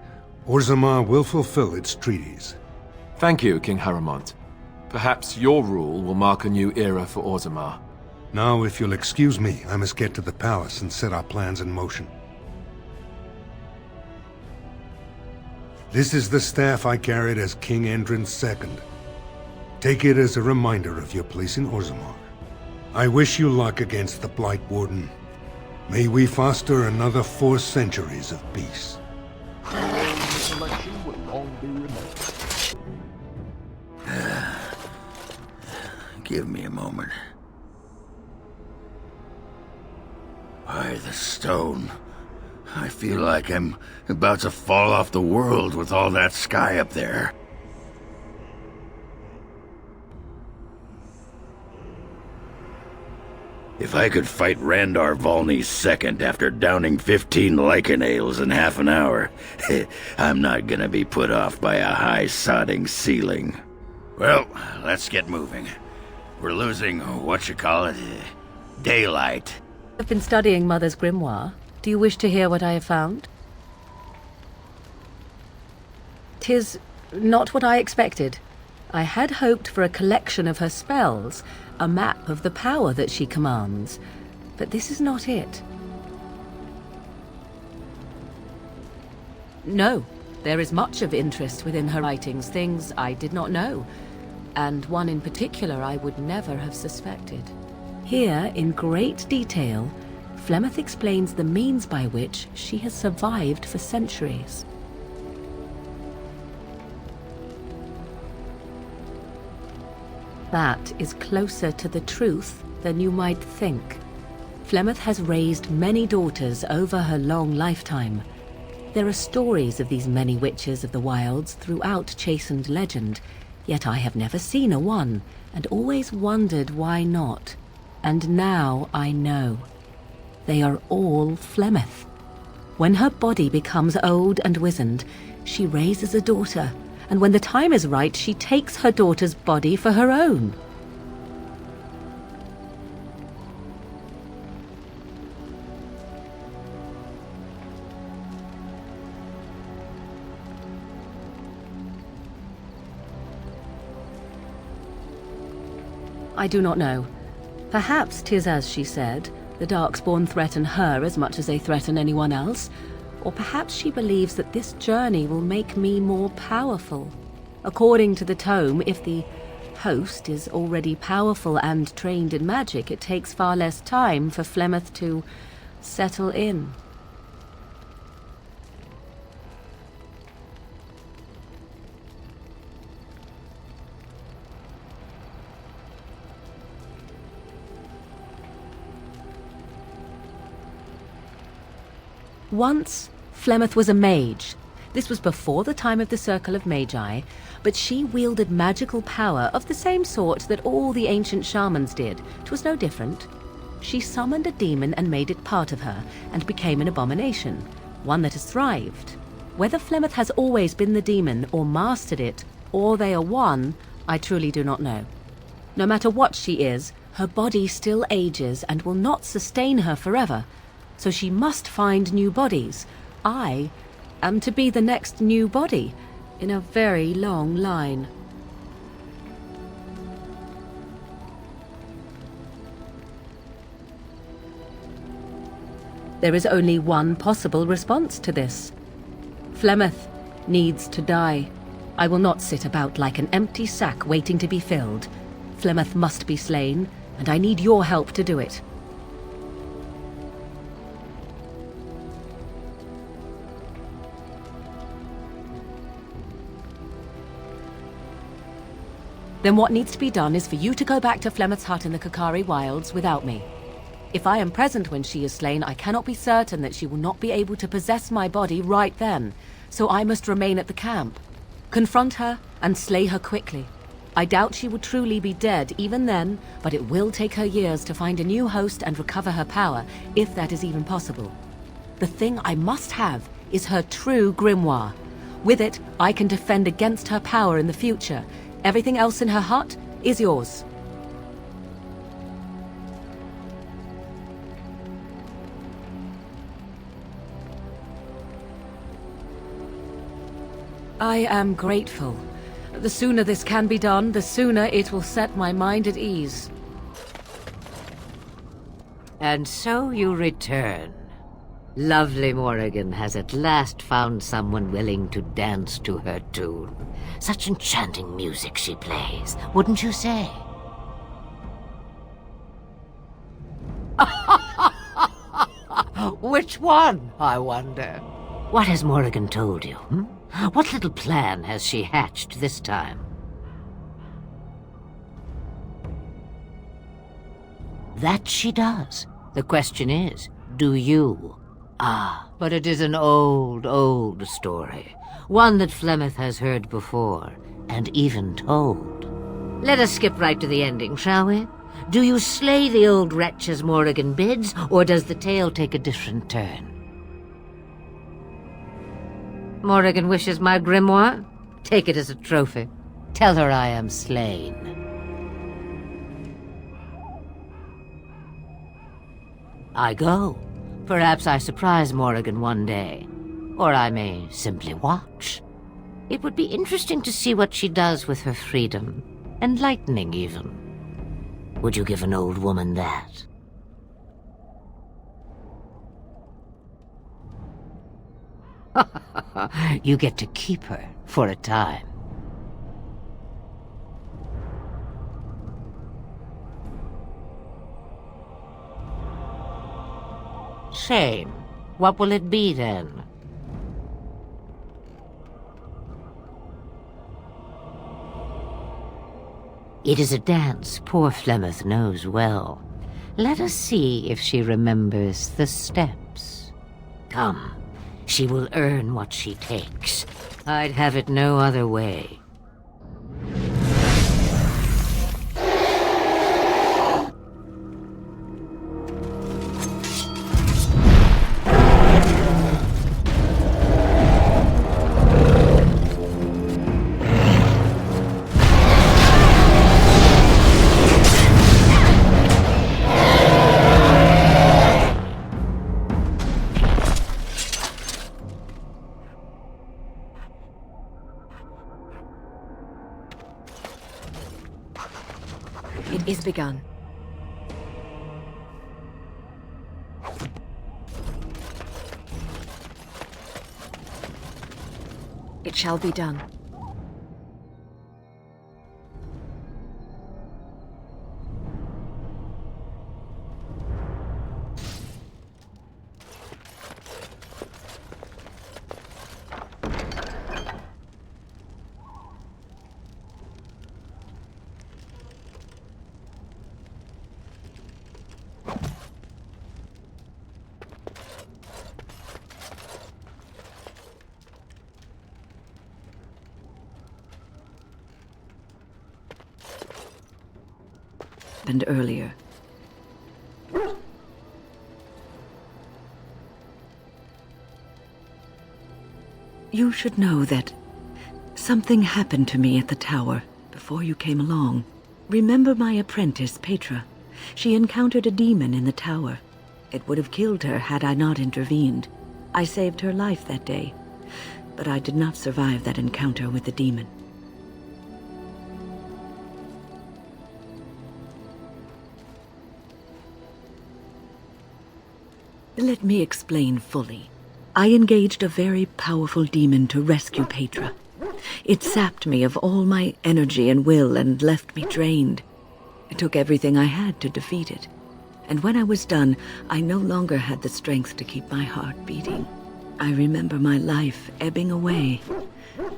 Orzammar will fulfill its treaties. Thank you, King Hieromont. Perhaps your rule will mark a new era for Orzammar. Now, if you'll excuse me, I must get to the palace and set our plans in motion. This is the staff I carried as King Endrin's II. Take it as a reminder of your place in Orzammar. I wish you luck against the Blight Warden. May we foster another 4 centuries of peace. Give me a moment. Why, the stone. I feel like I'm about to fall off the world with all that sky up there. If I could fight Randar Volney's second after downing 15 lichen ales in half an hour, I'm not gonna be put off by a high sodding ceiling. Well, let's get moving. We're losing, daylight. I've been studying Mother's grimoire. Do you wish to hear what I have found? 'Tis not what I expected. I had hoped for a collection of her spells, a map of the power that she commands, but this is not it. No, there is much of interest within her writings, things I did not know, and one in particular I would never have suspected. Here, in great detail, Flemeth explains the means by which she has survived for centuries. That is closer to the truth than you might think. Flemeth has raised many daughters over her long lifetime. There are stories of these many witches of the wilds throughout chastened legend, yet I have never seen a one, and always wondered why not. And now I know. They are all Flemeth. When her body becomes old and wizened, she raises a daughter, and when the time is right, she takes her daughter's body for her own. I do not know. Perhaps 'tis as she said, the Darkspawn threaten her as much as they threaten anyone else. Or perhaps she believes that this journey will make me more powerful. According to the tome, if the host is already powerful and trained in magic, it takes far less time for Flemeth to settle in. Once, Flemeth was a mage. This was before the time of the Circle of Magi, but she wielded magical power of the same sort that all the ancient shamans did. 'Twas no different. She summoned a demon and made it part of her, and became an abomination, one that has thrived. Whether Flemeth has always been the demon, or mastered it, or they are one, I truly do not know. No matter what she is, her body still ages and will not sustain her forever, so she must find new bodies. I am to be the next new body in a very long line. There is only one possible response to this. Flemeth needs to die. I will not sit about like an empty sack waiting to be filled. Flemeth must be slain, and I need your help to do it. Then what needs to be done is for you to go back to Flemeth's hut in the Kakari Wilds without me. If I am present when she is slain, I cannot be certain that she will not be able to possess my body right then, so I must remain at the camp. Confront her and slay her quickly. I doubt she will truly be dead even then, but it will take her years to find a new host and recover her power, if that is even possible. The thing I must have is her true grimoire. With it, I can defend against her power in the future. Everything else in her hut is yours. I am grateful. The sooner this can be done, the sooner it will set my mind at ease. And so you return. Lovely Morrigan has at last found someone willing to dance to her tune. Such enchanting music she plays, wouldn't you say? Which one, I wonder? What has Morrigan told you? What little plan has she hatched this time? That she does. The question is, do you? Ah, but it is an old, old story. One that Flemeth has heard before, and even told. Let us skip right to the ending, shall we? Do you slay the old wretch as Morrigan bids, or does the tale take a different turn? Morrigan wishes my grimoire? Take it as a trophy. Tell her I am slain. I go. Perhaps I surprise Morrigan one day. Or I may simply watch. It would be interesting to see what she does with her freedom. Enlightening, even. Would you give an old woman that? You get to keep her for a time. Shame. What will it be, then? It is a dance poor Flemeth knows well. Let us see if she remembers the steps. Come, she will earn what she takes. I'd have it no other way. It is begun. It shall be done. And earlier. You should know that something happened to me at the tower before you came along. Remember my apprentice, Petra? She encountered a demon in the tower. It would have killed her had I not intervened. I saved her life that day, but I did not survive that encounter with the demon. Let me explain fully. I engaged a very powerful demon to rescue Petra. It sapped me of all my energy and will and left me drained. It took everything I had to defeat it. And when I was done, I no longer had the strength to keep my heart beating. I remember my life ebbing away.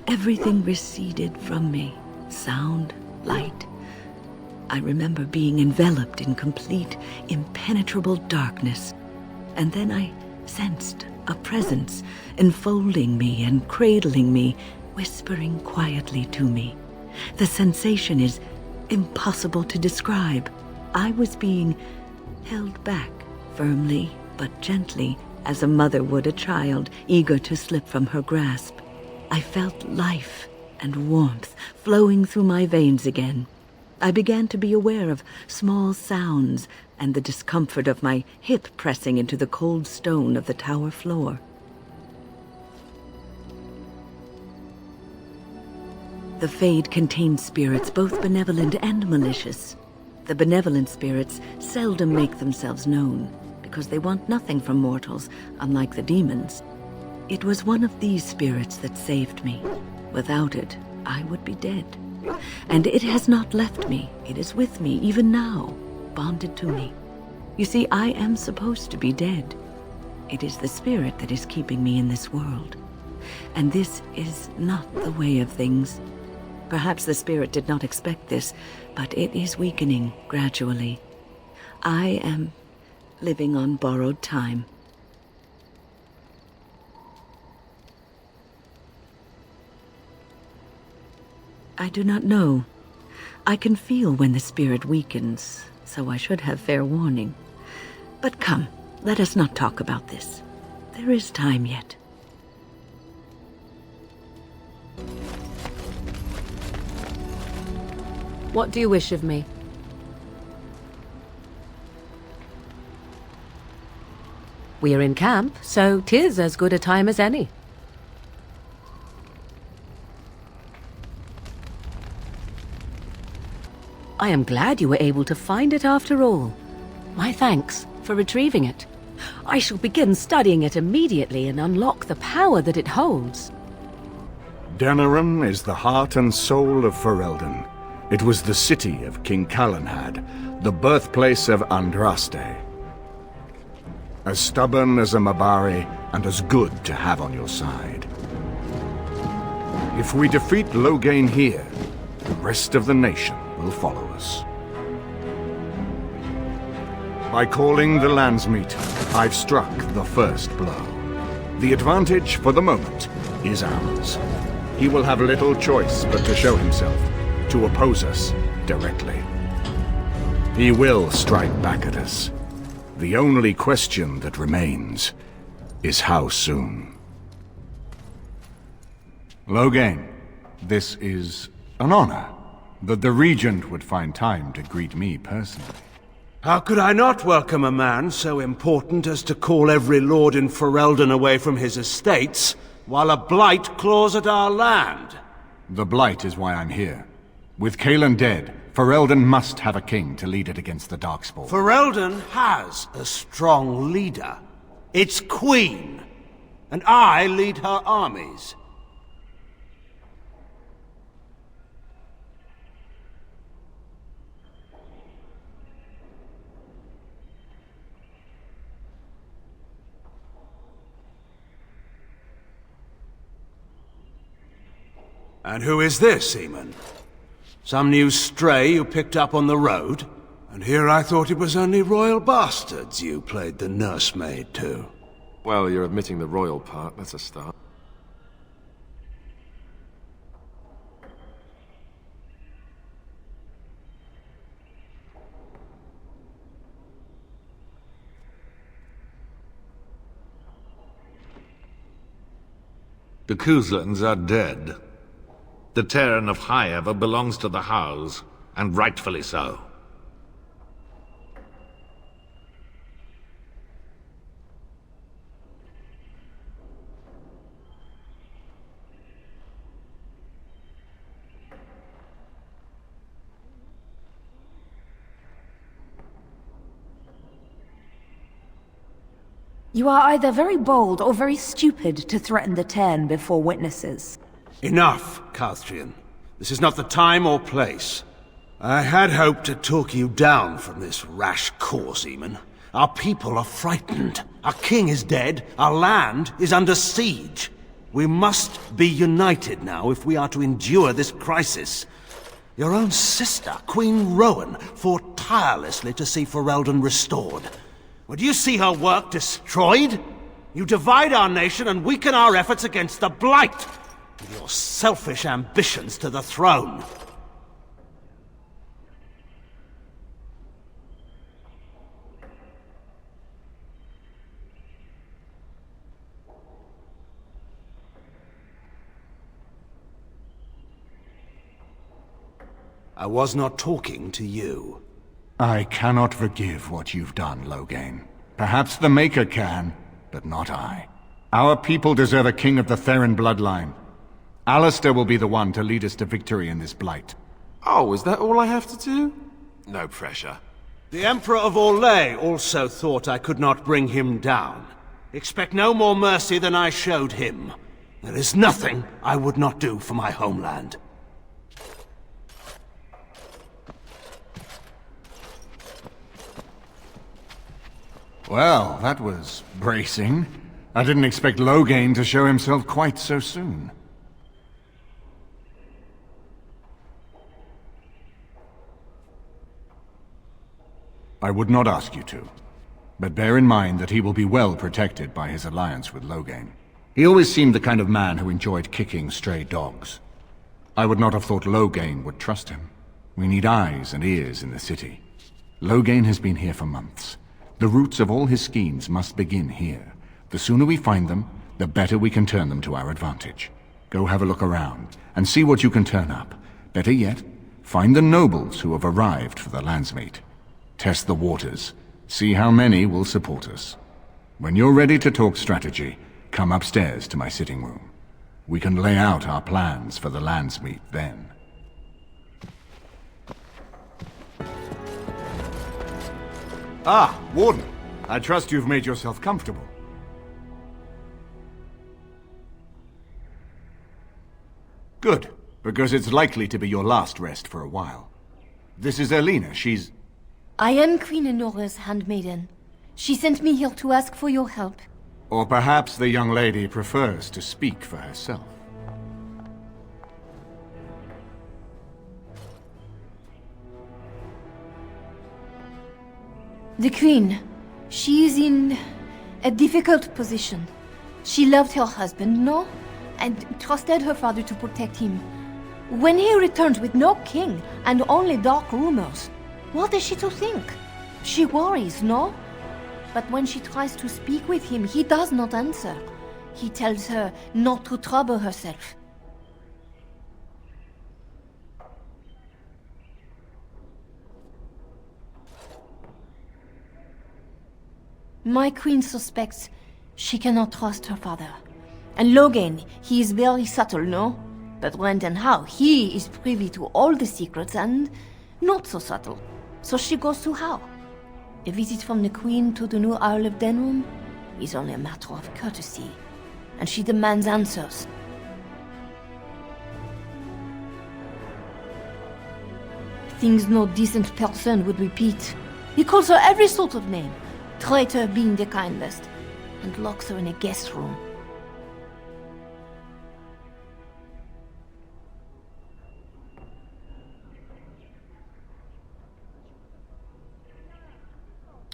Everything receded from me. Sound, light. I remember being enveloped in complete, impenetrable darkness. And then I sensed a presence enfolding me and cradling me, whispering quietly to me. The sensation is impossible to describe. I was being held back, firmly but gently, as a mother would a child eager to slip from her grasp. I felt life and warmth flowing through my veins again. I began to be aware of small sounds and the discomfort of my hip pressing into the cold stone of the tower floor. The Fade contains spirits both benevolent and malicious. The benevolent spirits seldom make themselves known, because they want nothing from mortals, unlike the demons. It was one of these spirits that saved me. Without it, I would be dead. And it has not left me. It is with me, even now, bonded to me. You see, I am supposed to be dead. It is the spirit that is keeping me in this world. And this is not the way of things. Perhaps the spirit did not expect this, but it is weakening gradually. I am living on borrowed time. I do not know. I can feel when the spirit weakens, so I should have fair warning. But come, let us not talk about this. There is time yet. What do you wish of me? We are in camp, so 'tis as good a time as any. I am glad you were able to find it after all. My thanks for retrieving it. I shall begin studying it immediately and unlock the power that it holds. Denerim is the heart and soul of Ferelden. It was the city of King Calenhad, the birthplace of Andraste. As stubborn as a Mabari, and as good to have on your side. If we defeat Loghain here, the rest of the nation will follow us. By calling the Landsmeet, I've struck the first blow. The advantage, for the moment, is ours. He will have little choice but to show himself, to oppose us directly. He will strike back at us. The only question that remains is how soon. Loghain, this is an honor that the Regent would find time to greet me personally. How could I not welcome a man so important as to call every lord in Ferelden away from his estates, while a blight claws at our land? The blight is why I'm here. With Cailan dead, Ferelden must have a king to lead it against the Darkspawn. Ferelden has a strong leader. Its queen. And I lead her armies. And who is this, Eamon? Some new stray you picked up on the road? And here I thought it was only royal bastards you played the nursemaid to. Well, you're admitting the royal part. That's a start. The Kuzlans are dead. The Terran of Highever belongs to the House, and rightfully so. You are either very bold or very stupid to threaten the Terran before witnesses. Enough, Calthrian. This is not the time or place. I had hoped to talk you down from this rash course, Eamon. Our people are frightened. Our king is dead. Our land is under siege. We must be united now if we are to endure this crisis. Your own sister, Queen Rowan, fought tirelessly to see Ferelden restored. Would you see her work destroyed? You divide our nation and weaken our efforts against the Blight, with your selfish ambitions to the throne. I was not talking to you. I cannot forgive what you've done, Loghain. Perhaps the Maker can, but not I. Our people deserve a king of the Theron bloodline. Alistair will be the one to lead us to victory in this blight. Oh, is that all I have to do? No pressure. The Emperor of Orlais also thought I could not bring him down. Expect no more mercy than I showed him. There is nothing I would not do for my homeland. Well, that was bracing. I didn't expect Loghain to show himself quite so soon. I would not ask you to. But bear in mind that he will be well protected by his alliance with Loghain. He always seemed the kind of man who enjoyed kicking stray dogs. I would not have thought Loghain would trust him. We need eyes and ears in the city. Loghain has been here for months. The roots of all his schemes must begin here. The sooner we find them, the better we can turn them to our advantage. Go have a look around, and see what you can turn up. Better yet, find the nobles who have arrived for the landsmeet. Test the waters. See how many will support us. When you're ready to talk strategy, come upstairs to my sitting room. We can lay out our plans for the landsmeet then. Ah, Warden. I trust you've made yourself comfortable. Good, because it's likely to be your last rest for a while. This is Elena. She's... I am Queen Enora's handmaiden. She sent me here to ask for your help. Or perhaps the young lady prefers to speak for herself. The Queen, she is in a difficult position. She loved her husband, no? And trusted her father to protect him. When he returned with no king and only dark rumors, what is she to think? She worries, no? But when she tries to speak with him, he does not answer. He tells her not to trouble herself. My queen suspects she cannot trust her father. And Loghain, he is very subtle, no? But when and how, he is privy to all the secrets and not so subtle. So she goes to how? A visit from the Queen to the new Isle of Denrum is only a matter of courtesy, and she demands answers. Things no decent person would repeat. He calls her every sort of name, traitor being the kindest, and locks her in a guest room.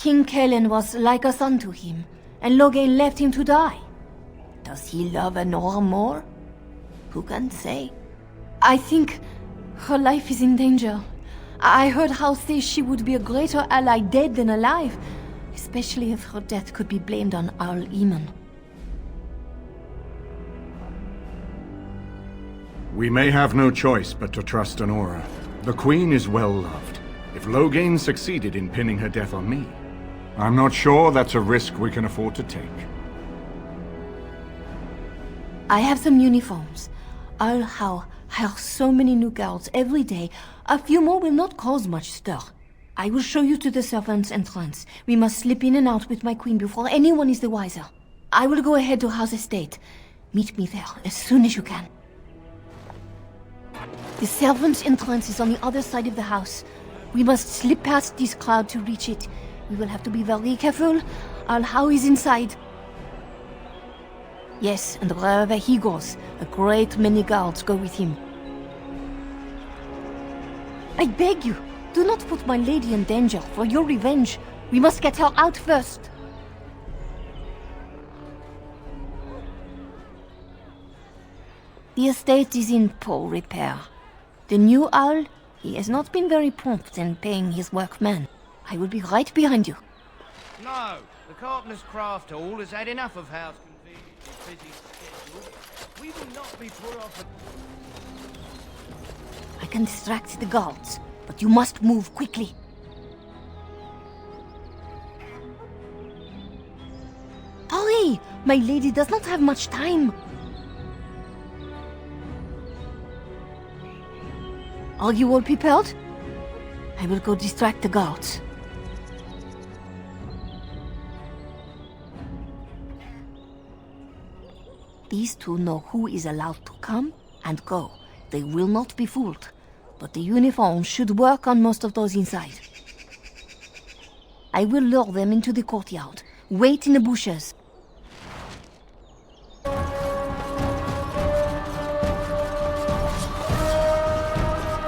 King Kellen was like a son to him, and Loghain left him to die. Does he love Enora more? Who can say? I think her life is in danger. I heard House say she would be a greater ally dead than alive, especially if her death could be blamed on Earl Eamon. We may have no choice but to trust Enora. The Queen is well loved. If Loghain succeeded in pinning her death on me, I'm not sure that's a risk we can afford to take. I have some uniforms. I'll hire so many new guards every day. A few more will not cause much stir. I will show you to the servants' entrance. We must slip in and out with my queen before anyone is the wiser. I will go ahead to House Estate. Meet me there as soon as you can. The servants' entrance is on the other side of the house. We must slip past this crowd to reach it. We will have to be very careful. Al-How is inside. Yes, and wherever he goes, a great many guards go with him. I beg you, do not put my lady in danger for your revenge. We must get her out first. The estate is in poor repair. The new owl, he has not been very prompt in paying his workmen. I will be right behind you. No, the carpenter's craft hall has had enough of house convenience and busy schedule. We will not be put off. I can distract the guards, but you must move quickly. Hurry! My lady does not have much time. Are you all prepared? I will go distract the guards. These two know who is allowed to come and go. They will not be fooled. But the uniform should work on most of those inside. I will lure them into the courtyard. Wait in the bushes.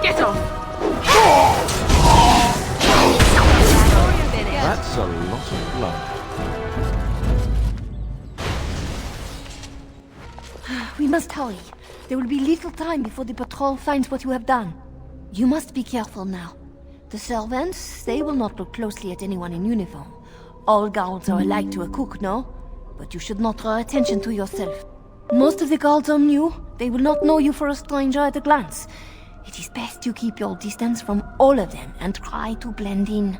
Get off! luck. We must hurry. There will be little time before the patrol finds what you have done. You must be careful now. The servants, they will not look closely at anyone in uniform. All guards are alike to a cook, no? But you should not draw attention to yourself. Most of the guards are new. They will not know you for a stranger at a glance. It is best to keep your distance from all of them and try to blend in.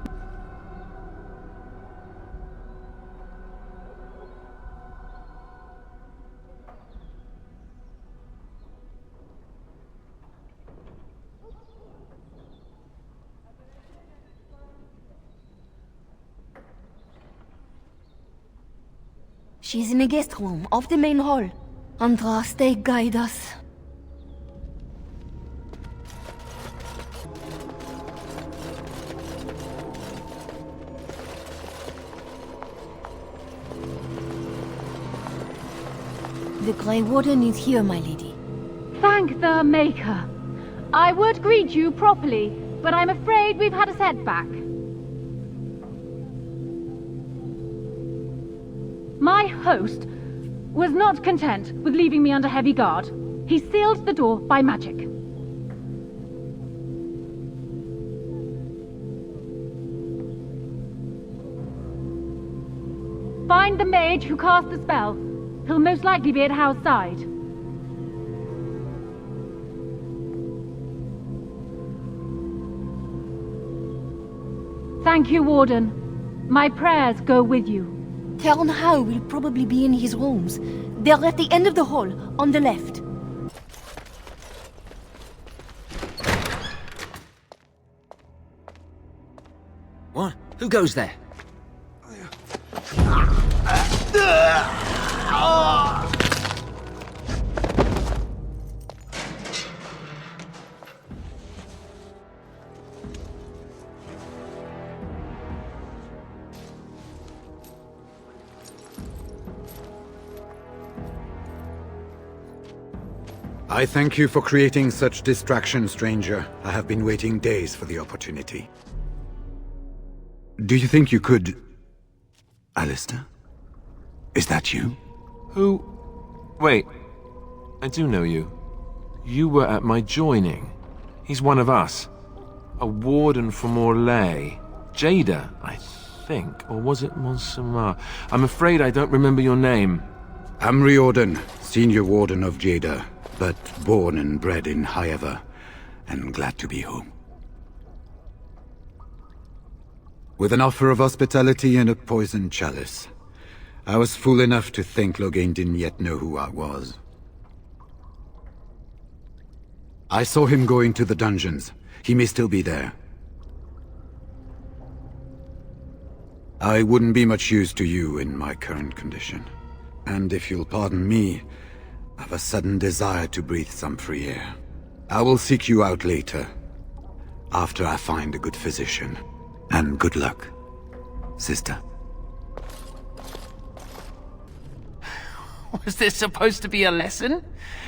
She's in a guest room, off the main hall. Andraste, guide us. The Grey Warden is here, my lady. Thank the Maker. I would greet you properly, but I'm afraid we've had a setback. My host was not content with leaving me under heavy guard. He sealed the door by magic. Find the mage who cast the spell. He'll most likely be at Howe's side. Thank you, Warden. My prayers go with you. Count Howe will probably be in his rooms. They're at the end of the hall, on the left. What? Who goes there? I thank you for creating such distraction, stranger. I have been waiting days for the opportunity. Do you think you could... Alistair? Is that you? Who? Wait. I do know you. You were at my joining. He's one of us. A warden from Orlais. Jada, I think. Or was it Montsemar? I'm afraid I don't remember your name. I'm Riordan, senior warden of Jada, but born and bred in Highever, and glad to be home. With an offer of hospitality and a poisoned chalice. I was fool enough to think Loghain didn't yet know who I was. I saw him going to the dungeons. He may still be there. I wouldn't be much use to you in my current condition. And if you'll pardon me, I've a sudden desire to breathe some free air. I will seek you out later, after I find a good physician. And good luck, sister. Was this supposed to be a lesson?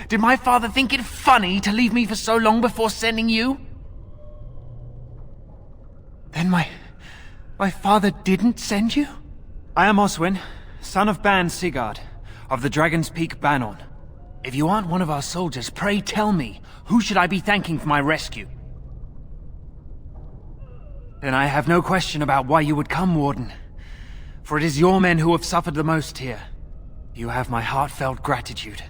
Did my father think it funny to leave me for so long before sending you? Then my father didn't send you? I am Oswin, son of Ban Sigurd, of the Dragon's Peak Banon. If you aren't one of our soldiers, pray tell me, who should I be thanking for my rescue? Then I have no question about why you would come, Warden. For it is your men who have suffered the most here. You have my heartfelt gratitude.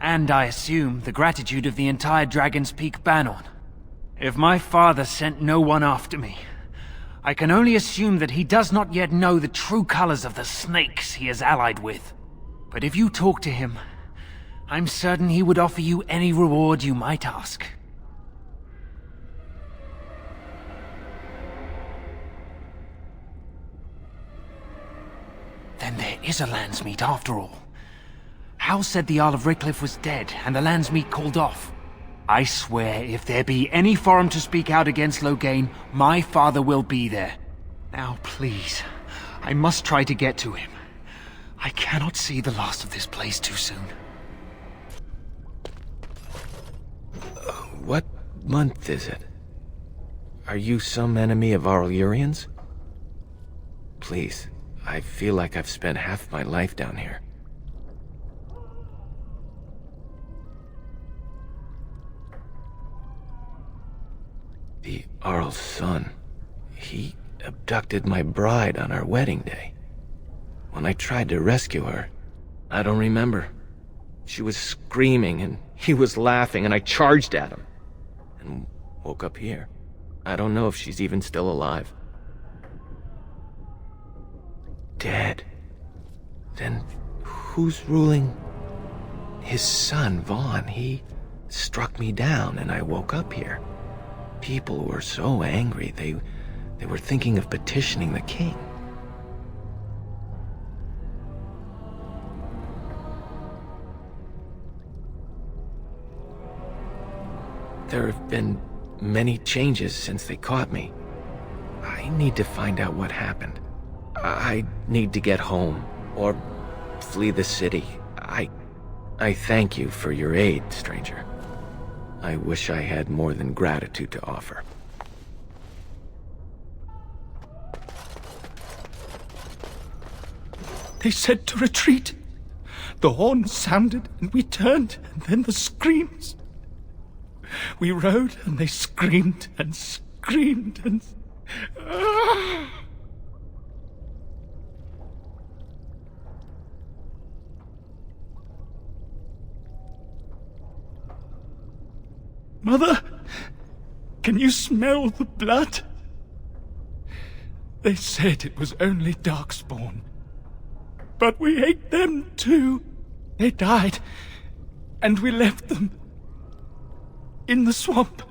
And I assume the gratitude of the entire Dragon's Peak Banon. If my father sent no one after me, I can only assume that he does not yet know the true colors of the snakes he is allied with. But if you talk to him, I'm certain he would offer you any reward you might ask. Then there is a Landsmeet after all. Hal said the Earl of Redcliffe was dead, and the Landsmeet called off. I swear, if there be any forum to speak out against Loghain, my father will be there. Now, please, I must try to get to him. I cannot see the last of this place too soon. What month is it? Are you some enemy of our Illyrians? please. I feel like I've spent half my life down here. The Earl's son. He abducted my bride on our wedding day. When I tried to rescue her, I don't remember. She was screaming and he was laughing and I charged at him. And woke up here. I don't know if she's even still alive. Dead. Then who's ruling? His son, Vaughn. He struck me down and I woke up here. People were so angry, they were thinking of petitioning the king. There have been many changes since they caught me. I need to find out what happened. I need to get home, or flee the city. I thank you for your aid, stranger. I wish I had more than gratitude to offer. They said to retreat. The horn sounded, and we turned, and then the screams. We rode, and they screamed, and screamed, and... Mother, can you smell the blood? They said it was only Darkspawn. But we ate them too. They died, and we left them in the swamp.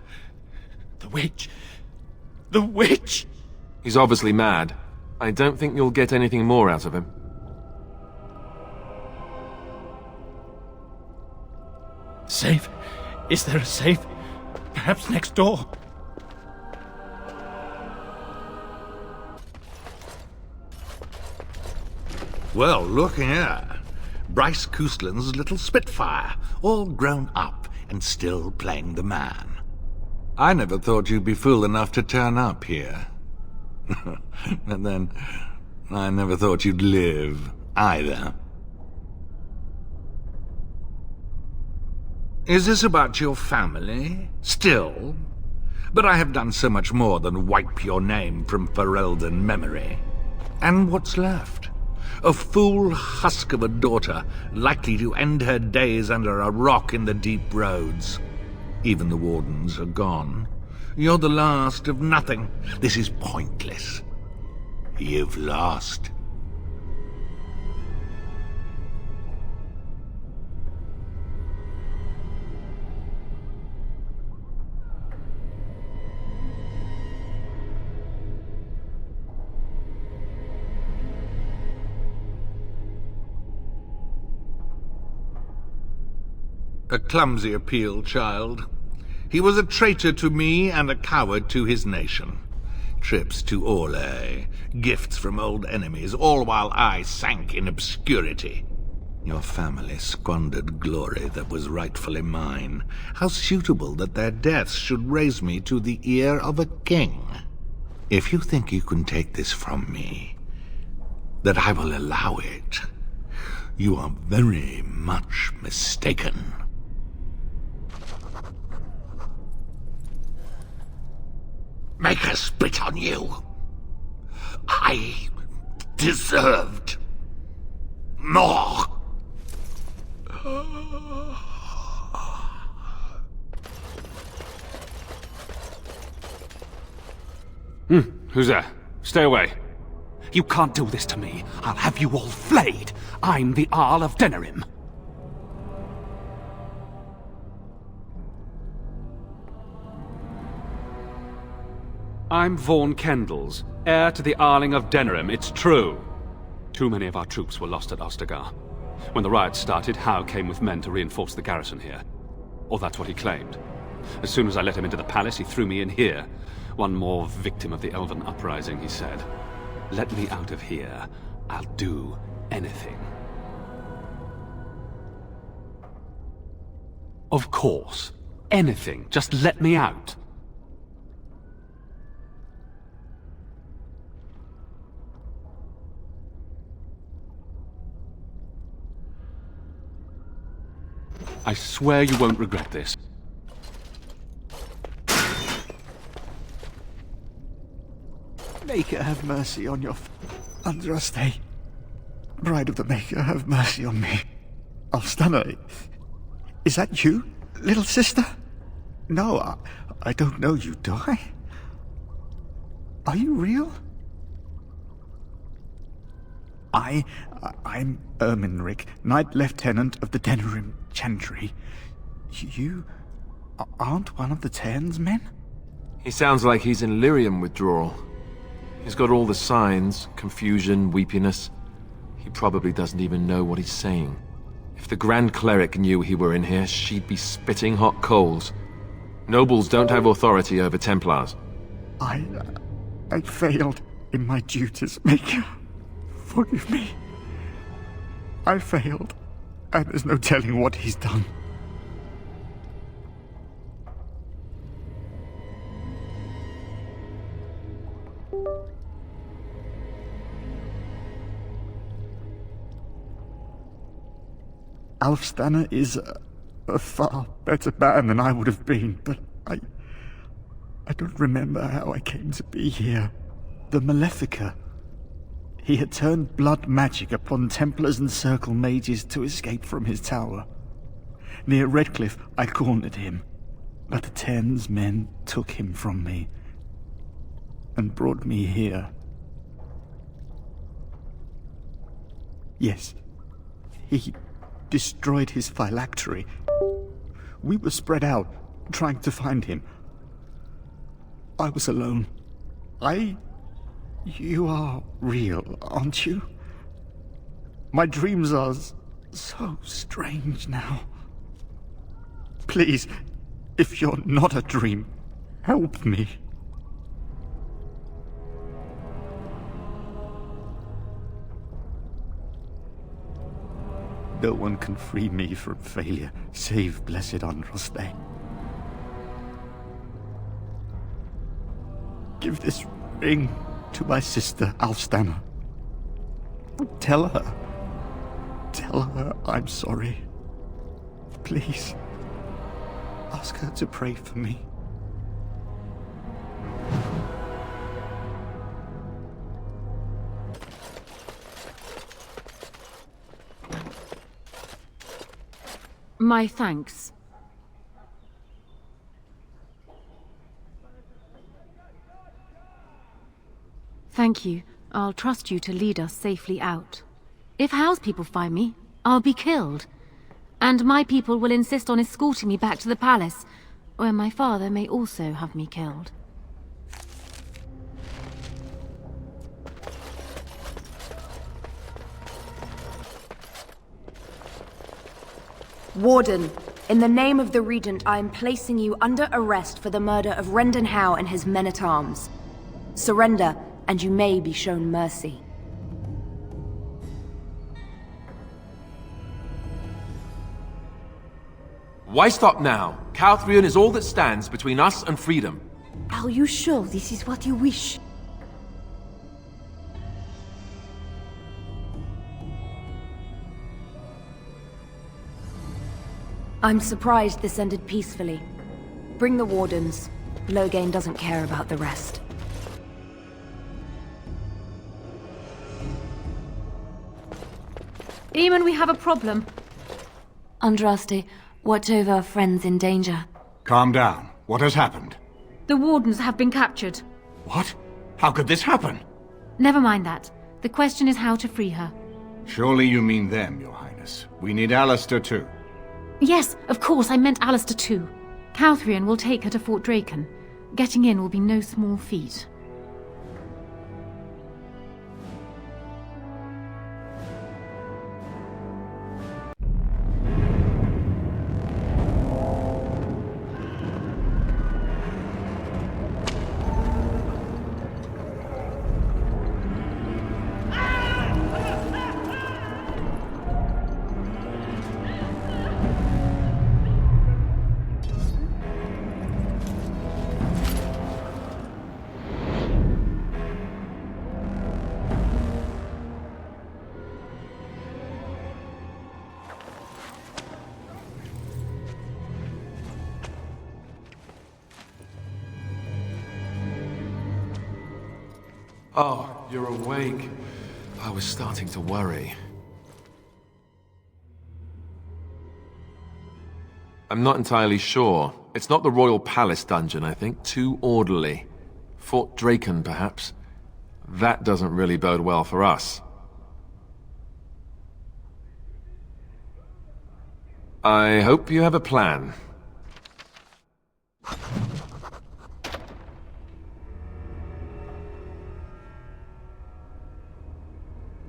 The witch. The witch! He's obviously mad. I don't think you'll get anything more out of him. Safe? Is there a safe? Perhaps next door? Well, look here. Bryce Coustland's little Spitfire, all grown up and still playing the man. I never thought you'd be fool enough to turn up here. And then, I never thought you'd live, either. Is this about your family? Still? But I have done so much more than wipe your name from Ferelden memory. And what's left? A fool husk of a daughter, likely to end her days under a rock in the deep roads. Even the wardens are gone. You're the last of nothing. This is pointless. You've lost. A clumsy appeal, child. He was a traitor to me and a coward to his nation. Trips to Orlais, gifts from old enemies, all while I sank in obscurity. Your family squandered glory that was rightfully mine. How suitable that their deaths should raise me to the ear of a king. If you think you can take this from me, that I will allow it, you are very much mistaken. Make her spit on you. I deserved more. Who's there? Stay away. You can't do this to me. I'll have you all flayed. I'm the Arl of Denerim. I'm Vaughan Kendalls, heir to the Arling of Denerim, it's true. Too many of our troops were lost at Ostagar. When the riots started, Howe came with men to reinforce the garrison here. Or that's what he claimed. As soon as I let him into the palace, he threw me in here. One more victim of the Elven uprising, he said. Let me out of here. I'll do anything. Of course. Anything. Just let me out. I swear you won't regret this. Maker, have mercy on your... Andraste. Bride of the Maker, have mercy on me. Alstana, is that you, little sister? No, I don't know you, do I? Are you real? I'm Erminric, Knight Lieutenant of the Denerim Chantry. You aren't one of the Tern's men? He sounds like he's in lyrium withdrawal. He's got all the signs, confusion, weepiness. He probably doesn't even know what he's saying. If the Grand Cleric knew he were in here, she'd be spitting hot coals. Nobles don't have authority over Templars. I failed in my duties, Maker. Forgive me. I failed, and there's no telling what he's done. Alfstana is a far better man than I would have been, but I don't remember how I came to be here. The Malefica. He had turned blood magic upon Templars and Circle mages to escape from his tower. Near Redcliffe, I cornered him, but the Tern's men took him from me and brought me here. Yes, he destroyed his phylactery. We were spread out, trying to find him. I was alone. You are real, aren't you? My dreams are so strange now. Please, if you're not a dream, help me. No one can free me from failure, save Blessed Andraste. Give this ring to my sister, Alfstana. Tell her I'm sorry. Please, ask her to pray for me. My thanks. Thank you. I'll trust you to lead us safely out. If Howe's people find me, I'll be killed. And my people will insist on escorting me back to the palace, where my father may also have me killed. Warden, in the name of the Regent, I am placing you under arrest for the murder of Rendon Howe and his men-at-arms. Surrender, and you may be shown mercy. Why stop now? Calthrion is all that stands between us and freedom. Are you sure this is what you wish? I'm surprised this ended peacefully. Bring the wardens. Loghain doesn't care about the rest. Eamon, we have a problem. Andraste, watch over our friends in danger. Calm down. What has happened? The wardens have been captured. What? How could this happen? Never mind that. The question is how to free her. Surely you mean them, Your Highness. We need Alistair too. Yes, of course, I meant Alistair too. Calthrion will take her to Fort Draken. Getting in will be no small feat. Oh, you're awake. I was starting to worry. I'm not entirely sure. It's not the Royal Palace dungeon, I think. Too orderly. Fort Draken, perhaps. That doesn't really bode well for us. I hope you have a plan.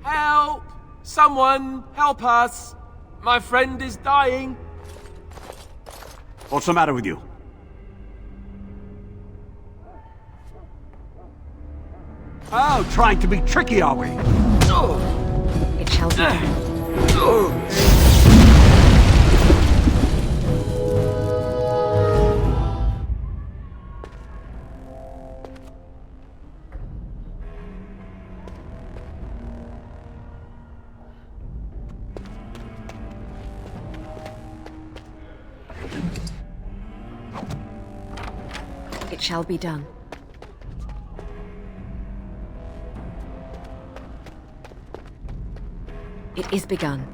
Help! Someone, help us! My friend is dying. What's the matter with you? Oh, trying to be tricky, are we? It shall be done. It shall be done. It is begun.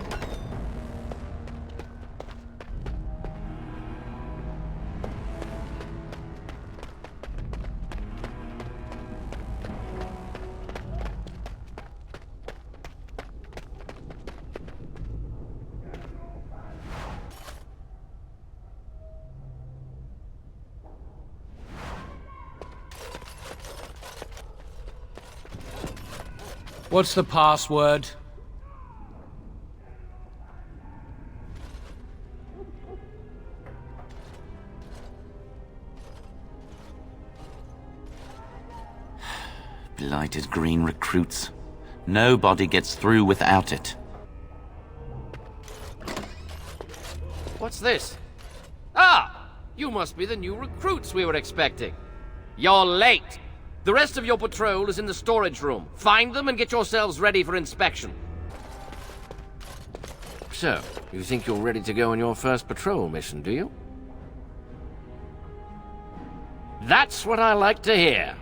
What's the password? Blighted green recruits. Nobody gets through without it. What's this? Ah! You must be the new recruits we were expecting. You're late. The rest of your patrol is in the storage room. Find them and get yourselves ready for inspection. So, you think you're ready to go on your first patrol mission, do you? That's what I like to hear.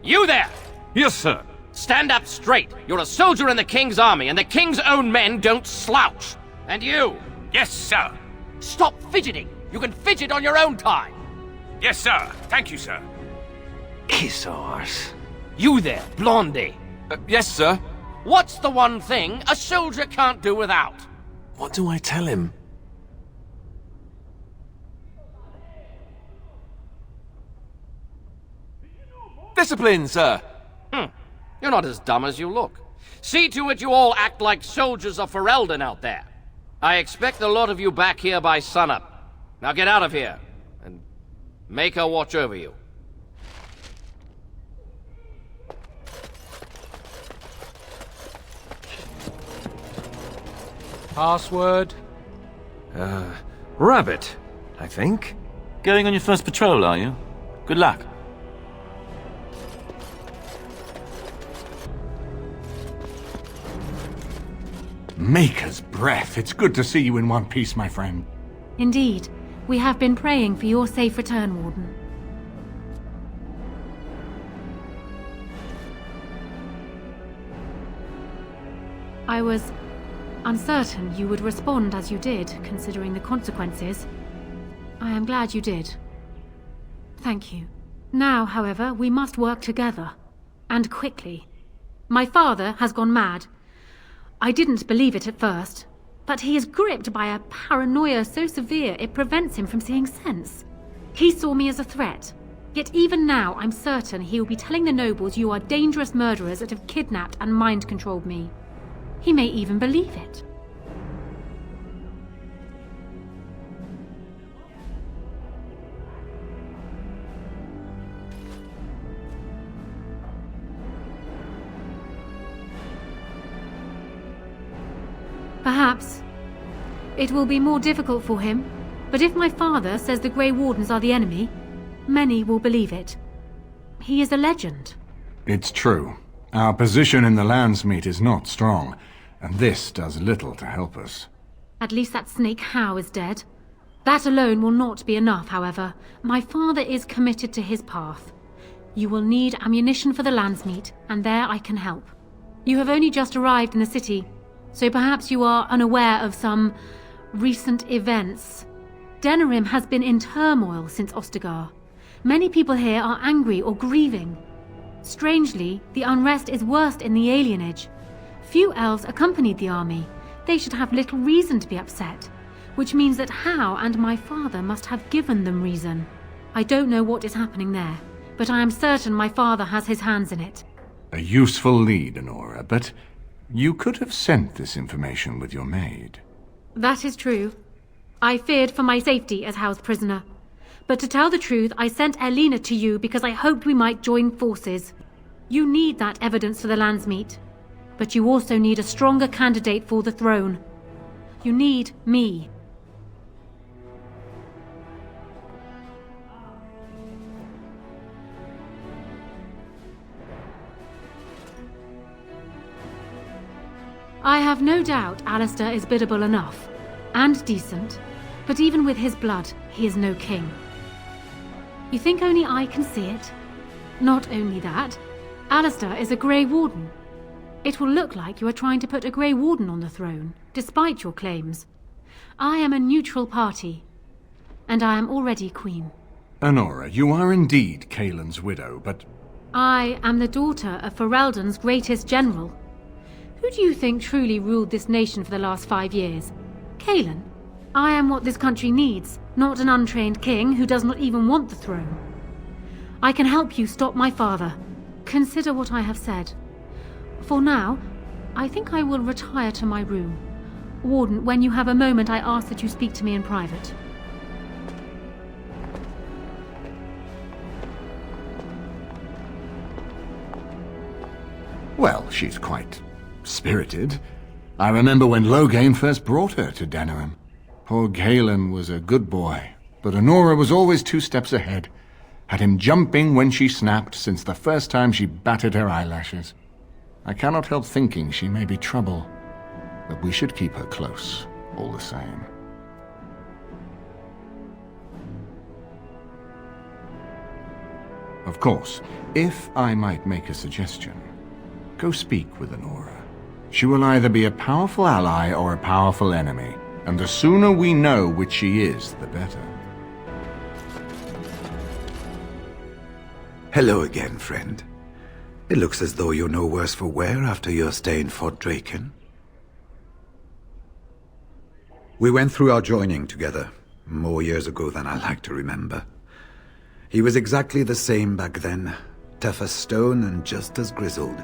You there! Yes, sir. Stand up straight. You're a soldier in the King's army, and the King's own men don't slouch. And you! Yes, sir. Stop fidgeting. You can fidget on your own time. Yes, sir. Thank you, sir. Kiss arse. You there, Blondie. Yes, sir. What's the one thing a soldier can't do without? What do I tell him? Discipline, sir. You're not as dumb as you look. See to it you all act like soldiers of Ferelden out there. I expect a lot of you back here by sunup. Now get out of here, and make her watch over you. Password? Rabbit, I think. Going on your first patrol, are you? Good luck. Maker's breath. It's good to see you in one piece, my friend. Indeed. We have been praying for your safe return, Warden. I was uncertain you would respond as you did, considering the consequences. I am glad you did. Thank you. Now, however, we must work together. And quickly. My father has gone mad. I didn't believe it at first, but he is gripped by a paranoia so severe it prevents him from seeing sense. He saw me as a threat, yet even now I'm certain he will be telling the nobles you are dangerous murderers that have kidnapped and mind-controlled me. He may even believe it. Perhaps. It will be more difficult for him, but if my father says the Grey Wardens are the enemy, many will believe it. He is a legend. It's true. Our position in the Landsmeet is not strong, and this does little to help us. At least that snake Howe is dead. That alone will not be enough, however. My father is committed to his path. You will need ammunition for the Landsmeet, and there I can help. You have only just arrived in the city, so perhaps you are unaware of some recent events. Denerim has been in turmoil since Ostagar. Many people here are angry or grieving. Strangely, the unrest is worst in the alienage. Few elves accompanied the army. They should have little reason to be upset, which means that Hal and my father must have given them reason. I don't know what is happening there, but I am certain my father has his hands in it. A useful lead, Honora, but you could have sent this information with your maid. That is true. I feared for my safety as Hal's prisoner. But to tell the truth, I sent Elena to you because I hoped we might join forces. You need that evidence for the Landsmeet, but you also need a stronger candidate for the throne. You need me. I have no doubt Alistair is biddable enough, and decent, but even with his blood, he is no king. You think only I can see it? Not only that, Alistair is a Grey Warden. It will look like you are trying to put a Grey Warden on the throne, despite your claims. I am a neutral party, and I am already queen. Honora, you are indeed Kaelin's widow, but... I am the daughter of Ferelden's greatest general. Who do you think truly ruled this nation for the last 5 years? Kaelin? I am what this country needs, not an untrained king who does not even want the throne. I can help you stop my father. Consider what I have said. For now, I think I will retire to my room. Warden, when you have a moment, I ask that you speak to me in private. Well, she's quite spirited. I remember when Loghain first brought her to Denerim. Poor Kaelin was a good boy, but Honora was always 2 steps ahead. Had him jumping when she snapped since the first time she batted her eyelashes. I cannot help thinking she may be trouble, but we should keep her close, all the same. Of course, if I might make a suggestion, go speak with Honora. She will either be a powerful ally or a powerful enemy, and the sooner we know which she is, the better. Hello again, friend. It looks as though you're no worse for wear after your stay in Fort Draken. We went through our joining together, more years ago than I like to remember. He was exactly the same back then, tough as stone and just as grizzled.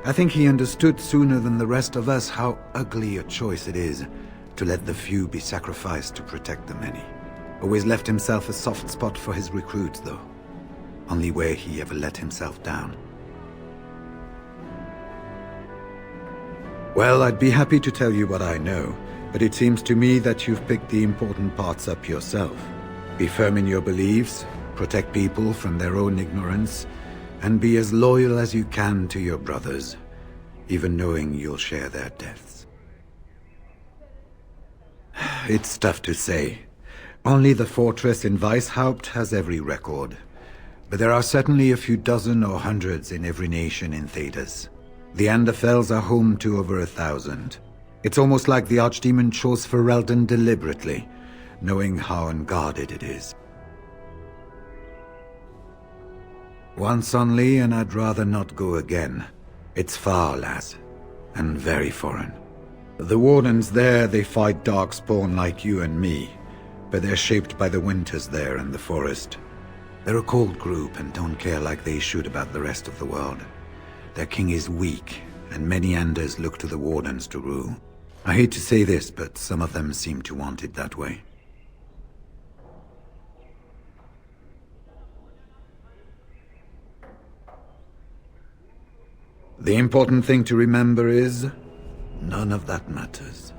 I think he understood sooner than the rest of us how ugly a choice it is to let the few be sacrificed to protect the many. Always left himself a soft spot for his recruits, though. Only way he ever let himself down. Well, I'd be happy to tell you what I know, but it seems to me that you've picked the important parts up yourself. Be firm in your beliefs, protect people from their own ignorance, and be as loyal as you can to your brothers, even knowing you'll share their deaths. It's tough to say. Only the fortress in Weishaupt has every record. But there are certainly a few dozen or hundreds in every nation in Thedas. The Anderfells are home to over 1,000. It's almost like the Archdemon chose Ferelden deliberately, knowing how unguarded it is. Once only, and I'd rather not go again. It's far, lass, and very foreign. The Wardens there, they fight Darkspawn like you and me, but they're shaped by the winters there in the forest. They're a cold group and don't care like they should about the rest of the world. Their king is weak, and many Anders look to the Wardens to rule. I hate to say this, but some of them seem to want it that way. The important thing to remember is, none of that matters.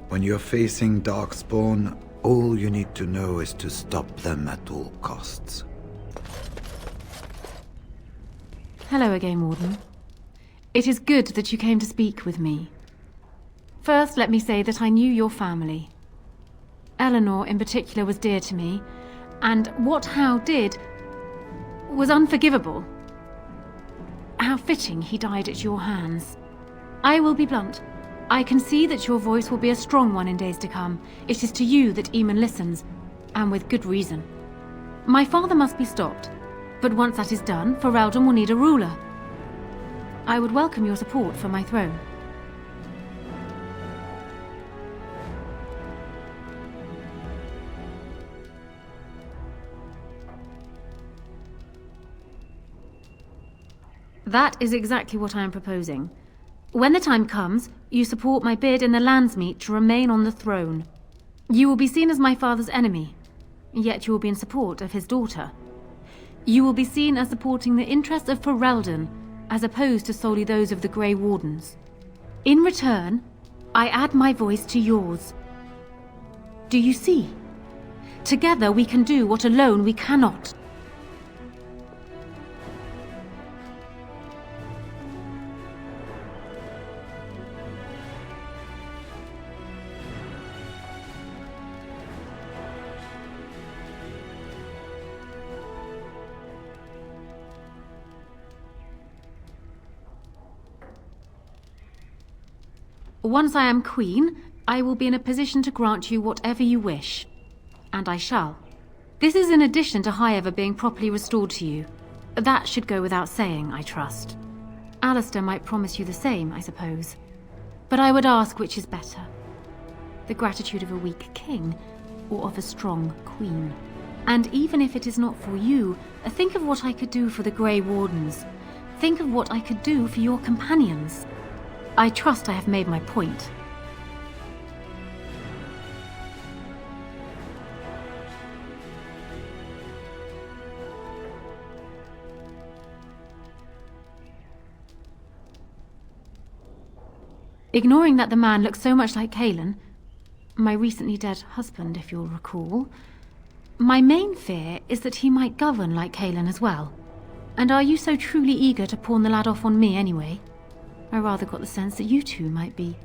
When you're facing Darkspawn, all you need to know is to stop them at all costs. Hello again, Warden. It is good that you came to speak with me. First, let me say that I knew your family. Eleanor, in particular, was dear to me, and what Hal did... was unforgivable. How fitting he died at your hands. I will be blunt. I can see that your voice will be a strong one in days to come. It is to you that Eamon listens, and with good reason. My father must be stopped, but once that is done, Ferelden will need a ruler. I would welcome your support for my throne. That is exactly what I am proposing. When the time comes, you support my bid in the Landsmeet to remain on the throne. You will be seen as my father's enemy, yet you will be in support of his daughter. You will be seen as supporting the interests of Ferelden, as opposed to solely those of the Grey Wardens. In return, I add my voice to yours. Do you see? Together we can do what alone we cannot. Once I am queen, I will be in a position to grant you whatever you wish. And I shall. This is in addition to Highever being properly restored to you. That should go without saying, I trust. Alistair might promise you the same, I suppose. But I would ask which is better. The gratitude of a weak king, or of a strong queen. And even if it is not for you, think of what I could do for the Grey Wardens. Think of what I could do for your companions. I trust I have made my point. Ignoring that the man looks so much like Cailan, my recently dead husband, if you'll recall, my main fear is that he might govern like Cailan as well. And are you so truly eager to pawn the lad off on me anyway? I rather got the sense that you two might be.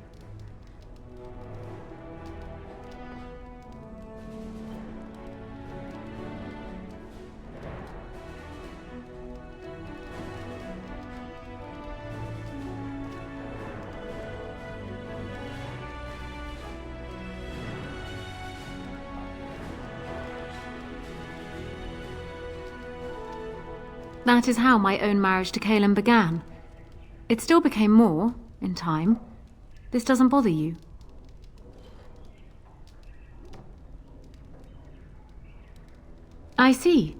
That is how my own marriage to Cailan began. It still became more, in time. This doesn't bother you. I see.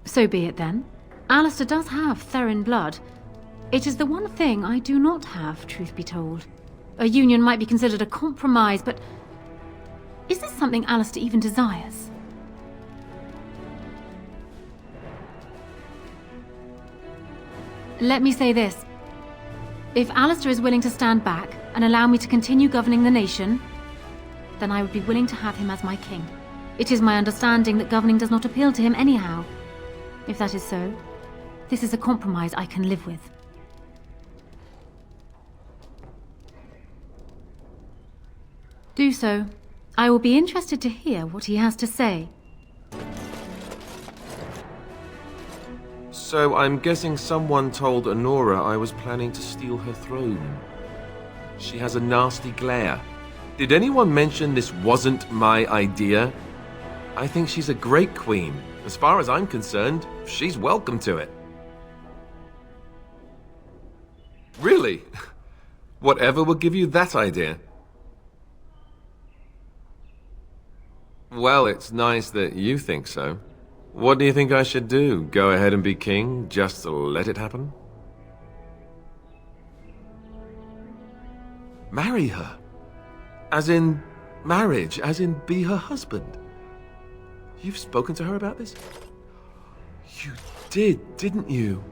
So be it then. Alistair does have Therin blood. It is the one thing I do not have, truth be told. A union might be considered a compromise, but is this something Alistair even desires? Let me say this. If Alistair is willing to stand back and allow me to continue governing the nation, then I would be willing to have him as my king. It is my understanding that governing does not appeal to him anyhow. If that is so, this is a compromise I can live with. Do so. I will be interested to hear what he has to say. So I'm guessing someone told Honora I was planning to steal her throne. She has a nasty glare. Did anyone mention this wasn't my idea? I think she's a great queen. As far as I'm concerned, she's welcome to it. Really? Whatever will give you that idea? Well, it's nice that you think so. What do you think I should do? Go ahead and be king, just to let it happen? Marry her? As in marriage, as in be her husband? You've spoken to her about this? You did, didn't you?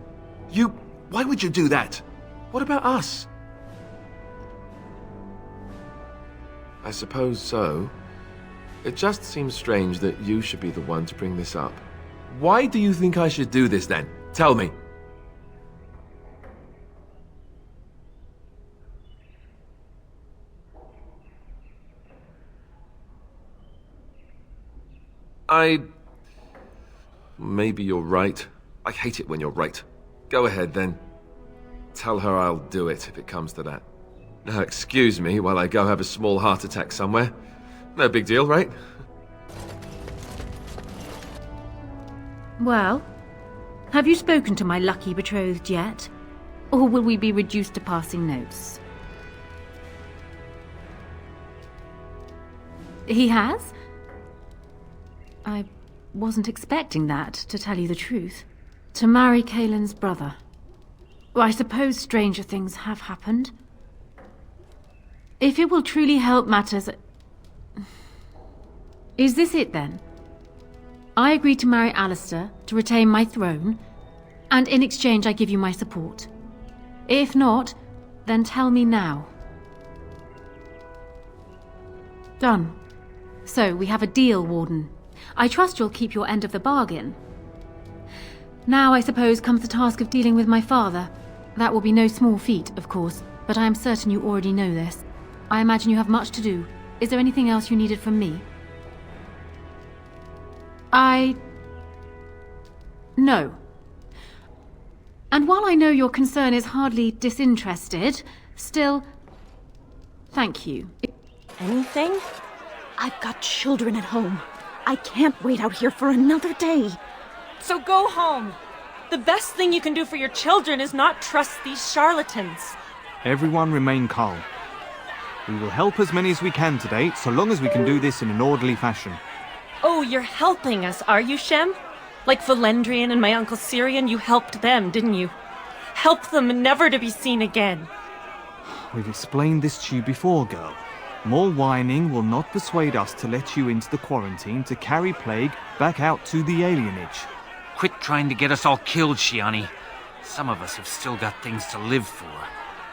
Why would you do that? What about us? I suppose so. It just seems strange that you should be the one to bring this up. Why do you think I should do this then? Tell me. Maybe you're right. I hate it when you're right. Go ahead, then. Tell her I'll do it if it comes to that. Now, excuse me while I go have a small heart attack somewhere. No big deal, right? Well, have you spoken to my lucky betrothed yet? Or will we be reduced to passing notes? He has? I wasn't expecting that, to tell you the truth. To marry Kaelin's brother. Well, I suppose stranger things have happened. If it will truly help matters... Is this it, then? I agree to marry Alistair to retain my throne, and in exchange I give you my support. If not, then tell me now. Done. So, we have a deal, Warden. I trust you'll keep your end of the bargain. Now, I suppose, comes the task of dealing with my father. That will be no small feat, of course, but I am certain you already know this. I imagine you have much to do. Is there anything else you needed from me? No. And while I know your concern is hardly disinterested, still... Thank you. Anything? I've got children at home. I can't wait out here for another day. So go home. The best thing you can do for your children is not trust these charlatans. Everyone remain calm. We will help as many as we can today, so long as we can do this in an orderly fashion. Oh, you're helping us, are you, Shem? Like Valendrian and my Uncle Syrian, you helped them, didn't you? Help them never to be seen again. We've explained this to you before, girl. More whining will not persuade us to let you into the quarantine to carry plague back out to the alienage. Quit trying to get us all killed, Shiani. Some of us have still got things to live for.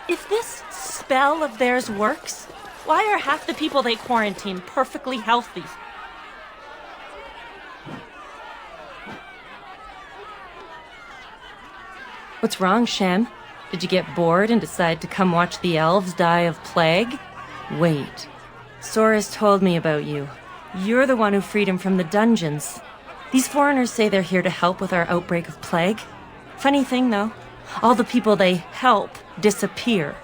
If this spell of theirs works, why are half the people they quarantine perfectly healthy? What's wrong, Shem? Did you get bored and decide to come watch the elves die of plague? Wait. Sora's told me about you. You're the one who freed him from the dungeons. These foreigners say they're here to help with our outbreak of plague. Funny thing, though. All the people they help disappear.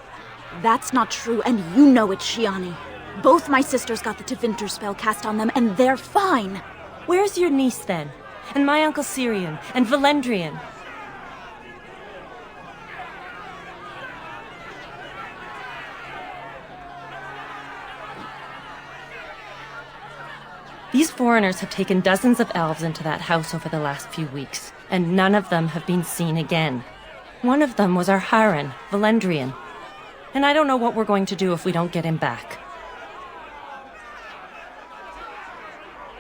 That's not true, and you know it, Shiani. Both my sisters got the Tevinter spell cast on them, and they're fine. Where's your niece, then? And my Uncle Syrian? And Valendrian? These foreigners have taken dozens of elves into that house over the last few weeks, and none of them have been seen again. One of them was our Haran, Valendrian. And I don't know what we're going to do if we don't get him back.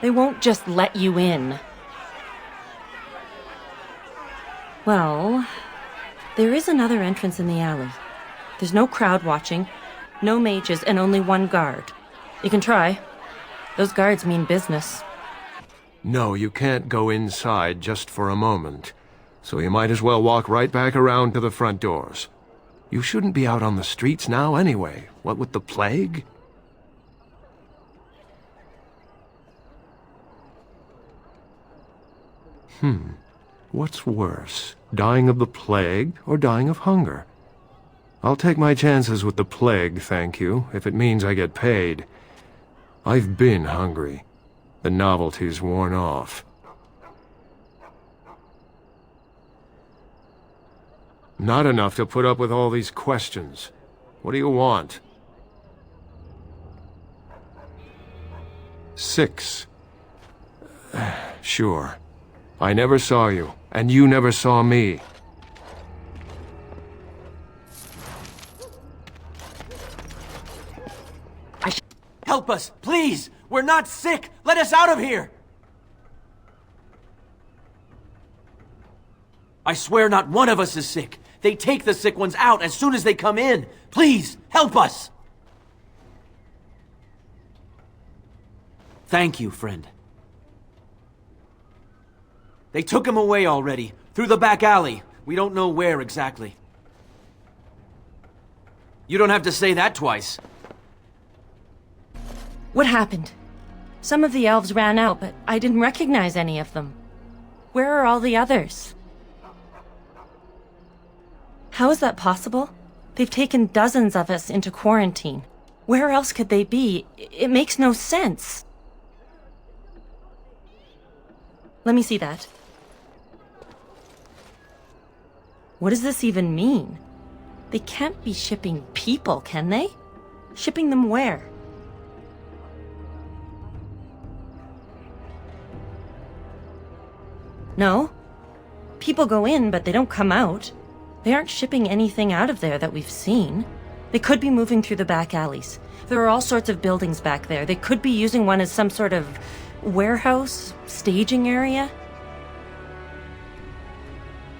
They won't just let you in. Well, there is another entrance in the alley. There's no crowd watching, no mages, and only one guard. You can try. Those guards mean business. No, you can't go inside just for a moment. So you might as well walk right back around to the front doors. You shouldn't be out on the streets now anyway. What with the plague? What's worse, dying of the plague or dying of hunger? I'll take my chances with the plague, thank you, if it means I get paid. I've been hungry. The novelty's worn off. Not enough to put up with all these questions. What do you want? 6. Sure. I never saw you, and you never saw me. Help us, please! We're not sick! Let us out of here! I swear not one of us is sick. They take the sick ones out as soon as they come in. Please, help us! Thank you, friend. They took him away already, through the back alley. We don't know where exactly. You don't have to say that twice. What happened? Some of the elves ran out, but I didn't recognize any of them. Where are all the others? How is that possible? They've taken dozens of us into quarantine. Where else could they be? It makes no sense. Let me see that. What does this even mean? They can't be shipping people, can they? Shipping them where? No. People go in, but they don't come out. They aren't shipping anything out of there that we've seen. They could be moving through the back alleys. There are all sorts of buildings back there. They could be using one as some sort of warehouse, staging area.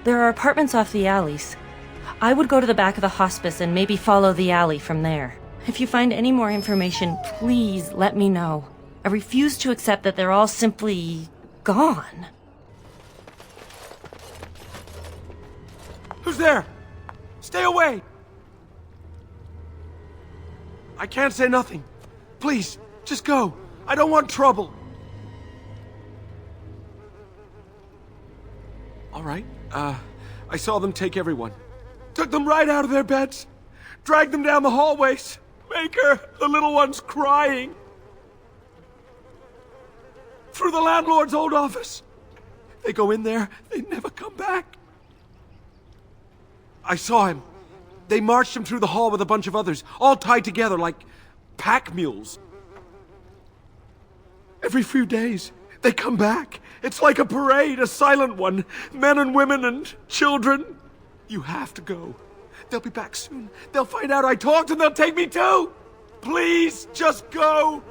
There are apartments off the alleys. I would go to the back of the hospice and maybe follow the alley from there. If you find any more information, please let me know. I refuse to accept that they're all simply gone. Who's there? Stay away! I can't say nothing. Please, just go. I don't want trouble. All right. I saw them take everyone. Took them right out of their beds. Dragged them down the hallways. Maker, the little one's crying. Through the landlord's old office. They go in there, they never come back. I saw him. They marched him through the hall with a bunch of others, all tied together like pack mules. Every few days, they come back. It's like a parade, a silent one. Men and women and children. You have to go. They'll be back soon. They'll find out I talked and they'll take me too. Please, just go.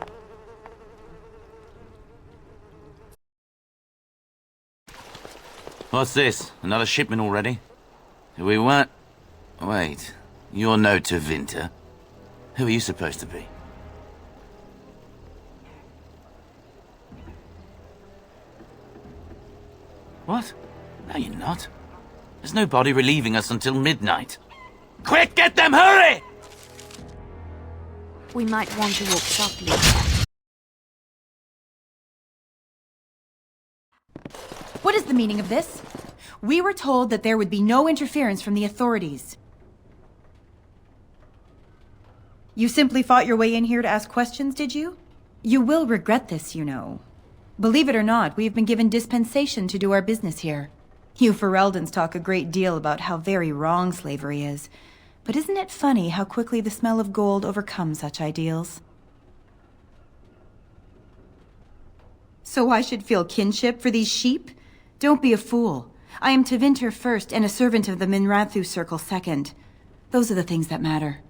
What's this? Another shipment already? We weren't... Wait, you're no Tevinter. Who are you supposed to be? What? No, you're not. There's no body relieving us until midnight. Quick, get them, hurry! We might want to walk softly. What is the meaning of this? We were told that there would be no interference from the authorities. You simply fought your way in here to ask questions, did you? You will regret this, you know. Believe it or not, we have been given dispensation to do our business here. You Fereldans talk a great deal about how very wrong slavery is. But isn't it funny how quickly the smell of gold overcomes such ideals? So I should feel kinship for these sheep? Don't be a fool. I am Tevinter first and a servant of the Minrathu Circle second. Those are the things that matter.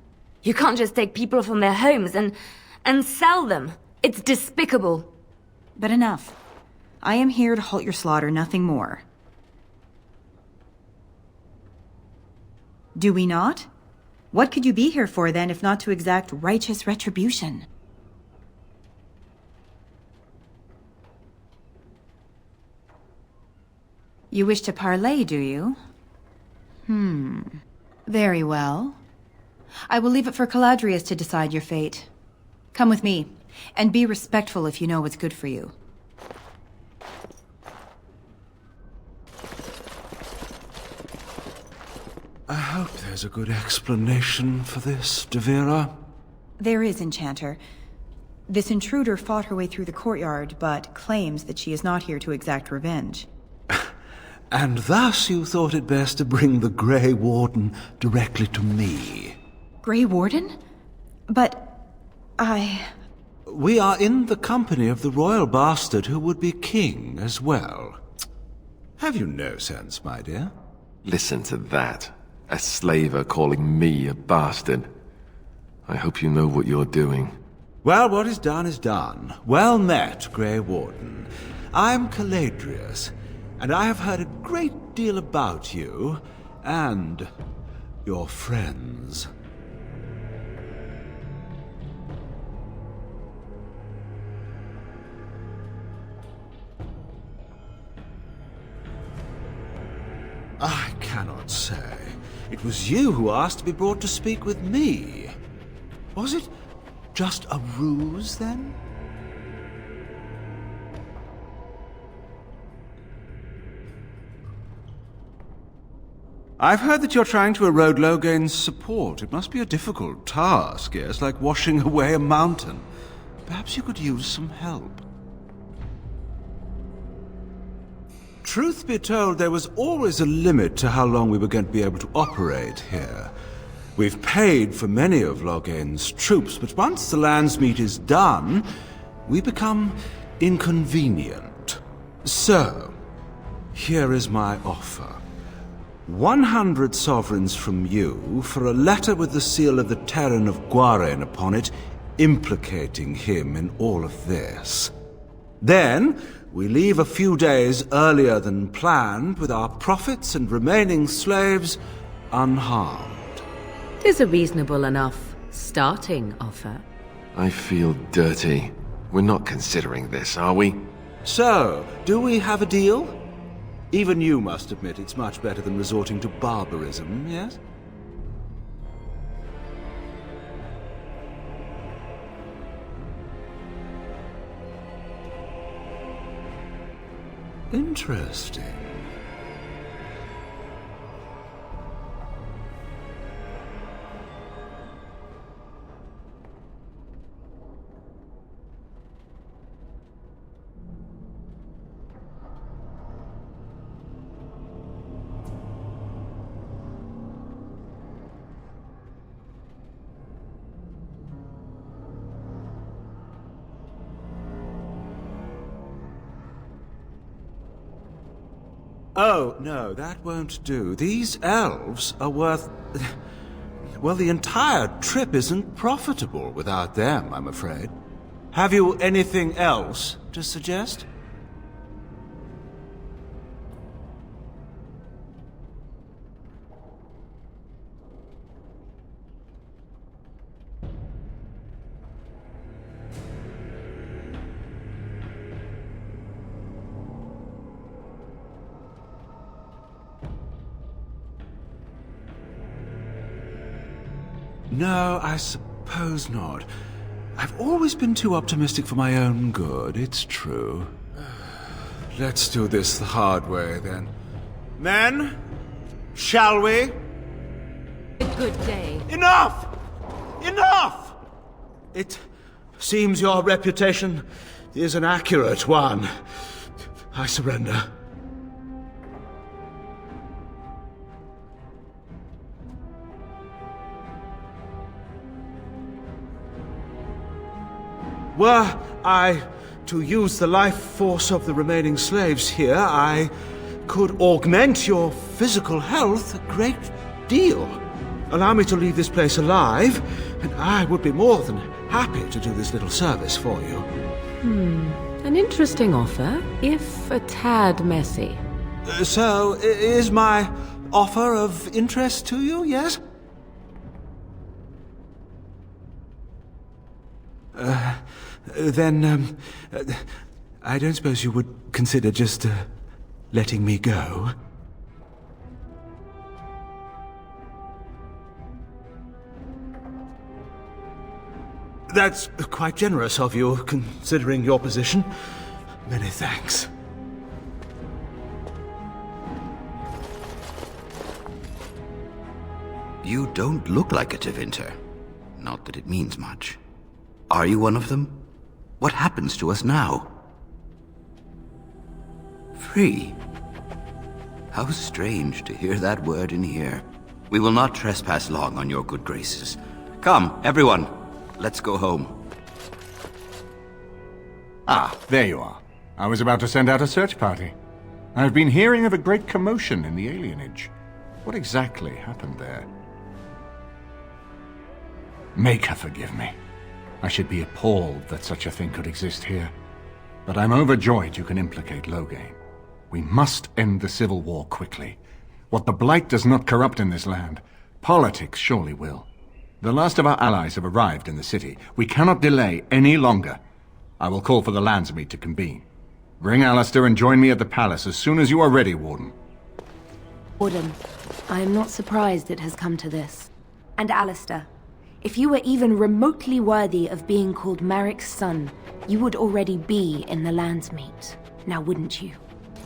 You can't just take people from their homes and sell them. It's despicable. But enough. I am here to halt your slaughter, nothing more. Do we not? What could you be here for, then, if not to exact righteous retribution? You wish to parley, do you? Very well. I will leave it for Caladrius to decide your fate. Come with me, and be respectful if you know what's good for you. I hope there's a good explanation for this, Devira. There is, Enchanter. This intruder fought her way through the courtyard, but claims that she is not here to exact revenge. And thus you thought it best to bring the Grey Warden directly to me. Grey Warden? But... We are in the company of the royal bastard who would be king as well. Have you no sense, my dear? Listen to that. A slaver calling me a bastard. I hope you know what you're doing. Well, what is done is done. Well met, Grey Warden. I'm Caladrius, and I have heard a great deal about you and your friends. I cannot say. It was you who asked to be brought to speak with me. Was it just a ruse, then? I've heard that you're trying to erode Logain's support. It must be a difficult task, yes, like washing away a mountain. Perhaps you could use some help. Truth be told, there was always a limit to how long we were going to be able to operate here. We've paid for many of Logain's troops, but once the Landsmeet is done, we become inconvenient. So, here is my offer. 100 sovereigns from you for a letter with the seal of the Terran of Guaren upon it, implicating him in all of this. Then, we leave a few days earlier than planned with our profits and remaining slaves unharmed. 'Tis a reasonable enough starting offer. I feel dirty. We're not considering this, are we? So, do we have a deal? Even you must admit it's much better than resorting to barbarism, yes? Interesting. Oh, no, that won't do. These elves are worth... Well, the entire trip isn't profitable without them, I'm afraid. Have you anything else to suggest? No, I suppose not. I've always been too optimistic for my own good, it's true. Let's do this the hard way, then. Men, shall we? A good day. Enough! Enough! It seems your reputation is an accurate one. I surrender. Were I to use the life force of the remaining slaves here, I could augment your physical health a great deal. Allow me to leave this place alive, and I would be more than happy to do this little service for you. An interesting offer, if a tad messy. So, is my offer of interest to you, yes? Then, I don't suppose you would consider just, letting me go? That's quite generous of you, considering your position. Many thanks. You don't look like a Tevinter. Not that it means much. Are you one of them? What happens to us now? Free? How strange to hear that word in here. We will not trespass long on your good graces. Come, everyone. Let's go home. Ah, there you are. I was about to send out a search party. I've been hearing of a great commotion in the alienage. What exactly happened there? Make her forgive me. I should be appalled that such a thing could exist here. But I'm overjoyed you can implicate Logain. We must end the civil war quickly. What the Blight does not corrupt in this land, politics surely will. The last of our allies have arrived in the city. We cannot delay any longer. I will call for the Landsmeet to convene. Bring Alistair and join me at the palace as soon as you are ready, Warden. Warden, I am not surprised it has come to this. And Alistair, if you were even remotely worthy of being called Marik's son, you would already be in the Landsmeet, now wouldn't you?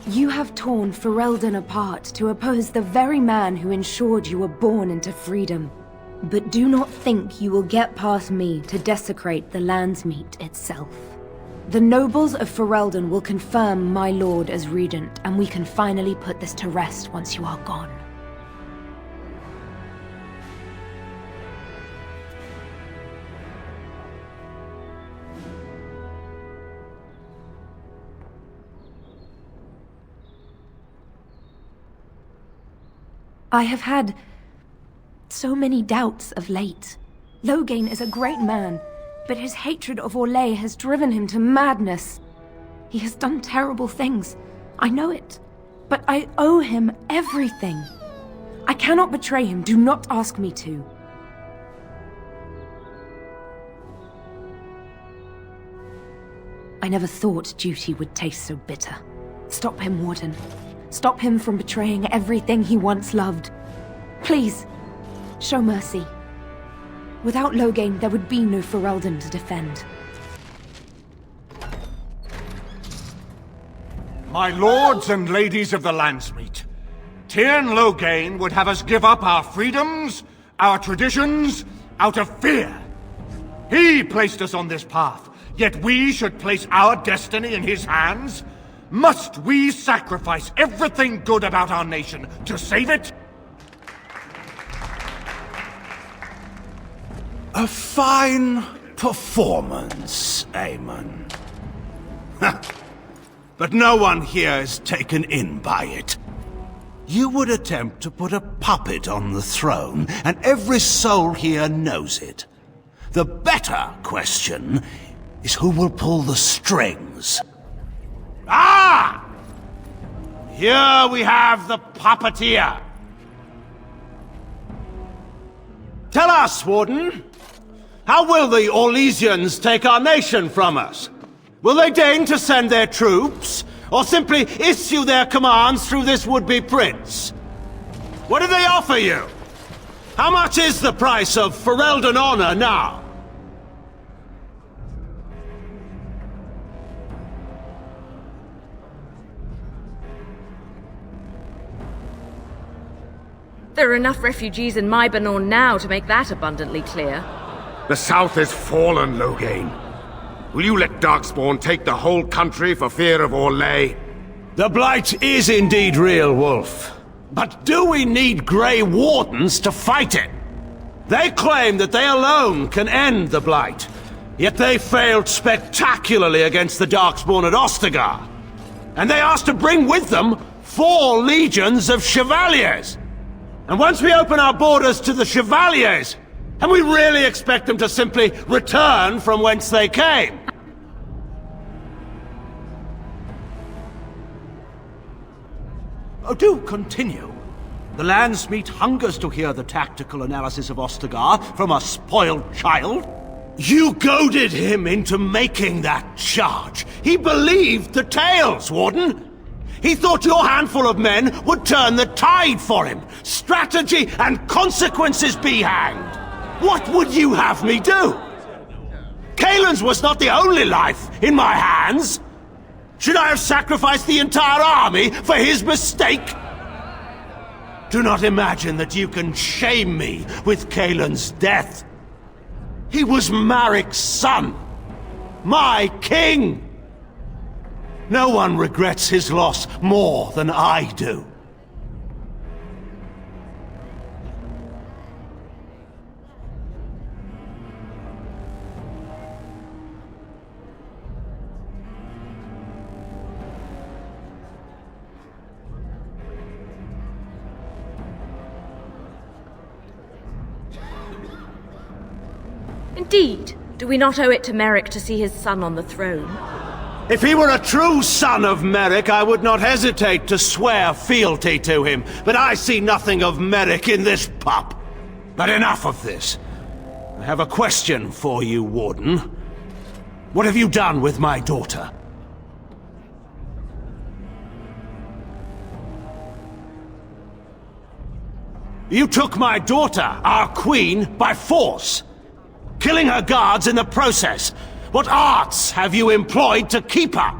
You have torn Ferelden apart to oppose the very man who ensured you were born into freedom. But do not think you will get past me to desecrate the Landsmeet itself. The nobles of Ferelden will confirm my lord as regent, and we can finally put this to rest once you are gone. I have had so many doubts of late. Loghain is a great man, but his hatred of Orlais has driven him to madness. He has done terrible things, I know it, but I owe him everything. I cannot betray him, do not ask me to. I never thought duty would taste so bitter. Stop him, Warden. Stop him from betraying everything he once loved. Please, show mercy. Without Loghain, there would be no Ferelden to defend. My lords and ladies of the Landsmeet, Tyrn Loghain would have us give up our freedoms, our traditions, out of fear. He placed us on this path, yet we should place our destiny in his hands? Must we sacrifice everything good about our nation to save it? A fine performance, Aemon. But no one here is taken in by it. You would attempt to put a puppet on the throne, and every soul here knows it. The better question is who will pull the strings. Ah! Here we have the puppeteer. Tell us, Warden, how will the Orlesians take our nation from us? Will they deign to send their troops, or simply issue their commands through this would-be prince? What do they offer you? How much is the price of Ferelden honor now? There are enough refugees in Mybanor now to make that abundantly clear. The South is fallen, Loghain. Will you let Darkspawn take the whole country for fear of Orlais? The Blight is indeed real, Wolf. But do we need Grey Wardens to fight it? They claim that they alone can end the Blight, yet they failed spectacularly against the Darkspawn at Ostagar. And they asked to bring with them 4 legions of Chevaliers. And once we open our borders to the Chevaliers, and we really expect them to simply return from whence they came? Oh, do continue. The Landsmeet hungers to hear the tactical analysis of Ostagar from a spoiled child. You goaded him into making that charge. He believed the tales, Warden. He thought your handful of men would turn the tide for him. Strategy and consequences be hanged. What would you have me do? Kaelin's was not the only life in my hands. Should I have sacrificed the entire army for his mistake? Do not imagine that you can shame me with Kaelin's death. He was Marik's son. My king. No one regrets his loss more than I do. Indeed. Do we not owe it to Merrick to see his son on the throne? If he were a true son of Merrick, I would not hesitate to swear fealty to him. But I see nothing of Merrick in this pup. But enough of this. I have a question for you, Warden. What have you done with my daughter? You took my daughter, our queen, by force, killing her guards in the process. What arts have you employed to keep her?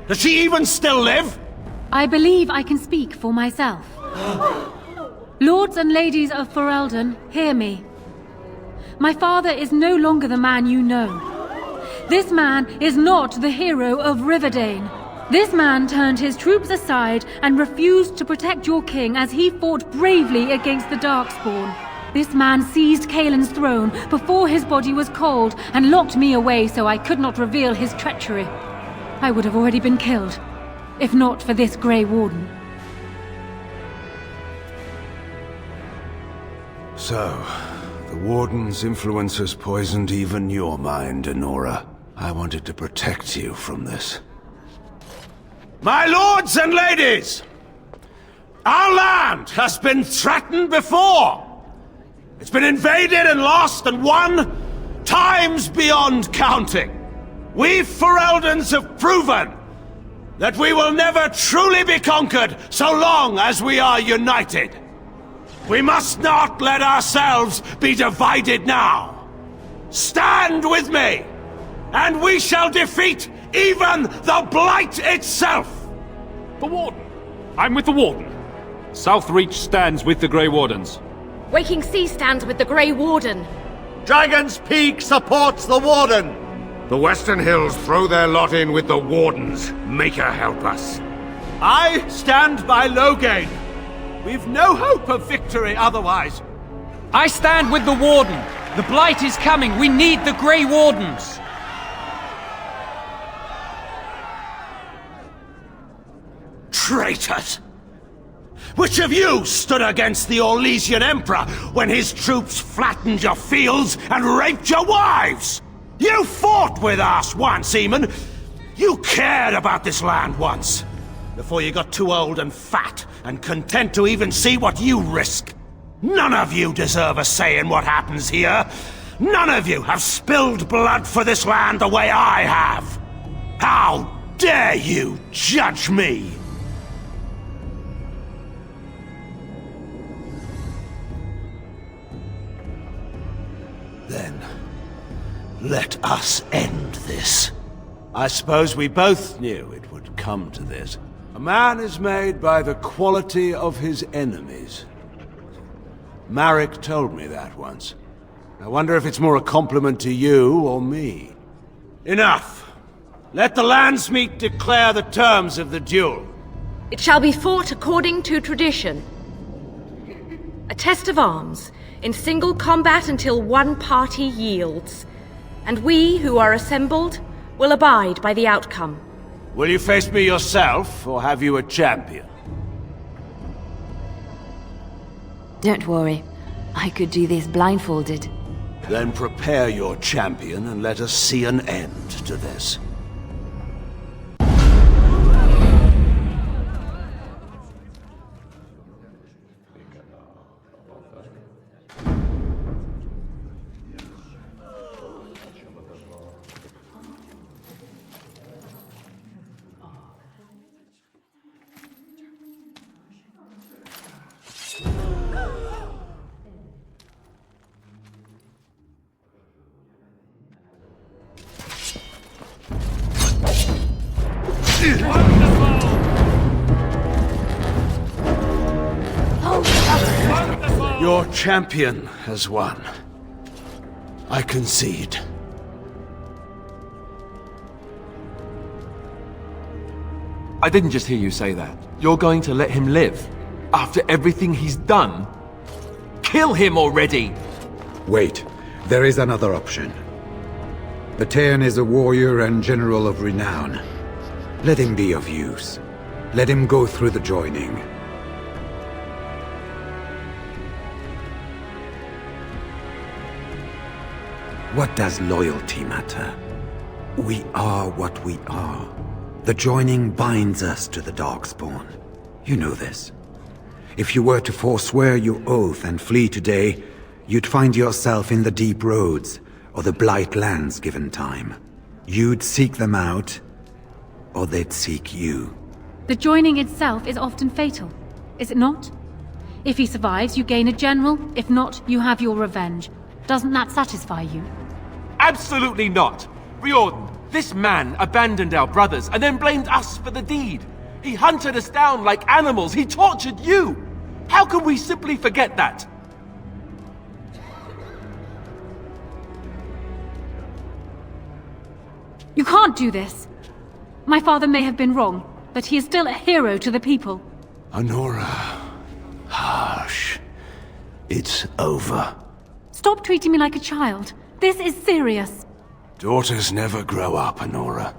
Does she even still live? I believe I can speak for myself. Lords and ladies of Ferelden, hear me. My father is no longer the man you know. This man is not the hero of Riverdane. This man turned his troops aside and refused to protect your king as he fought bravely against the Darkspawn. This man seized Kaelin's throne before his body was cold and locked me away so I could not reveal his treachery. I would have already been killed, if not for this Grey Warden. So, the Warden's influence has poisoned even your mind, Enora. I wanted to protect you from this. My lords and ladies! Our land has been threatened before! It's been invaded and lost and won times beyond counting. We Fereldans have proven that we will never truly be conquered so long as we are united. We must not let ourselves be divided now. Stand with me, and we shall defeat even the Blight itself! The Warden! I'm with the Warden. Southreach stands with the Grey Wardens. Waking Sea stands with the Grey Warden. Dragon's Peak supports the Warden! The Western Hills throw their lot in with the Wardens. Make her help us. I stand by Loghain. We've no hope of victory otherwise. I stand with the Warden. The Blight is coming. We need the Grey Wardens. Traitors! Which of you stood against the Orlesian Emperor when his troops flattened your fields and raped your wives? You fought with us once, Eamon. You cared about this land once. Before you got too old and fat and content to even see what you risk. None of you deserve a say in what happens here. None of you have spilled blood for this land the way I have. How dare you judge me? Then, let us end this. I suppose we both knew it would come to this. A man is made by the quality of his enemies. Marek told me that once. I wonder if it's more a compliment to you or me. Enough! Let the Landsmeet declare the terms of the duel. It shall be fought according to tradition. A test of arms, in single combat until one party yields. And we, who are assembled, will abide by the outcome. Will you face me yourself, or have you a champion? Don't worry. I could do this blindfolded. Then prepare your champion and let us see an end to this. Your champion has won. I concede. I didn't just hear you say that. You're going to let him live? After everything he's done? Kill him already! Wait, there is another option. Batean is a warrior and general of renown. Let him be of use. Let him go through the joining. What does loyalty matter? We are what we are. The joining binds us to the Darkspawn. You know this. If you were to forswear your oath and flee today, you'd find yourself in the Deep Roads, or the Blight Lands given time. You'd seek them out, or they'd seek you. The joining itself is often fatal, is it not? If he survives, you gain a general. If not, you have your revenge. Doesn't that satisfy you? Absolutely not! Riordan, this man abandoned our brothers and then blamed us for the deed. He hunted us down like animals. He tortured you. How can we simply forget that? You can't do this. My father may have been wrong, but he is still a hero to the people. Honora. Hush. It's over. Stop treating me like a child. This is serious. Daughters never grow up, Honora.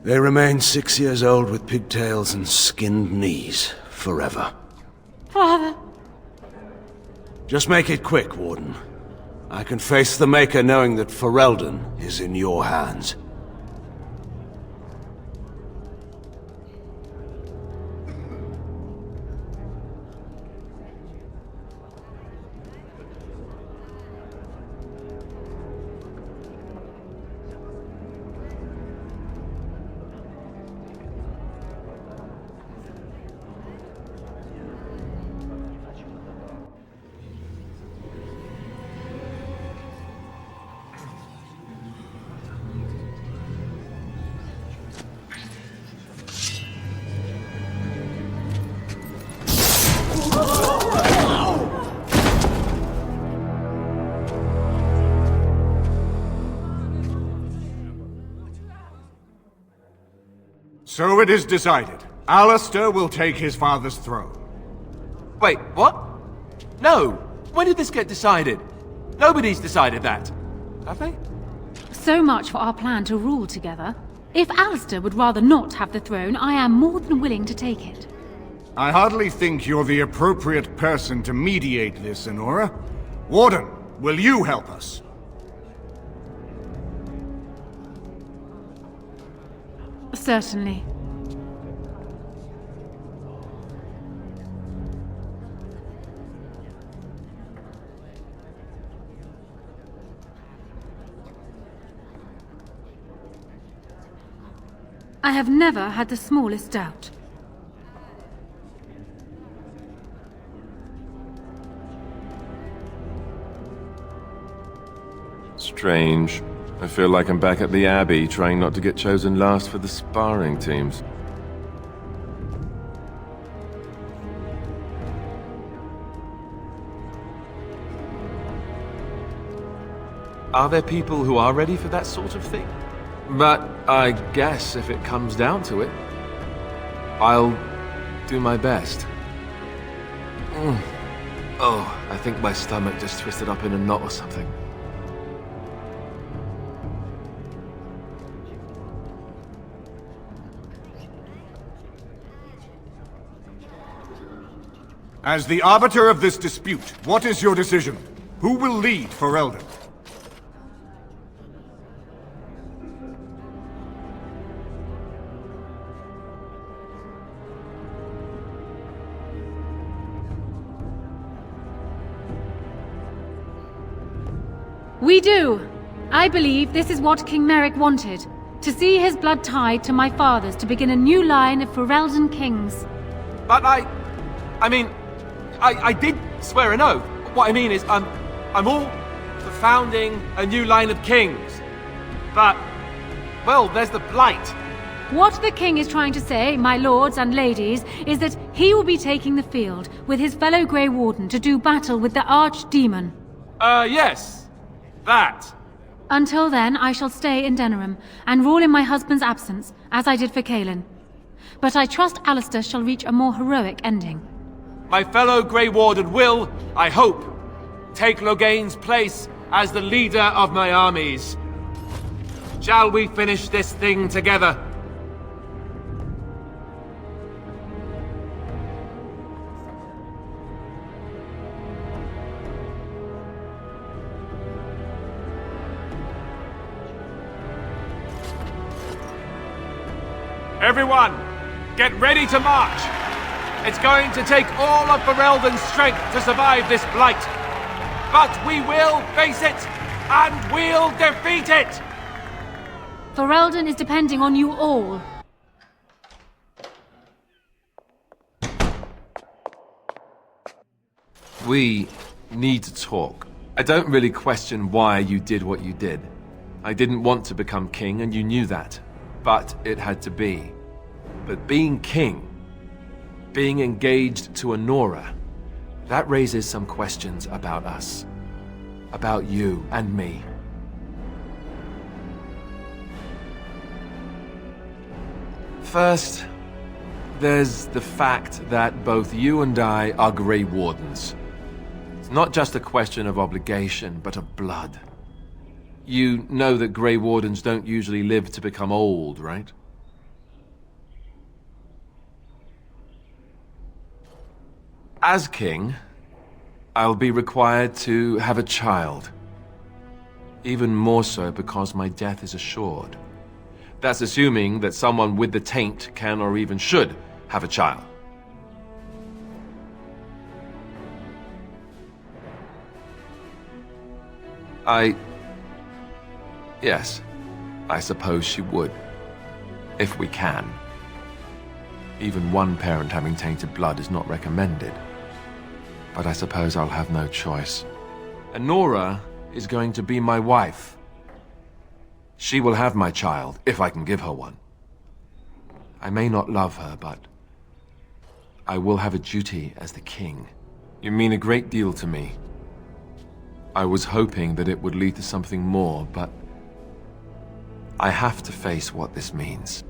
They remain 6 years old with pigtails and skinned knees forever. Father. Just make it quick, Warden. I can face the Maker knowing that Ferelden is in your hands. So it is decided. Alistair will take his father's throne. Wait, what? No! When did this get decided? Nobody's decided that. Have they? So much for our plan to rule together. If Alistair would rather not have the throne, I am more than willing to take it. I hardly think you're the appropriate person to mediate this, Honora. Warden, will you help us? Certainly. I have never had the smallest doubt. Strange. I feel like I'm back at the Abbey, trying not to get chosen last for the sparring teams. Are there people who are ready for that sort of thing? But I guess if it comes down to it, I'll do my best. Oh, I think my stomach just twisted up in a knot or something. As the arbiter of this dispute, what is your decision? Who will lead Ferelden? We do! I believe this is what King Merrick wanted. To see his blood tied to my father's to begin a new line of Ferelden kings. But I mean, I did swear an oath. What I mean is, I'm all for founding a new line of kings. But, well, there's the Blight. What the king is trying to say, my lords and ladies, is that he will be taking the field with his fellow Grey Warden to do battle with the Archdemon. Yes. That. Until then, I shall stay in Denerim and rule in my husband's absence, as I did for Kaelin. But I trust Alistair shall reach a more heroic ending. My fellow Grey Warden will, I hope, take Loghain's place as the leader of my armies. Shall we finish this thing together? Everyone, get ready to march! It's going to take all of Ferelden's strength to survive this blight. But we will face it, and we'll defeat it! Ferelden is depending on you all. We need to talk. I don't really question why you did what you did. I didn't want to become king, and you knew that. But it had to be. But being king, being engaged to Honora, that raises some questions about us. About you and me. First, there's the fact that both you and I are Grey Wardens. It's not just a question of obligation, but of blood. You know that Grey Wardens don't usually live to become old, right? As king, I'll be required to have a child. Even more so because my death is assured. That's assuming that someone with the taint can or even should have a child. Yes, I suppose she would. If we can. Even one parent having tainted blood is not recommended. But I suppose I'll have no choice. Honora is going to be my wife. She will have my child, if I can give her one. I may not love her, but I will have a duty as the king. You mean a great deal to me. I was hoping that it would lead to something more, but I have to face what this means.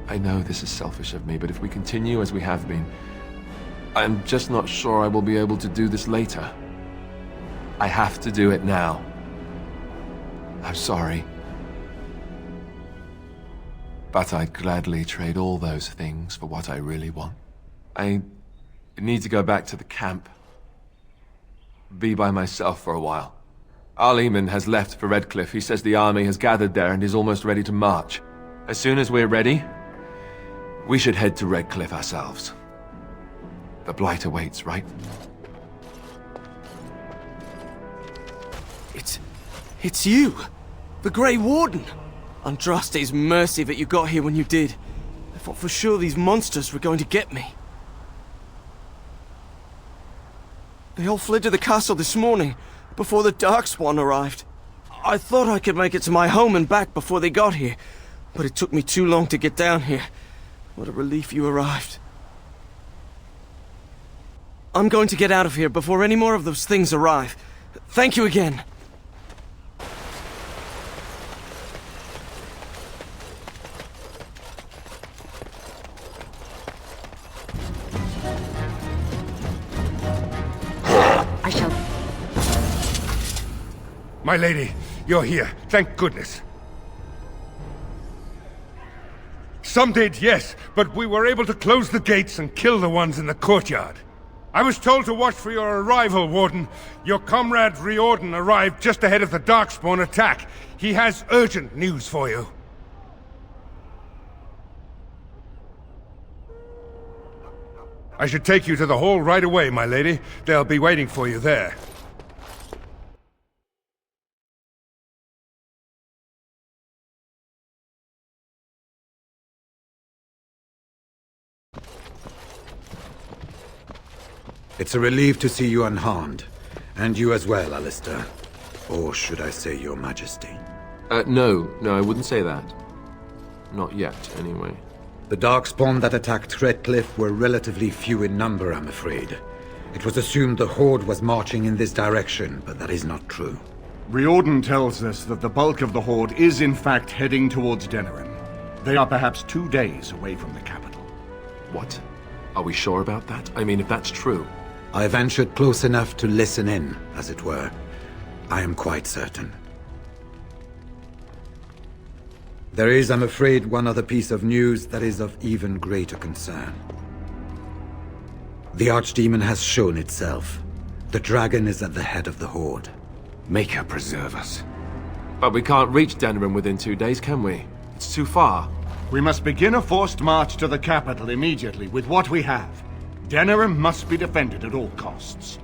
I know this is selfish of me, but if we continue as we have been, I'm just not sure I will be able to do this later. I have to do it now. I'm sorry. But I'd gladly trade all those things for what I really want. I need to go back to the camp. Be by myself for a while. Al-Eamon has left for Redcliffe. He says the army has gathered there and is almost ready to march. As soon as we're ready, we should head to Redcliffe ourselves. The Blight awaits, right? It's you! The Grey Warden! Andraste's mercy that you got here when you did. I thought for sure these monsters were going to get me. They all fled to the castle this morning, before the Darkspawn arrived. I thought I could make it to my home and back before they got here, but it took me too long to get down here. What a relief you arrived. I'm going to get out of here before any more of those things arrive. Thank you again. I shall... My lady, you're here. Thank goodness. Some did, yes, but we were able to close the gates and kill the ones in the courtyard. I was told to watch for your arrival, Warden. Your comrade Riordan arrived just ahead of the Darkspawn attack. He has urgent news for you. I should take you to the hall right away, my lady. They'll be waiting for you there. It's a relief to see you unharmed. And you as well, Alistair. Or should I say your majesty? No, I wouldn't say that. Not yet, anyway. The Darkspawn that attacked Redcliffe were relatively few in number, I'm afraid. It was assumed the Horde was marching in this direction, but that is not true. Riordan tells us that the bulk of the Horde is in fact heading towards Denerim. They are perhaps 2 days away from the capital. What? Are we sure about that? I mean, if that's true... I ventured close enough to listen in, as it were. I am quite certain. There is, I'm afraid, one other piece of news that is of even greater concern. The Archdemon has shown itself. The dragon is at the head of the Horde. Make her preserve us. But we can't reach Denerim within 2 days, can we? It's too far. We must begin a forced march to the capital immediately with what we have. Denerim must be defended at all costs.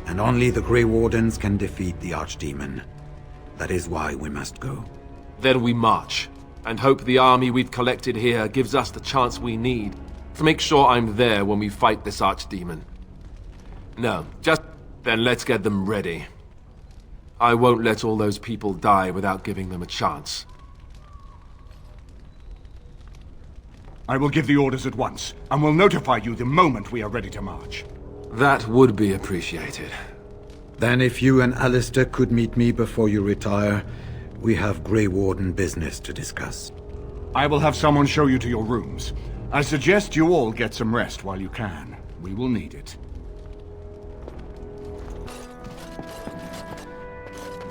And only the Grey Wardens can defeat the Archdemon. That is why we must go. Then we march. and hope the army we've collected here gives us the chance we need to make sure I'm there when we fight this archdemon. No, just then let's get them ready. I won't let all those people die without giving them a chance. I will give the orders at once, and will notify you the moment we are ready to march. That would be appreciated. Then if you and Alistair could meet me before you retire, we have Grey Warden business to discuss. I will have someone show you to your rooms. I suggest you all get some rest while you can. We will need it.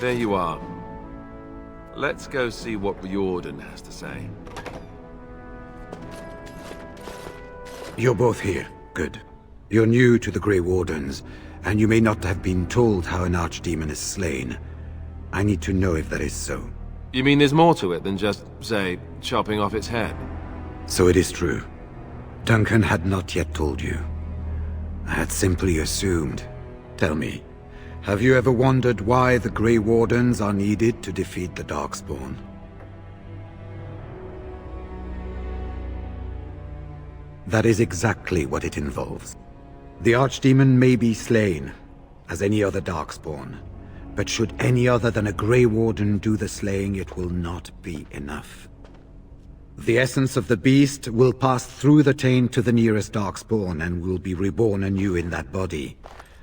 There you are. Let's go see what Riordan has to say. You're both here. Good. You're new to the Grey Wardens, and you may not have been told how an archdemon is slain. I need to know if that is so. You mean there's more to it than just, say, chopping off its head? So it is true. Duncan had not yet told you. I had simply assumed. Tell me, have you ever wondered why the Grey Wardens are needed to defeat the Darkspawn? That is exactly what it involves. The Archdemon may be slain, as any other Darkspawn, but should any other than a Grey Warden do the slaying, it will not be enough. The essence of the beast will pass through the taint to the nearest Darkspawn and will be reborn anew in that body.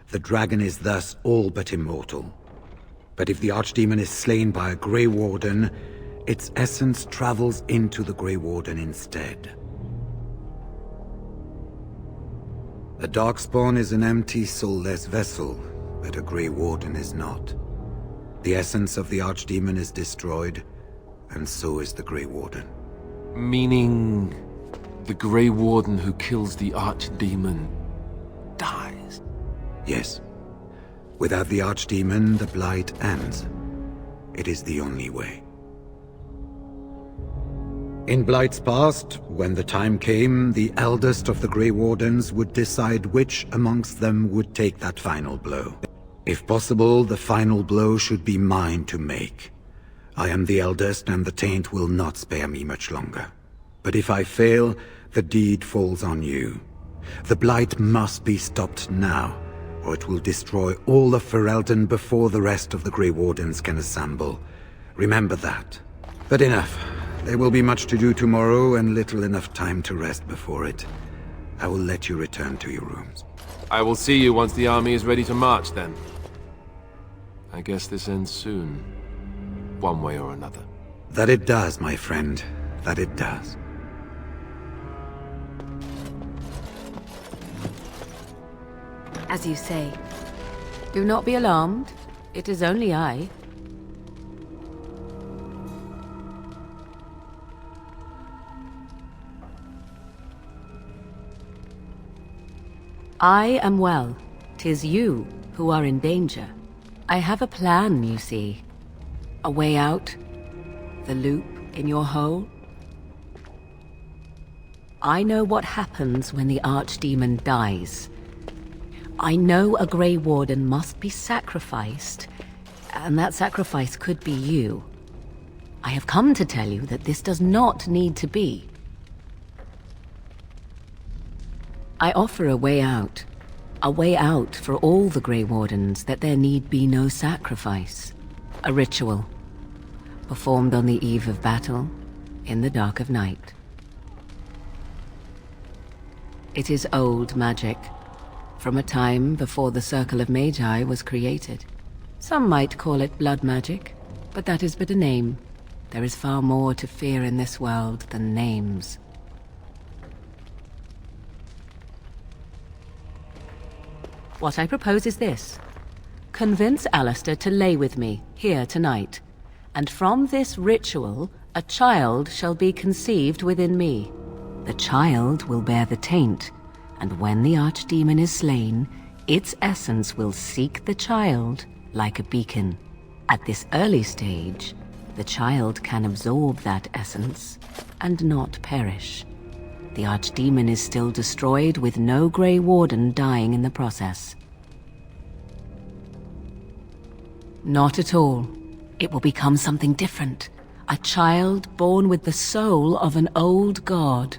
The dragon is thus all but immortal. But if the Archdemon is slain by a Grey Warden, its essence travels into the Grey Warden instead. A Darkspawn is an empty, soulless vessel, but a Grey Warden is not. The essence of the Archdemon is destroyed, and so is the Grey Warden. Meaning, the Grey Warden who kills the Archdemon dies? Yes. Without the Archdemon, the Blight ends. It is the only way. In Blight's past, when the time came, the eldest of the Grey Wardens would decide which amongst them would take that final blow. If possible, the final blow should be mine to make. I am the eldest, and the taint will not spare me much longer. But if I fail, the deed falls on you. The Blight must be stopped now, or it will destroy all of Ferelden before the rest of the Grey Wardens can assemble. Remember that. But enough. There will be much to do tomorrow, and little enough time to rest before it. I will let you return to your rooms. I will see you once the army is ready to march, then. I guess this ends soon. One way or another. That it does, my friend. That it does. As you say. Do not be alarmed. It is only I. I am well. 'Tis you who are in danger. I have a plan, you see. A way out. The loop in your hole. I know what happens when the Archdemon dies. I know a Grey Warden must be sacrificed, and that sacrifice could be you. I have come to tell you that this does not need to be. I offer a way out. A way out for all the Grey Wardens, that there need be no sacrifice. A ritual, performed on the eve of battle, in the dark of night. It is old magic, from a time before the Circle of Magi was created. Some might call it blood magic, but that is but a name. There is far more to fear in this world than names. What I propose is this. Convince Alistair to lay with me, here tonight. And from this ritual, a child shall be conceived within me. The child will bear the taint, and when the Archdemon is slain, its essence will seek the child like a beacon. At this early stage, the child can absorb that essence and not perish. The Archdemon is still destroyed with no Grey Warden dying in the process. Not at all. It will become something different. A child born with the soul of an old god.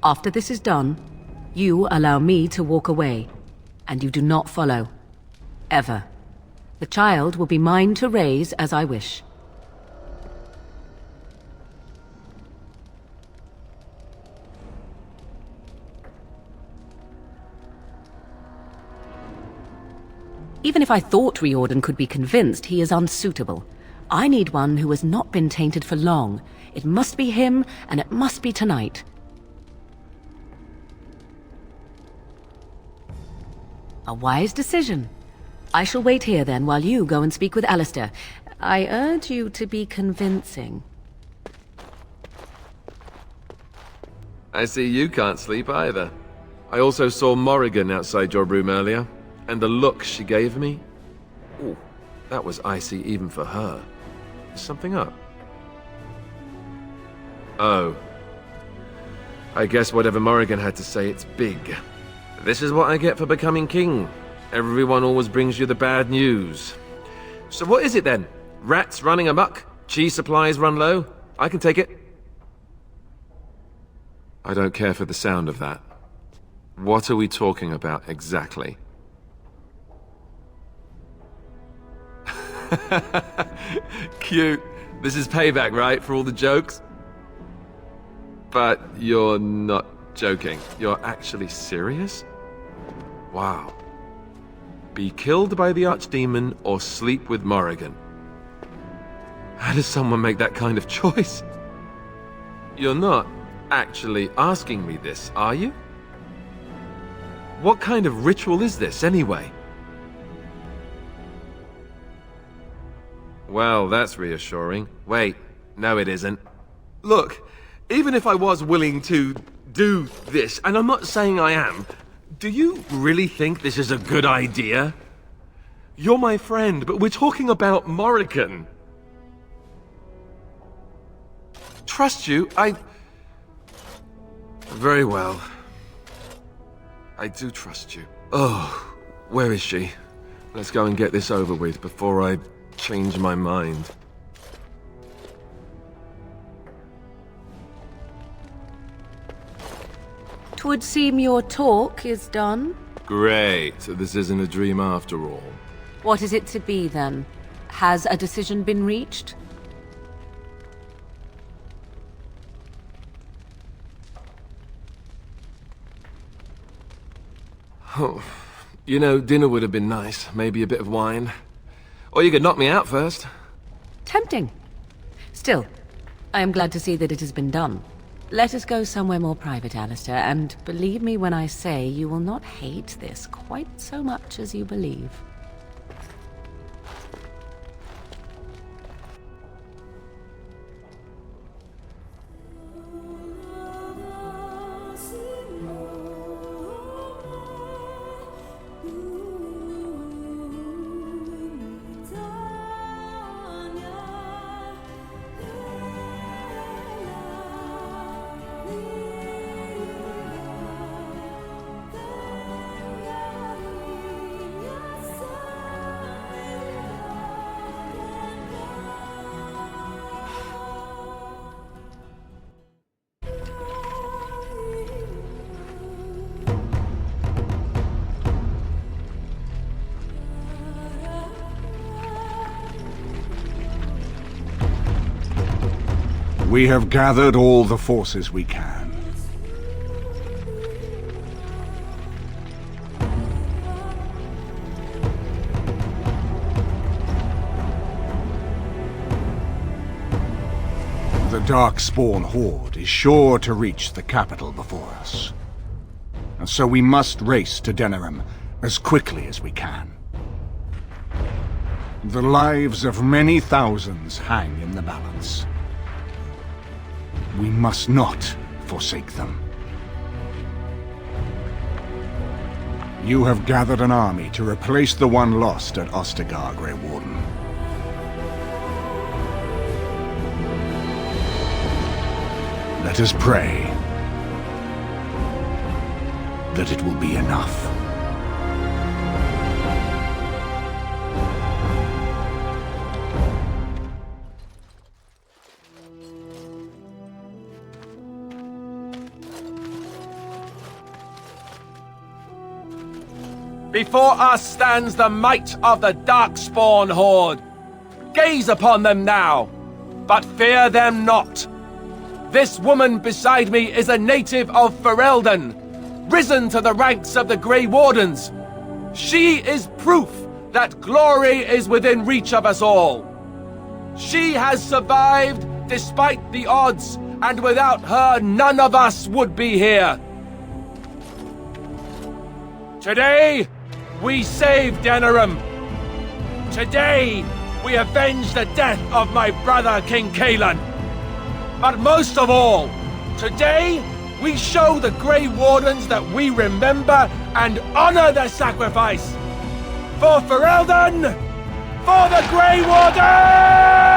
After this is done, you allow me to walk away, and you do not follow. Ever. The child will be mine to raise as I wish. Even if I thought Riordan could be convinced, he is unsuitable. I need one who has not been tainted for long. It must be him, and it must be tonight. A wise decision. I shall wait here then, while you go and speak with Alistair. I urge you to be convincing. I see you can't sleep either. I also saw Morrigan outside your room earlier, and the look she gave me... Ooh, that was icy even for her. Is something up? Oh. I guess whatever Morrigan had to say, it's big. This is what I get for becoming king. Everyone always brings you the bad news. So what is it then? Rats running amok? Cheese supplies run low? I can take it. I don't care for the sound of that. What are we talking about exactly? Cute. This is payback, right, for all the jokes? But you're not joking. You're actually serious? Wow. Be killed by the Archdemon or sleep with Morrigan. How does someone make that kind of choice? You're not actually asking me this, are you? What kind of ritual is this, anyway? Well, that's reassuring. Wait, no it isn't. Look, even if I was willing to do this, and I'm not saying I am, do you really think this is a good idea? You're my friend, but we're talking about Morrigan. Trust you, Very well. I do trust you. Oh, where is she? Let's go and get this over with before I change my mind. Twould seem your talk is done. Great, so this isn't a dream after all. What is it to be, then? Has a decision been reached? Oh, you know, dinner would have been nice. Maybe a bit of wine. Or you could knock me out first. Tempting. Still, I am glad to see that it has been done. Let us go somewhere more private, Alistair, and believe me when I say you will not hate this quite so much as you believe. We have gathered all the forces we can. The Darkspawn Horde is sure to reach the capital before us. And so we must race to Denerim as quickly as we can. The lives of many thousands hang in the balance. We must not forsake them. You have gathered an army to replace the one lost at Ostagar, Grey Warden. Let us pray that it will be enough. Before us stands the might of the Darkspawn Horde. Gaze upon them now, but fear them not. This woman beside me is a native of Ferelden, risen to the ranks of the Grey Wardens. She is proof that glory is within reach of us all. She has survived despite the odds, and without her, none of us would be here. Today, we save Denerim. Today, we avenge the death of my brother, King Kaelan. But most of all, today, we show the Grey Wardens that we remember and honor their sacrifice. For Ferelden! For the Grey Wardens!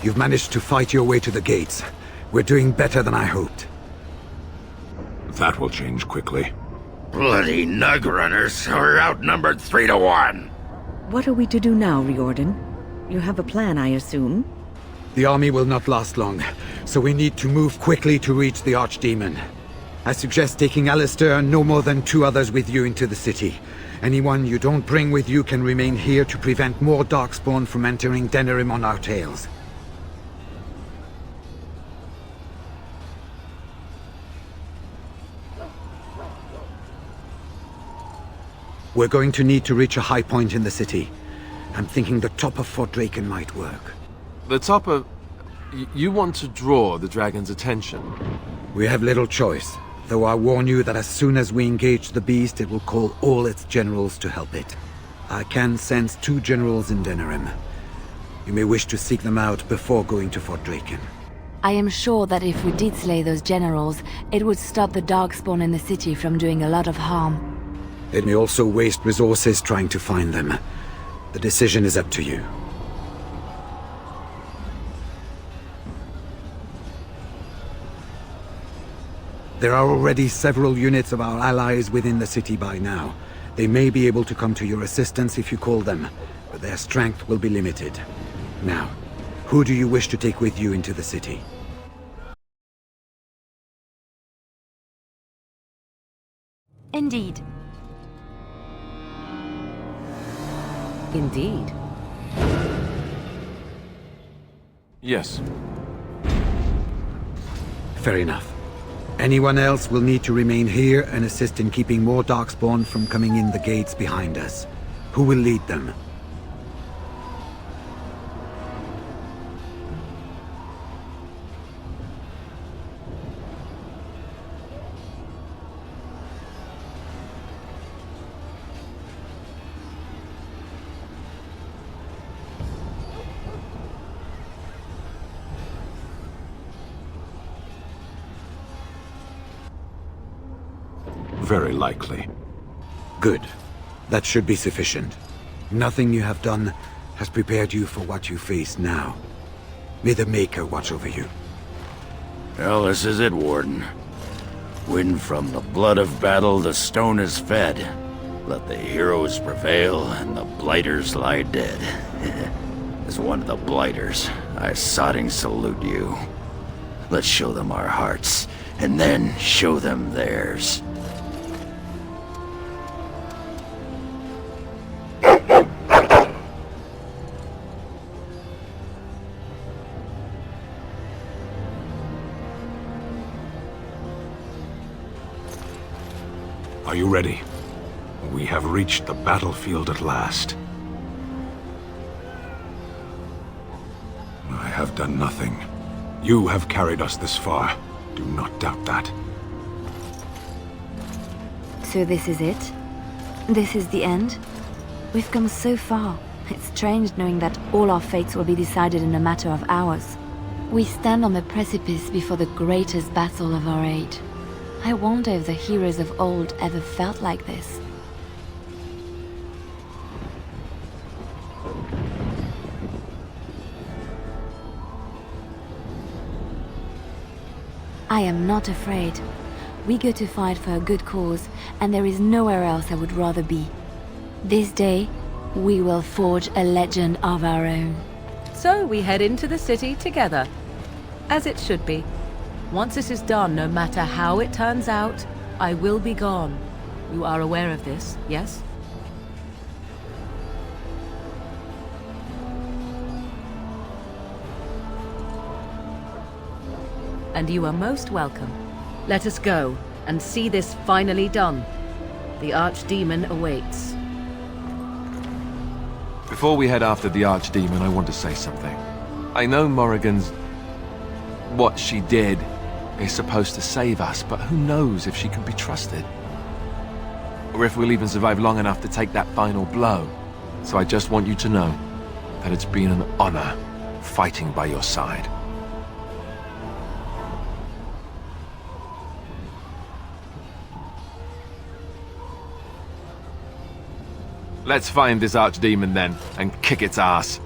You've managed to fight your way to the gates. We're doing better than I hoped. That will change quickly. Bloody nug runners. We're outnumbered 3 to 1. What are we to do now, Riordan? You have a plan, I assume? The army will not last long, so we need to move quickly to reach the Archdemon. I suggest taking Alistair and no more than 2 others with you into the city. Anyone you don't bring with you can remain here to prevent more Darkspawn from entering Denerim on our tails. We're going to need to reach a high point in the city. I'm thinking the top of Fort Draken might work. The top of... You want to draw the dragon's attention? We have little choice, though I warn you that as soon as we engage the beast, it will call all its generals to help it. I can sense 2 generals in Denerim. You may wish to seek them out before going to Fort Draken. I am sure that if we did slay those generals, it would stop the Darkspawn in the city from doing a lot of harm. It may also waste resources trying to find them. The decision is up to you. There are already several units of our allies within the city by now. They may be able to come to your assistance if you call them, but their strength will be limited. Now, who do you wish to take with you into the city? Indeed. Indeed. Yes. Fair enough. Anyone else will need to remain here and assist in keeping more Darkspawn from coming in the gates behind us. Who will lead them? Very likely. Good. That should be sufficient. Nothing you have done has prepared you for what you face now. May the Maker watch over you. Well, this is it, Warden. When from the blood of battle the stone is fed, let the heroes prevail and the blighters lie dead. As one of the blighters, I sodding salute you. Let's show them our hearts, and then show them theirs. Are you ready? We have reached the battlefield at last. I have done nothing. You have carried us this far. Do not doubt that. So this is it? This is the end? We've come so far. It's strange knowing that all our fates will be decided in a matter of hours. We stand on the precipice before the greatest battle of our age. I wonder if the heroes of old ever felt like this. I am not afraid. We go to fight for a good cause, and there is nowhere else I would rather be. This day, we will forge a legend of our own. So we head into the city together, as it should be. Once this is done, no matter how it turns out, I will be gone. You are aware of this, yes? And you are most welcome. Let us go and see this finally done. The Archdemon awaits. Before we head after the Archdemon, I want to say something. I know Morrigan's... what she did is supposed to save us, but who knows if she can be trusted? Or if we'll even survive long enough to take that final blow. So I just want you to know that it's been an honor fighting by your side. Let's find this Archdemon then, and kick its ass.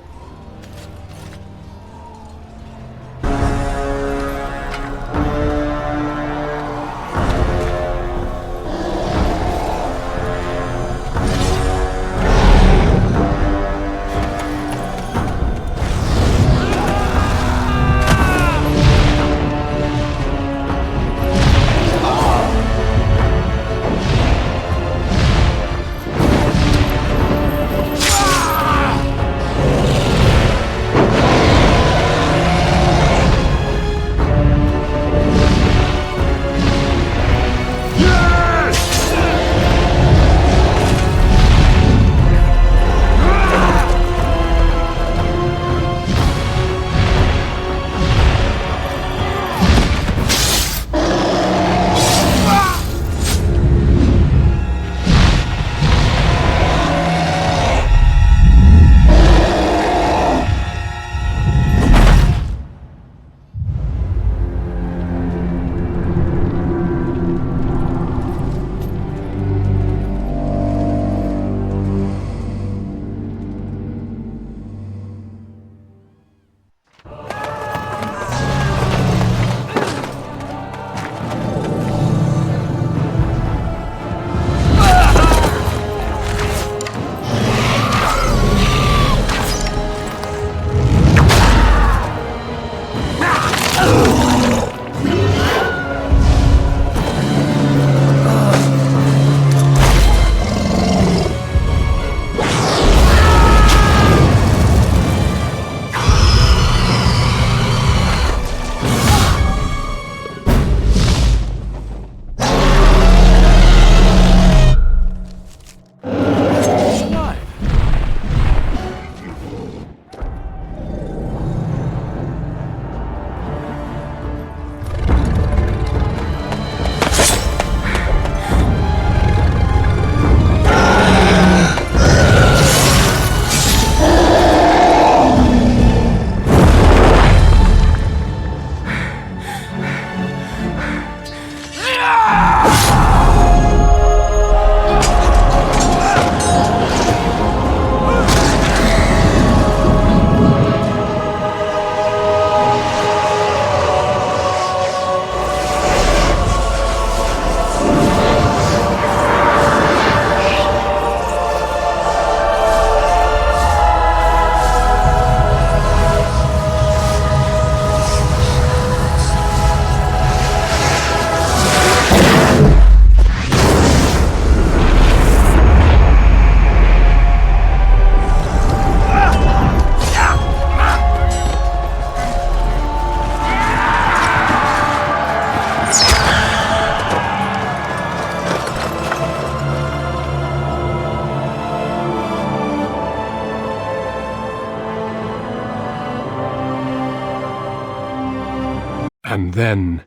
And then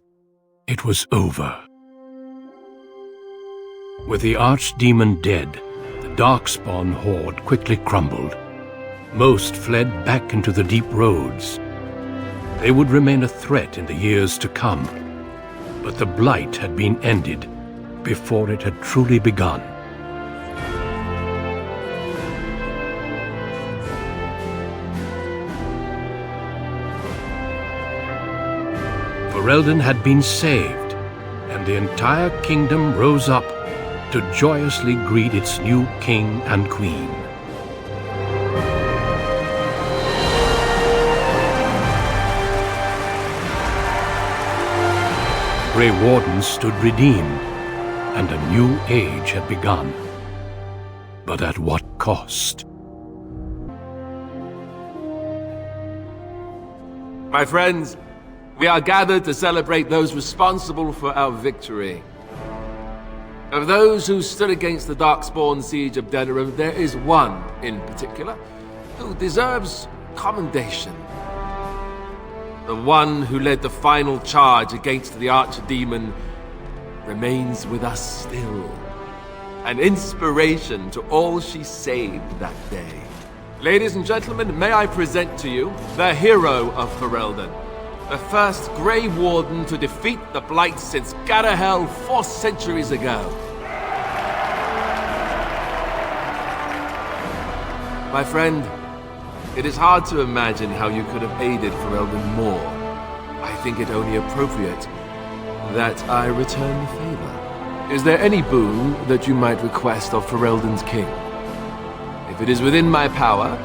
it was over. With the archdemon dead, the Darkspawn horde quickly crumbled. Most fled back into the deep roads. They would remain a threat in the years to come, but the blight had been ended before it had truly begun. Ferelden had been saved, and the entire kingdom rose up to joyously greet its new king and queen. Grey Wardens stood redeemed, and a new age had begun. But at what cost? My friends, we are gathered to celebrate those responsible for our victory. Of those who stood against the Darkspawn siege of Denerim, there is one in particular who deserves commendation. The one who led the final charge against the Archdemon remains with us still. An inspiration to all she saved that day. Ladies and gentlemen, may I present to you the hero of Ferelden, the first Grey Warden to defeat the Blight since Garahel 4 centuries ago. My friend, it is hard to imagine how you could have aided Ferelden more. I think it only appropriate that I return the favor. Is there any boon that you might request of Ferelden's king? If it is within my power,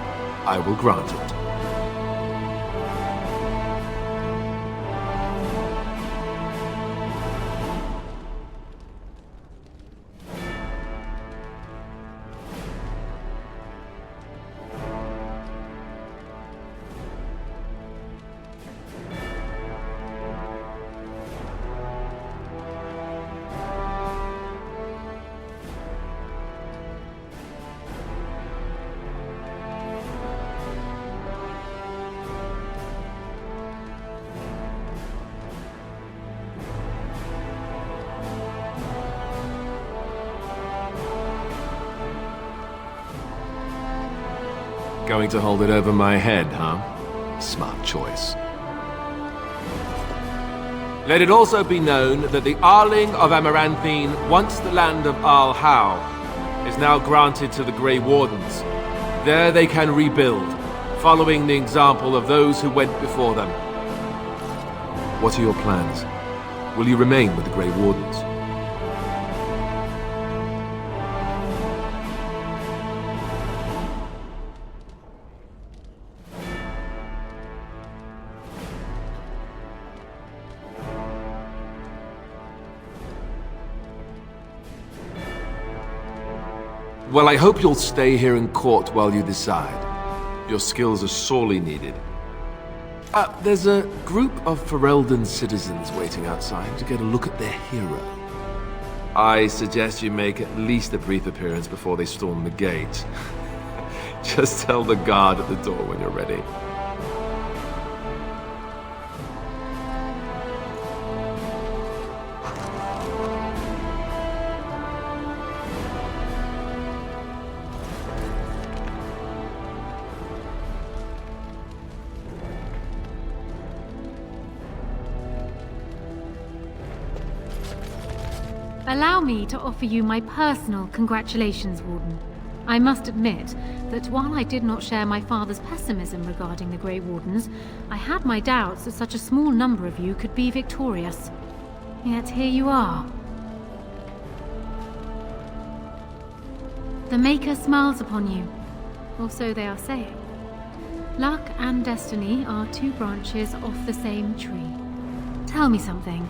I will grant it. Going to hold it over my head, huh? Smart choice. Let it also be known that the Arling of Amaranthine, once the land of Arl Howe, is now granted to the Grey Wardens. There they can rebuild, following the example of those who went before them. What are your plans? Will you remain with the Grey Wardens? Well, I hope you'll stay here in court while you decide. Your skills are sorely needed. There's a group of Ferelden citizens waiting outside to get a look at their hero. I suggest you make at least a brief appearance before they storm the gate. Just tell the guard at the door when you're ready. Allow me to offer you my personal congratulations, Warden. I must admit that while I did not share my father's pessimism regarding the Grey Wardens, I had my doubts that such a small number of you could be victorious. Yet here you are. The Maker smiles upon you, or so they are saying. Luck and destiny are two branches off the same tree. Tell me something.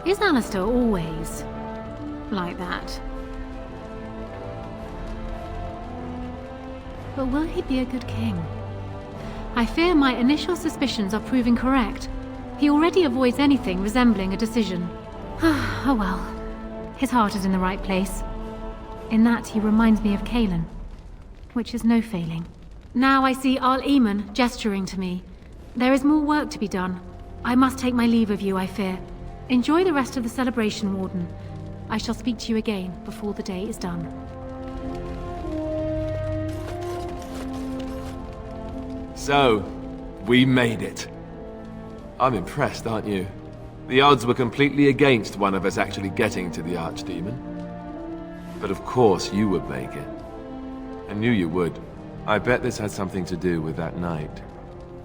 Is Alistair always like that? But will he be a good king? I fear my initial suspicions are proving correct. He already avoids anything resembling a decision. Oh well. His heart is in the right place. In that he reminds me of Cailan, which is no failing. Now I see Arl Eamon gesturing to me. There is more work to be done. I must take my leave of you, I fear. Enjoy the rest of the celebration, Warden. I shall speak to you again before the day is done. So, we made it. I'm impressed, aren't you? The odds were completely against one of us actually getting to the Archdemon. But of course you would make it. I knew you would. I bet this had something to do with that night.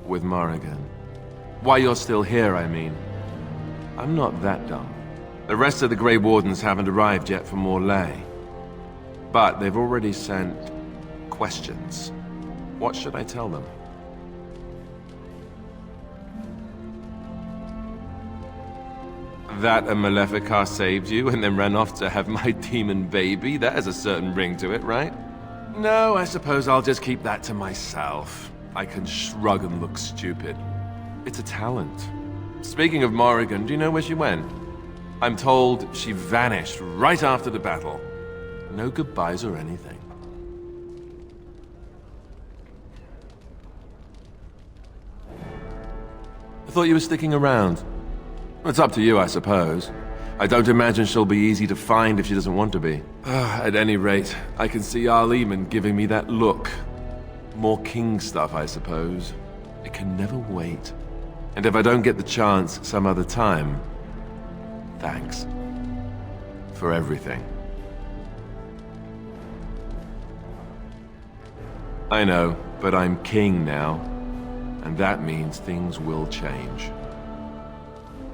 With Morrigan. Why you're still here, I mean. I'm not that dumb. The rest of the Grey Wardens haven't arrived yet from Morlaix. But they've already sent questions. What should I tell them? That a Maleficar saved you and then ran off to have my demon baby? That has a certain ring to it, right? No, I suppose I'll just keep that to myself. I can shrug and look stupid. It's a talent. Speaking of Morrigan, do you know where she went? I'm told she vanished right after the battle. No goodbyes or anything. I thought you were sticking around. It's up to you, I suppose. I don't imagine she'll be easy to find if she doesn't want to be. At any rate, I can see Arleman giving me that look. More king stuff, I suppose. It can never wait. And if I don't get the chance some other time, thanks. For everything. I know, but I'm king now. And that means things will change.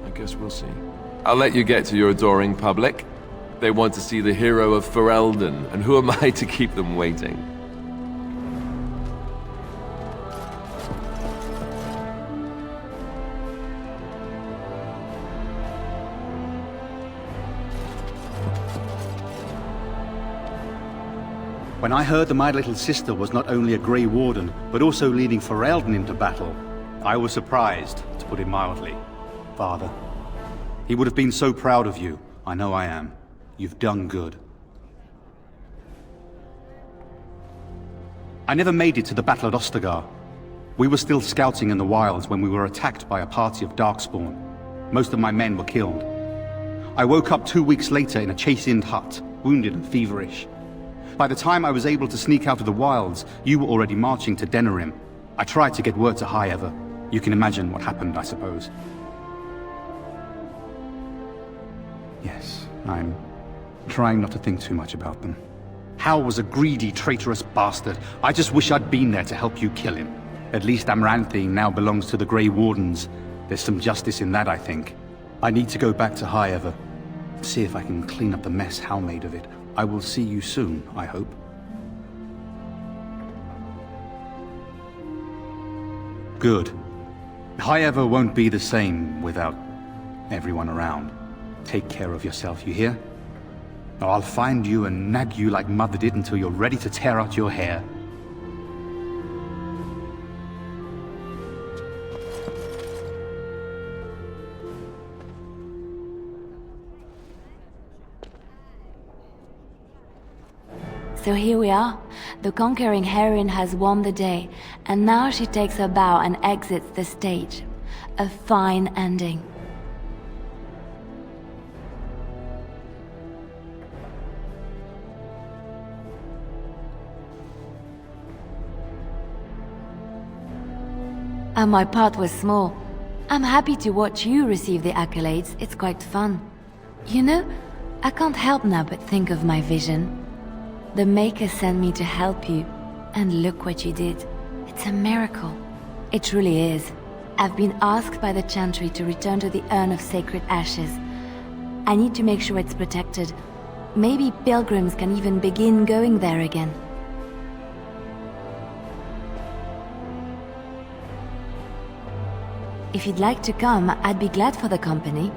I guess we'll see. I'll let you get to your adoring public. They want to see the hero of Ferelden, and who am I to keep them waiting? When I heard that my little sister was not only a Grey Warden, but also leading Ferelden into battle, I was surprised, to put it mildly. Father, he would have been so proud of you. I know I am. You've done good. I never made it to the Battle at Ostagar. We were still scouting in the wilds when we were attacked by a party of Darkspawn. Most of my men were killed. I woke up 2 weeks later in a chastened hut, wounded and feverish. By the time I was able to sneak out of the wilds, you were already marching to Denerim. I tried to get word to High Ever. You can imagine what happened, I suppose. Yes, I'm trying not to think too much about them. Hal was a greedy, traitorous bastard. I just wish I'd been there to help you kill him. At least Amaranthine now belongs to the Grey Wardens. There's some justice in that, I think. I need to go back to High Ever. See if I can clean up the mess Hal made of it. I will see you soon, I hope. Good. High Ever won't be the same without everyone around. Take care of yourself, you hear? Or I'll find you and nag you like Mother did until you're ready to tear out your hair. So here we are. The conquering heroine has won the day, and now she takes her bow and exits the stage. A fine ending. And my part was small. I'm happy to watch you receive the accolades. It's quite fun. You know, I can't help now but think of my vision. The Maker sent me to help you, and look what you did. It's a miracle. It truly is. I've been asked by the Chantry to return to the Urn of Sacred Ashes. I need to make sure it's protected. Maybe pilgrims can even begin going there again. If you'd like to come, I'd be glad for the company.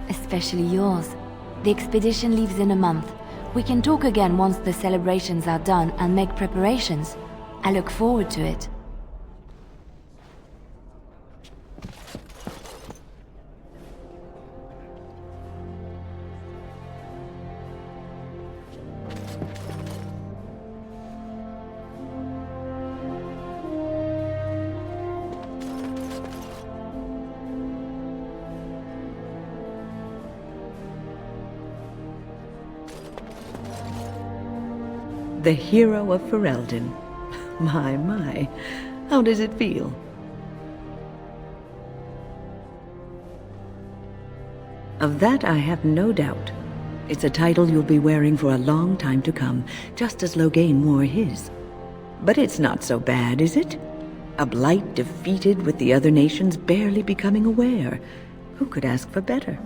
Especially yours. The expedition leaves in a month. We can talk again once the celebrations are done and make preparations. I look forward to it. The hero of Ferelden. My. How does it feel? Of that I have no doubt. It's a title you'll be wearing for a long time to come, just as Loghain wore his. But it's not so bad, is it? A blight defeated with the other nations barely becoming aware. Who could ask for better?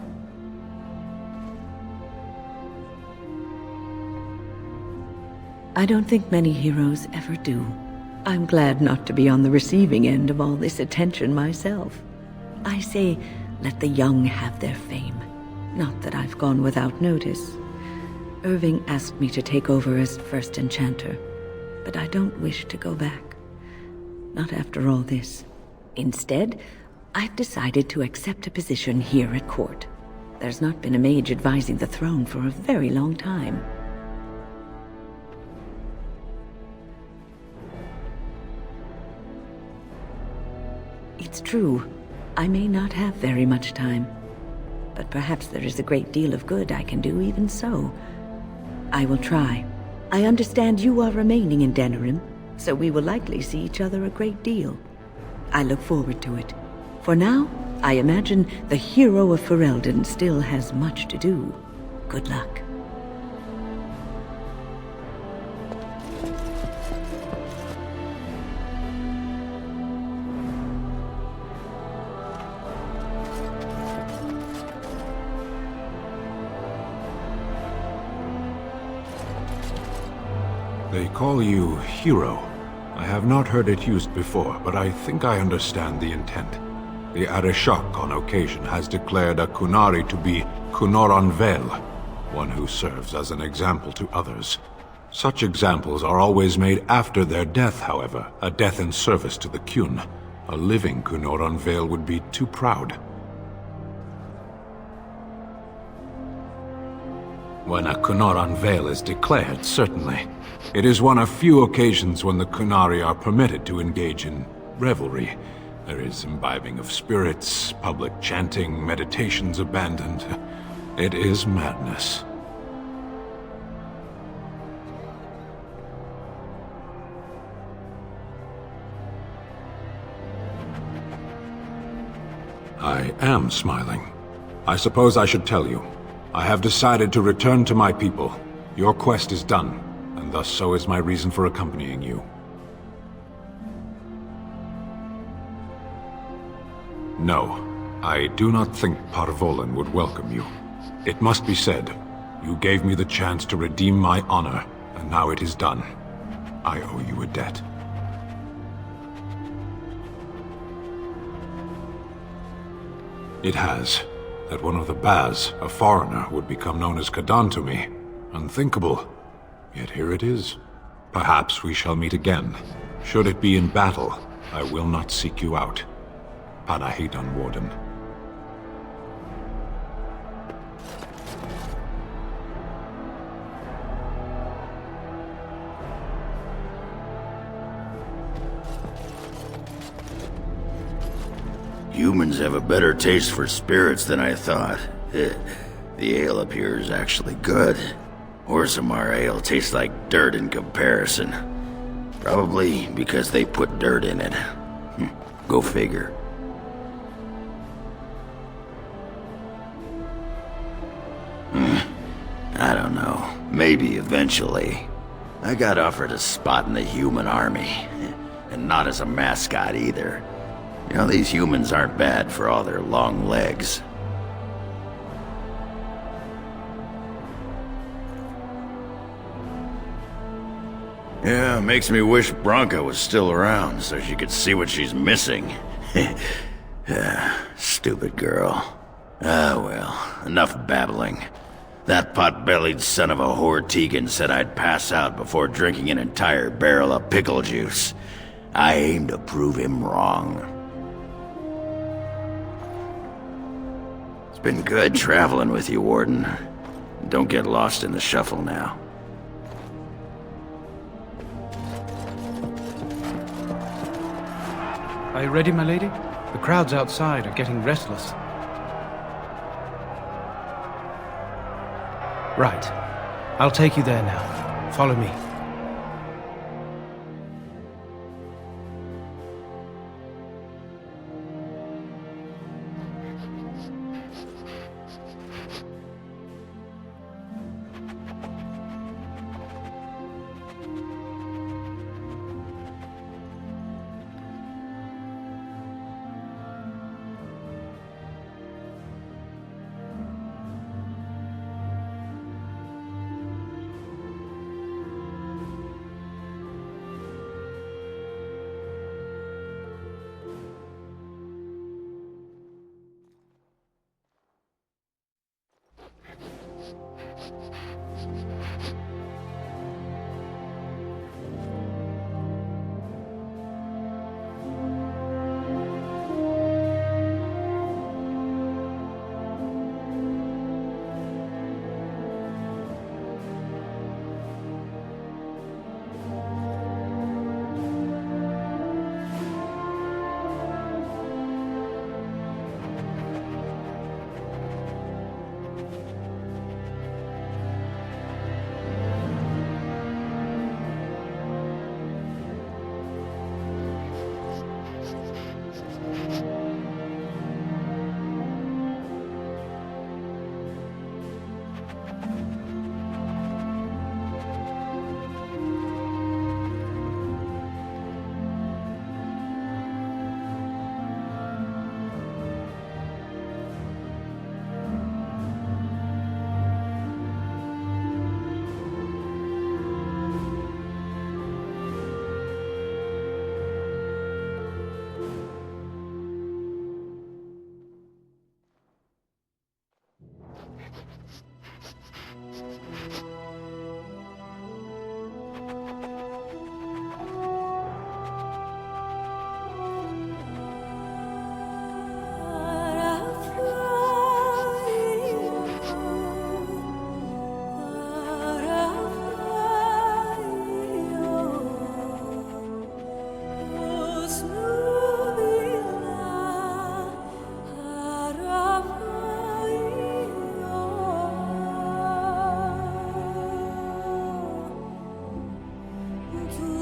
I don't think many heroes ever do. I'm glad not to be on the receiving end of all this attention myself. I say, let the young have their fame. Not that I've gone without notice. Irving asked me to take over as first enchanter, but I don't wish to go back. Not after all this. Instead, I've decided to accept a position here at court. There's not been a mage advising the throne for a very long time. It's true, I may not have very much time, but perhaps there is a great deal of good I can do even so. I will try. I understand you are remaining in Denerim, so we will likely see each other a great deal. I look forward to it. For now, I imagine the hero of Ferelden still has much to do. Good luck. They call you hero. I have not heard it used before, but I think I understand the intent. The Arishok on occasion has declared a Kunari to be Kunoran Vel, one who serves as an example to others. Such examples are always made after their death, however, a death in service to the Qun. A living Kunoran Vel would be too proud. When a Kunoran Vel is declared, certainly. It is one of few occasions when the Kunari are permitted to engage in revelry. There is imbibing of spirits, public chanting, meditations abandoned. It is madness. I am smiling. I suppose I should tell you. I have decided to return to my people. Your quest is done, and thus so is my reason for accompanying you. No, I do not think Parvolan would welcome you. It must be said, you gave me the chance to redeem my honor, and now it is done. I owe you a debt. It has. That one of the Baz, a foreigner, would become known as Kadan to me. Unthinkable. Yet here it is. Perhaps we shall meet again. Should it be in battle, I will not seek you out. Panahidan, Warden. Humans have a better taste for spirits than I thought. The ale up here is actually good. Orzammar ale tastes like dirt in comparison. Probably because they put dirt in it. Go figure. I don't know. Maybe eventually. I got offered a spot in the human army. And not as a mascot either. You know, these humans aren't bad for all their long legs. Yeah, makes me wish Branka was still around so she could see what she's missing. Stupid girl. Ah, well, enough babbling. That pot-bellied son of a whore Tegan said I'd pass out before drinking an entire barrel of pickle juice. I aim to prove him wrong. It's been good traveling with you, Warden. Don't get lost in the shuffle now. Are you ready, my lady? The crowds outside are getting restless. Right. I'll take you there now. Follow me. to